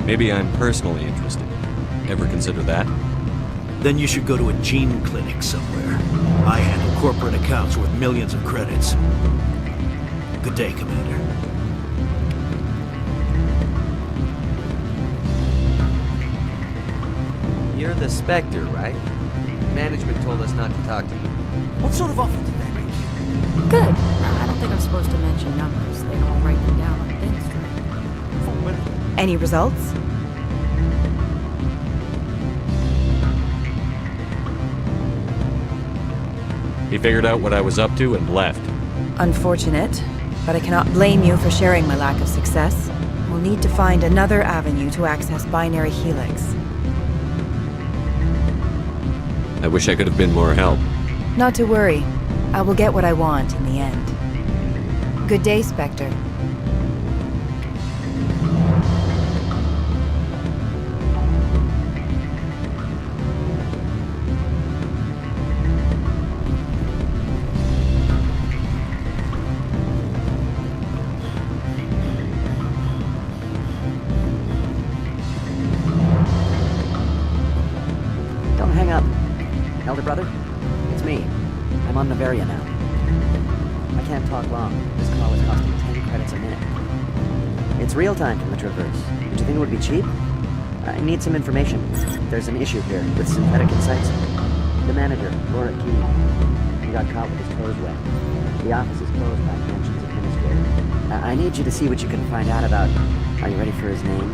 Maybe I'm personally interested. Ever consider that? Then you should go to a gene clinic somewhere. I handle corporate accounts worth millions of credits. Good day, Commander. You're the Spectre, right? Management told us not to talk to you. What sort of offer did they make you? Good. I don't think I'm supposed to mention numbers. They don't write them down on thin string. Any results? He figured out what I was up to and left. Unfortunate, but I cannot blame you for sharing my lack of success. We'll need to find another avenue to access Binary Helix. I wish I could have been more help. Not to worry. I will get what I want in the end. Good day, Spectre. Don't hang up. Elder brother, it's me. I'm on Noveria now. I can't talk long. This call is costing 10 credits a minute. It's real time from the Traverse. Did you think it would be cheap? I need some information. There's an issue here with Synthetic Insights. The manager, Laura Key, he got caught with his toes wet. The office is closed by Mansion's administrator. I need you to see what you can find out about... Are you ready for his name?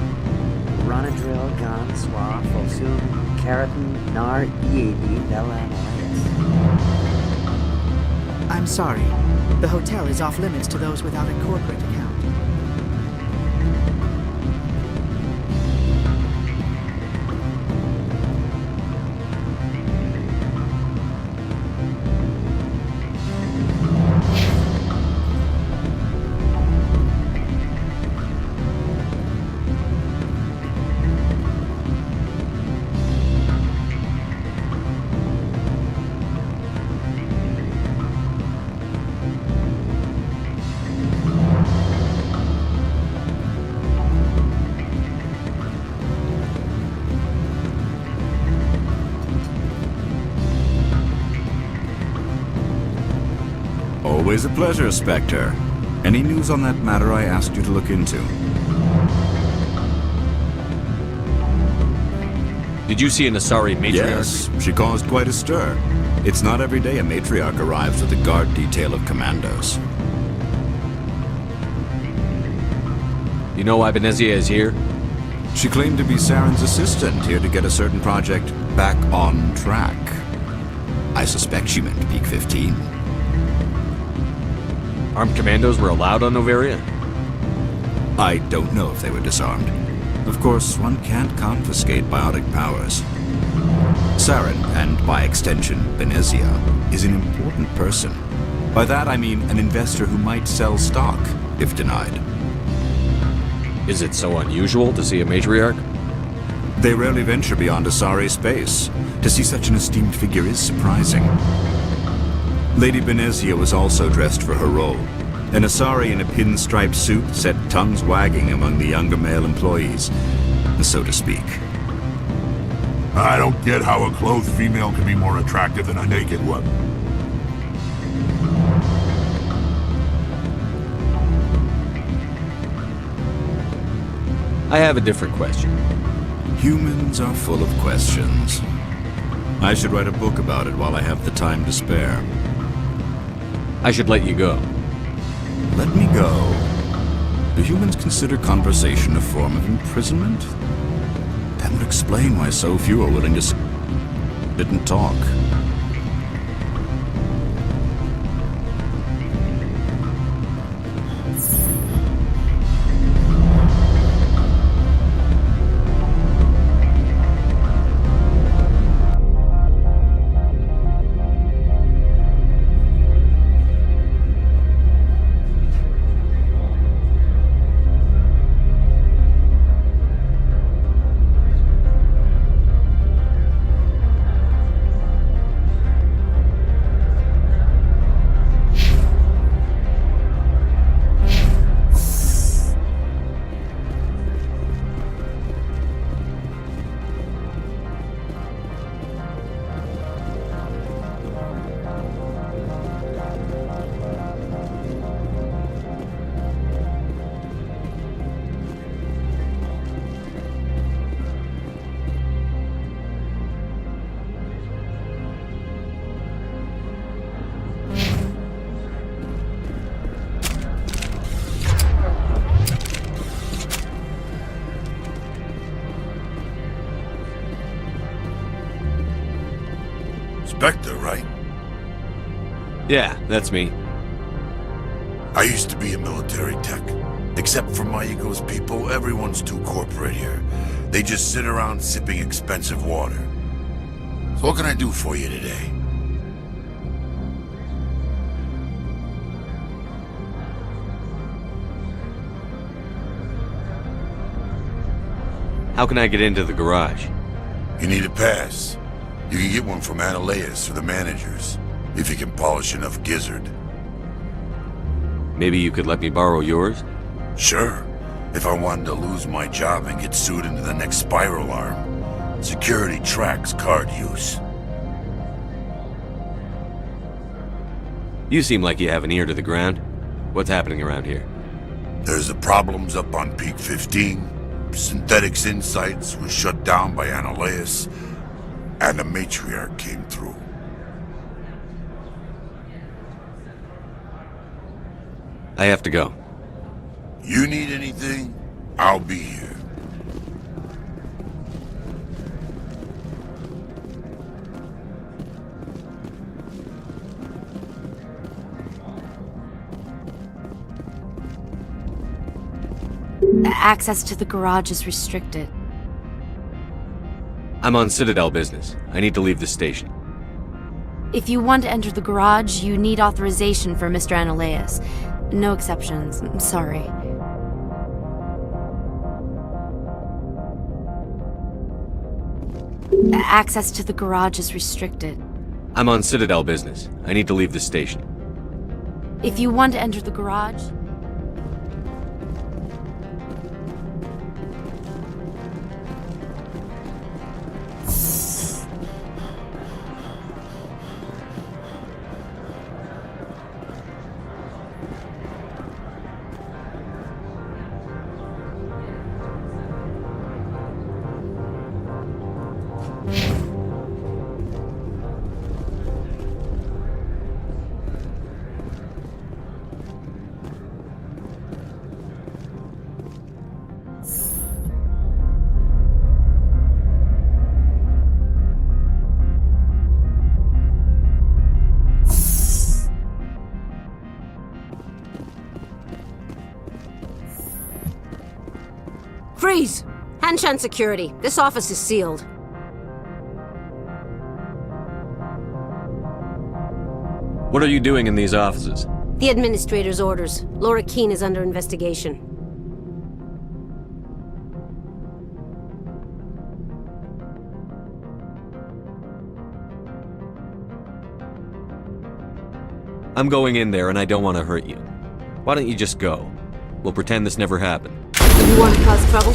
Ronadril Gan Swa Fosum Keratin Nar Ead Bella Moraes. I'm sorry. The hotel is off limits to those without a corporate account. Always a pleasure, Spectre. Any news on that matter I asked you to look into? Did you see an Asari matriarch? Yes, she caused quite a stir. It's not every day a matriarch arrives with a guard detail of commandos. You know why Benezia is here? She claimed to be Saren's assistant, here to get a certain project back on track. I suspect she meant Peak 15. Armed commandos were allowed on Noveria? I don't know if they were disarmed. Of course, one can't confiscate biotic powers. Saren, and by extension, Benezia, is an important person. By that I mean an investor who might sell stock, if denied. Is it so unusual to see a matriarch? They rarely venture beyond Asari space. To see such an esteemed figure is surprising. Lady Benezia was also dressed for her role. An Asari in a pinstripe suit set tongues wagging among the younger male employees, so to speak. I don't get how a clothed female can be more attractive than a naked one. I have a different question. Humans are full of questions. I should write a book about it while I have the time to spare. I should let you go. Let me go? Do humans consider conversation a form of imprisonment? That would explain why so few are willing to didn't talk. Spectre, right? Yeah, that's me. I used to be a military tech. Except for Mayugo's people, everyone's too corporate here. They just sit around sipping expensive water. So what can I do for you today? How can I get into the garage? You need a pass. You can get one from Ananias or the managers, if you can polish enough gizzard. Maybe you could let me borrow yours? Sure. If I wanted to lose my job and get sued into the next spiral arm. Security tracks card use. You seem like you have an ear to the ground. What's happening around here? There's the problems up on Peak 15. Synthetics Insights was shut down by Ananias, and the Matriarch came through. I have to go. You need anything? I'll be here. Access to the garage is restricted. I'm on Citadel business. I need to leave the station. If you want to enter the garage, you need authorization for Mr. Ananias. No exceptions. I'm sorry. Access to the garage is restricted. I'm on Citadel business. I need to leave the station. If you want to enter the garage... Freeze! Hanshan security. This office is sealed. What are you doing in these offices? The administrator's orders. Laura Keene is under investigation. I'm going in there and I don't want to hurt you. Why don't you just go? We'll pretend this never happened. You want to cause trouble?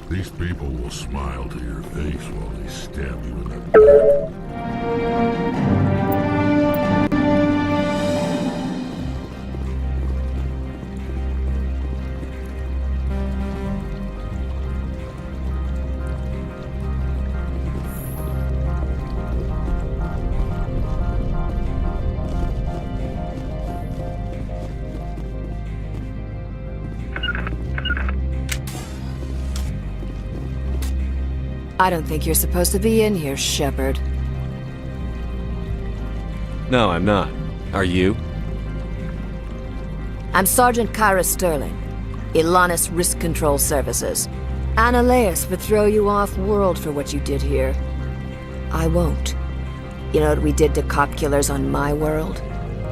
These people will smile to your face while they stab you in the back. I don't think you're supposed to be in here, Shepard. No, I'm not. Are you? I'm Sergeant Kyra Sterling, Ilanis Risk Control Services. Ananias would throw you off-world for what you did here. I won't. You know what we did to cop killers on my world?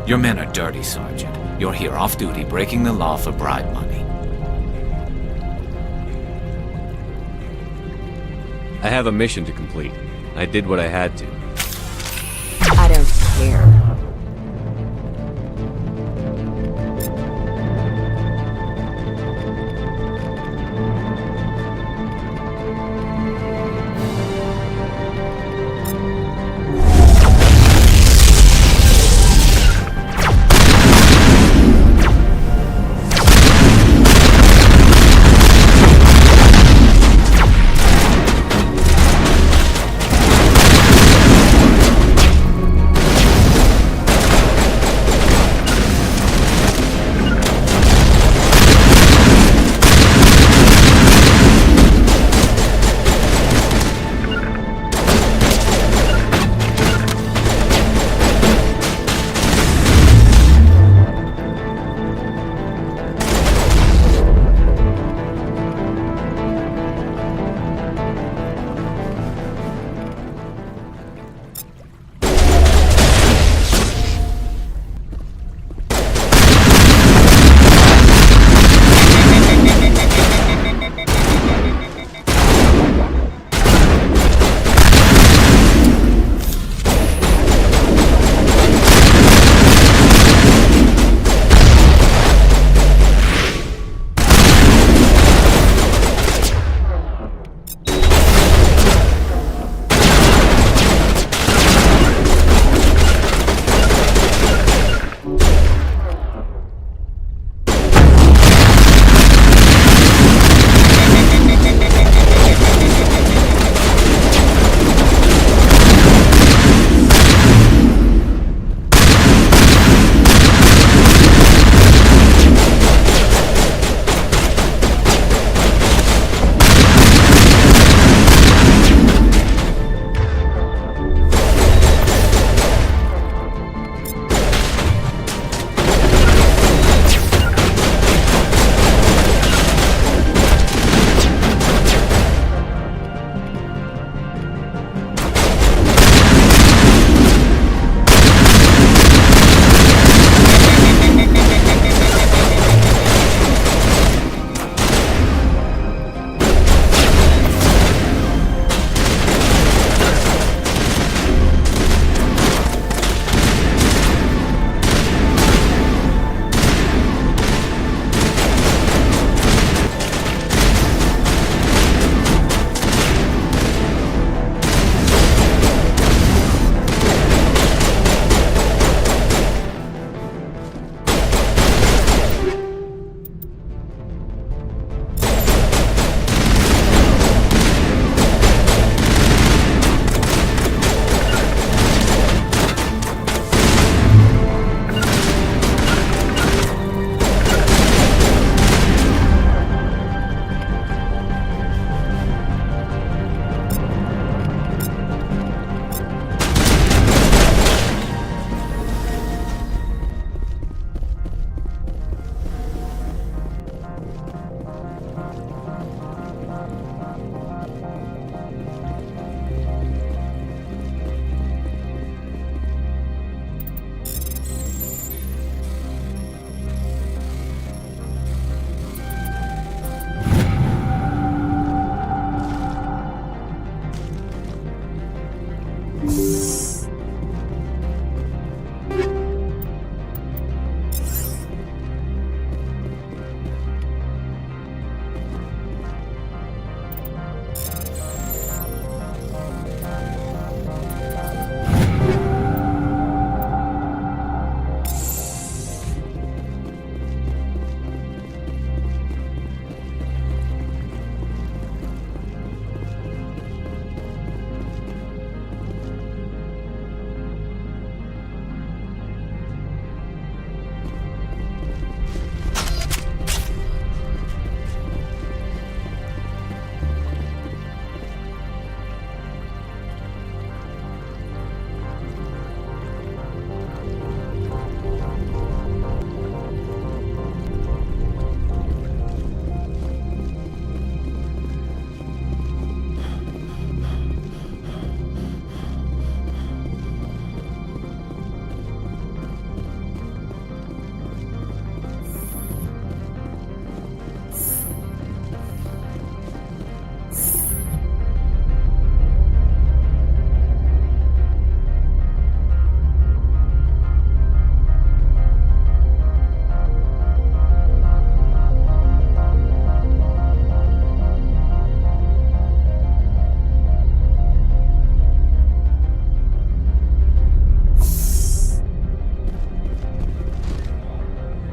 Your men are dirty, Sergeant. You're here off-duty, breaking the law for bribe money. I have a mission to complete. I did what I had to. I don't care.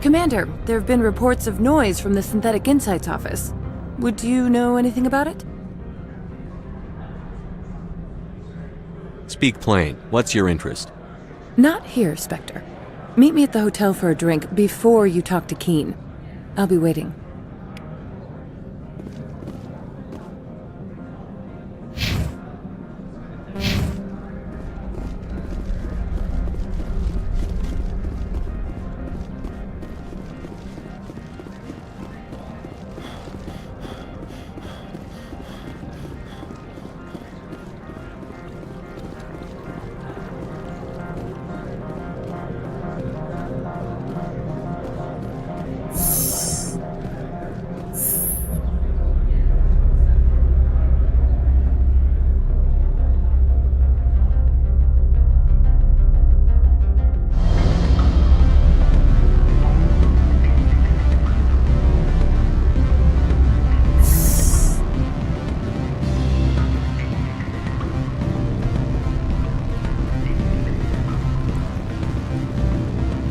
Commander, there have been reports of noise from the Synthetic Insights office. Would you know anything about it? Speak plain. What's your interest? Not here, Spectre. Meet me at the hotel for a drink before you talk to Keen. I'll be waiting.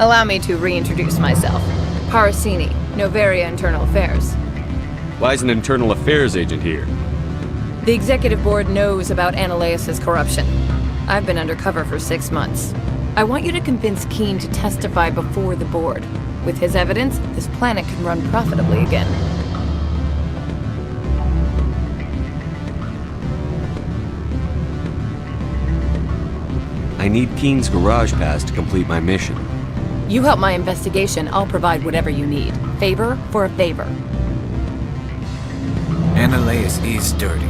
Allow me to reintroduce myself. Parasini, Noveria Internal Affairs. Why is an internal affairs agent here? The executive board knows about Ananias' corruption. I've been undercover for 6 months. I want you to convince Keen to testify before the board. With his evidence, this planet can run profitably again. I need Keen's garage pass to complete my mission. You help my investigation, I'll provide whatever you need. Favor for a favor. Ananias is dirty.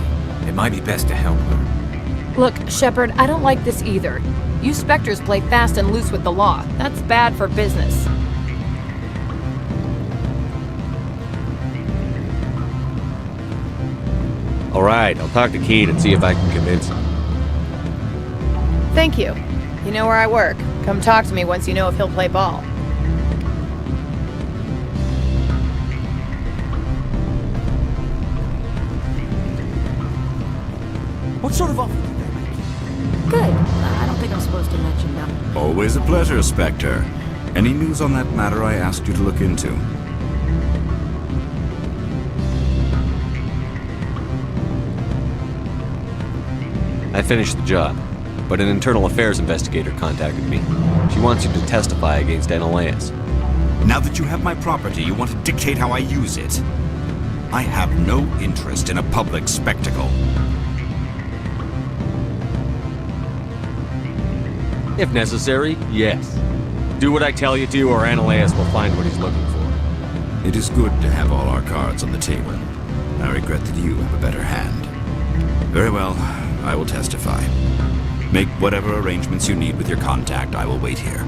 It might be best to help her. Look, Shepard, I don't like this either. You Spectres play fast and loose with the law. That's bad for business. Alright, I'll talk to Keen and see if I can convince him. Thank you. You know where I work. Come talk to me once you know if he'll play ball. What sort of offer did they make? Good. I don't think I'm supposed to mention that. Always a pleasure, Spectre. Any news on that matter I asked you to look into? I finished the job, but an internal affairs investigator contacted me. She wants you to testify against Ananias. Now that you have my property, you want to dictate how I use it. I have no interest in a public spectacle. If necessary, yes. Do what I tell you to, or Ananias will find what he's looking for. It is good to have all our cards on the table. I regret that you have a better hand. Very well, I will testify. Make whatever arrangements you need with your contact. I will wait here.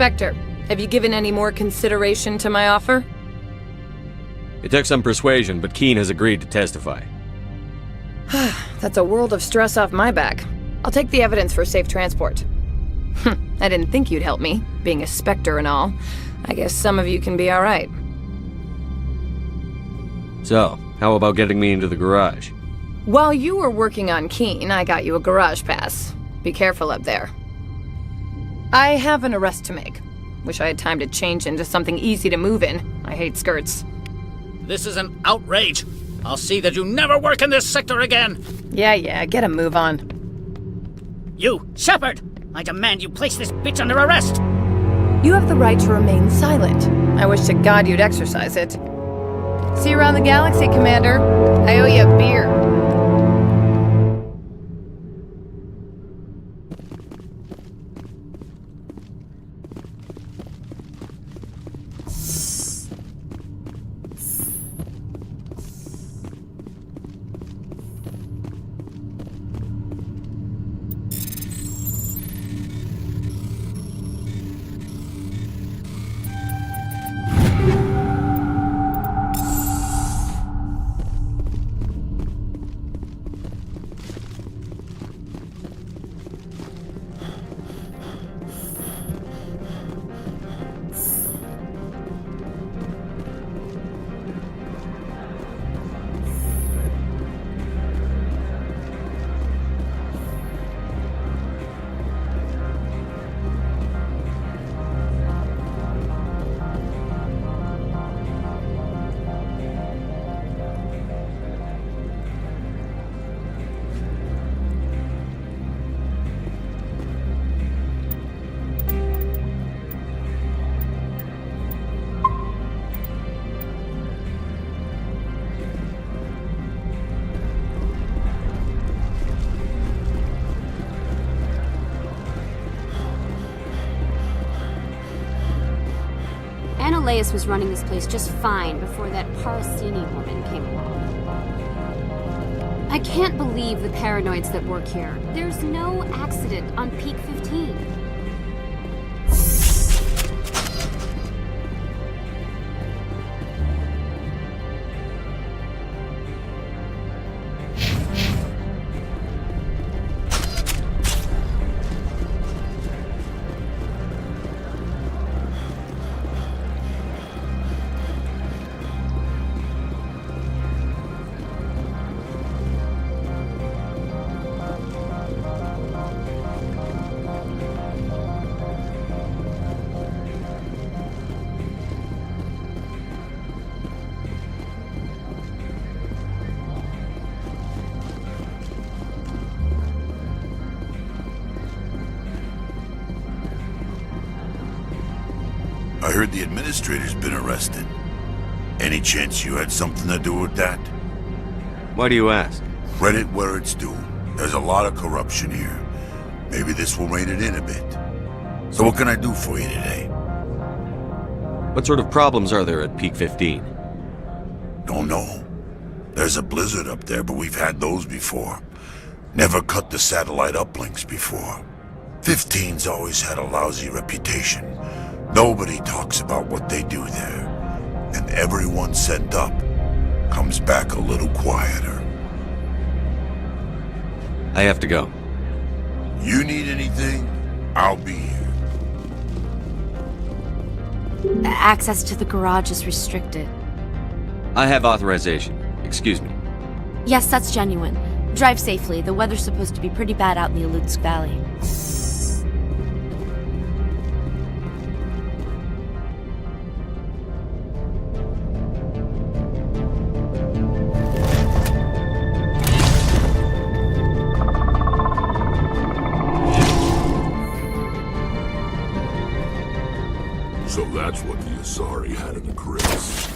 Spectre, have you given any more consideration to my offer? It took some persuasion, but Keene has agreed to testify. That's a world of stress off my back. I'll take the evidence for safe transport. I didn't think you'd help me, being a Spectre and all. I guess some of you can be alright. So, how about getting me into the garage? While you were working on Keene, I got you a garage pass. Be careful up there. I have an arrest to make. Wish I had time to change into something easy to move in. I hate skirts. This is an outrage. I'll see that you never work in this sector again. Yeah, get a move on. You, Shepard! I demand you place this bitch under arrest! You have the right to remain silent. I wish to God you'd exercise it. See you around the galaxy, Commander. I owe you a beer. Ananias was running this place just fine before that Parasini woman came along. I can't believe the paranoids that work here. There's no accident on Peak 15. I heard the administrator's been arrested. Any chance you had something to do with that? Why do you ask? Credit where it's due. There's a lot of corruption here. Maybe this will rein it in a bit. So what can I do for you today? What sort of problems are there at Peak 15? Don't know. There's a blizzard up there, but we've had those before. Never cut the satellite uplinks before. 15's always had a lousy reputation. Nobody talks about what they do there. And everyone sent up comes back a little quieter. I have to go. You need anything? I'll be here. Access to the garage is restricted. I have authorization. Excuse me. Yes, that's genuine. Drive safely. The weather's supposed to be pretty bad out in the Alutsk Valley. So that's what the Asari had in the crypts.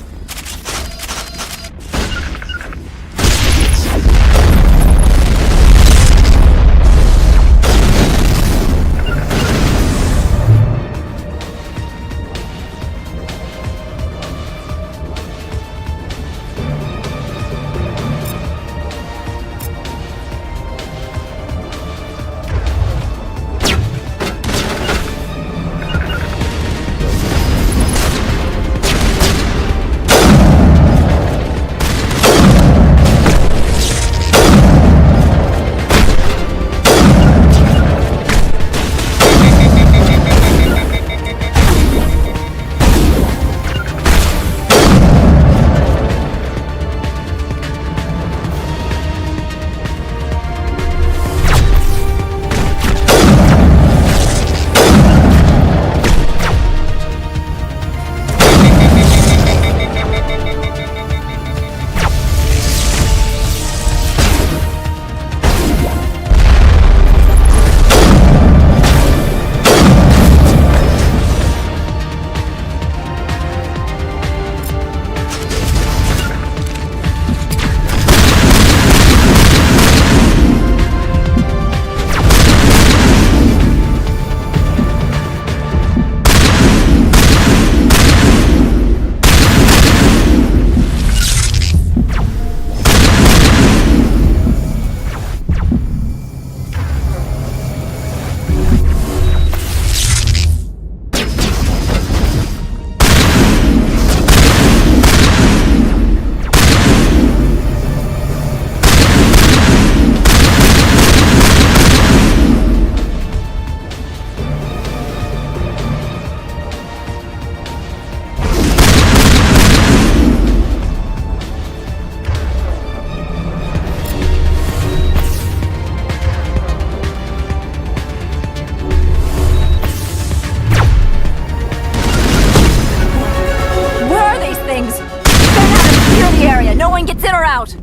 in or out?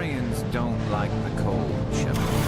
Valerians don't like the cold, Shepard.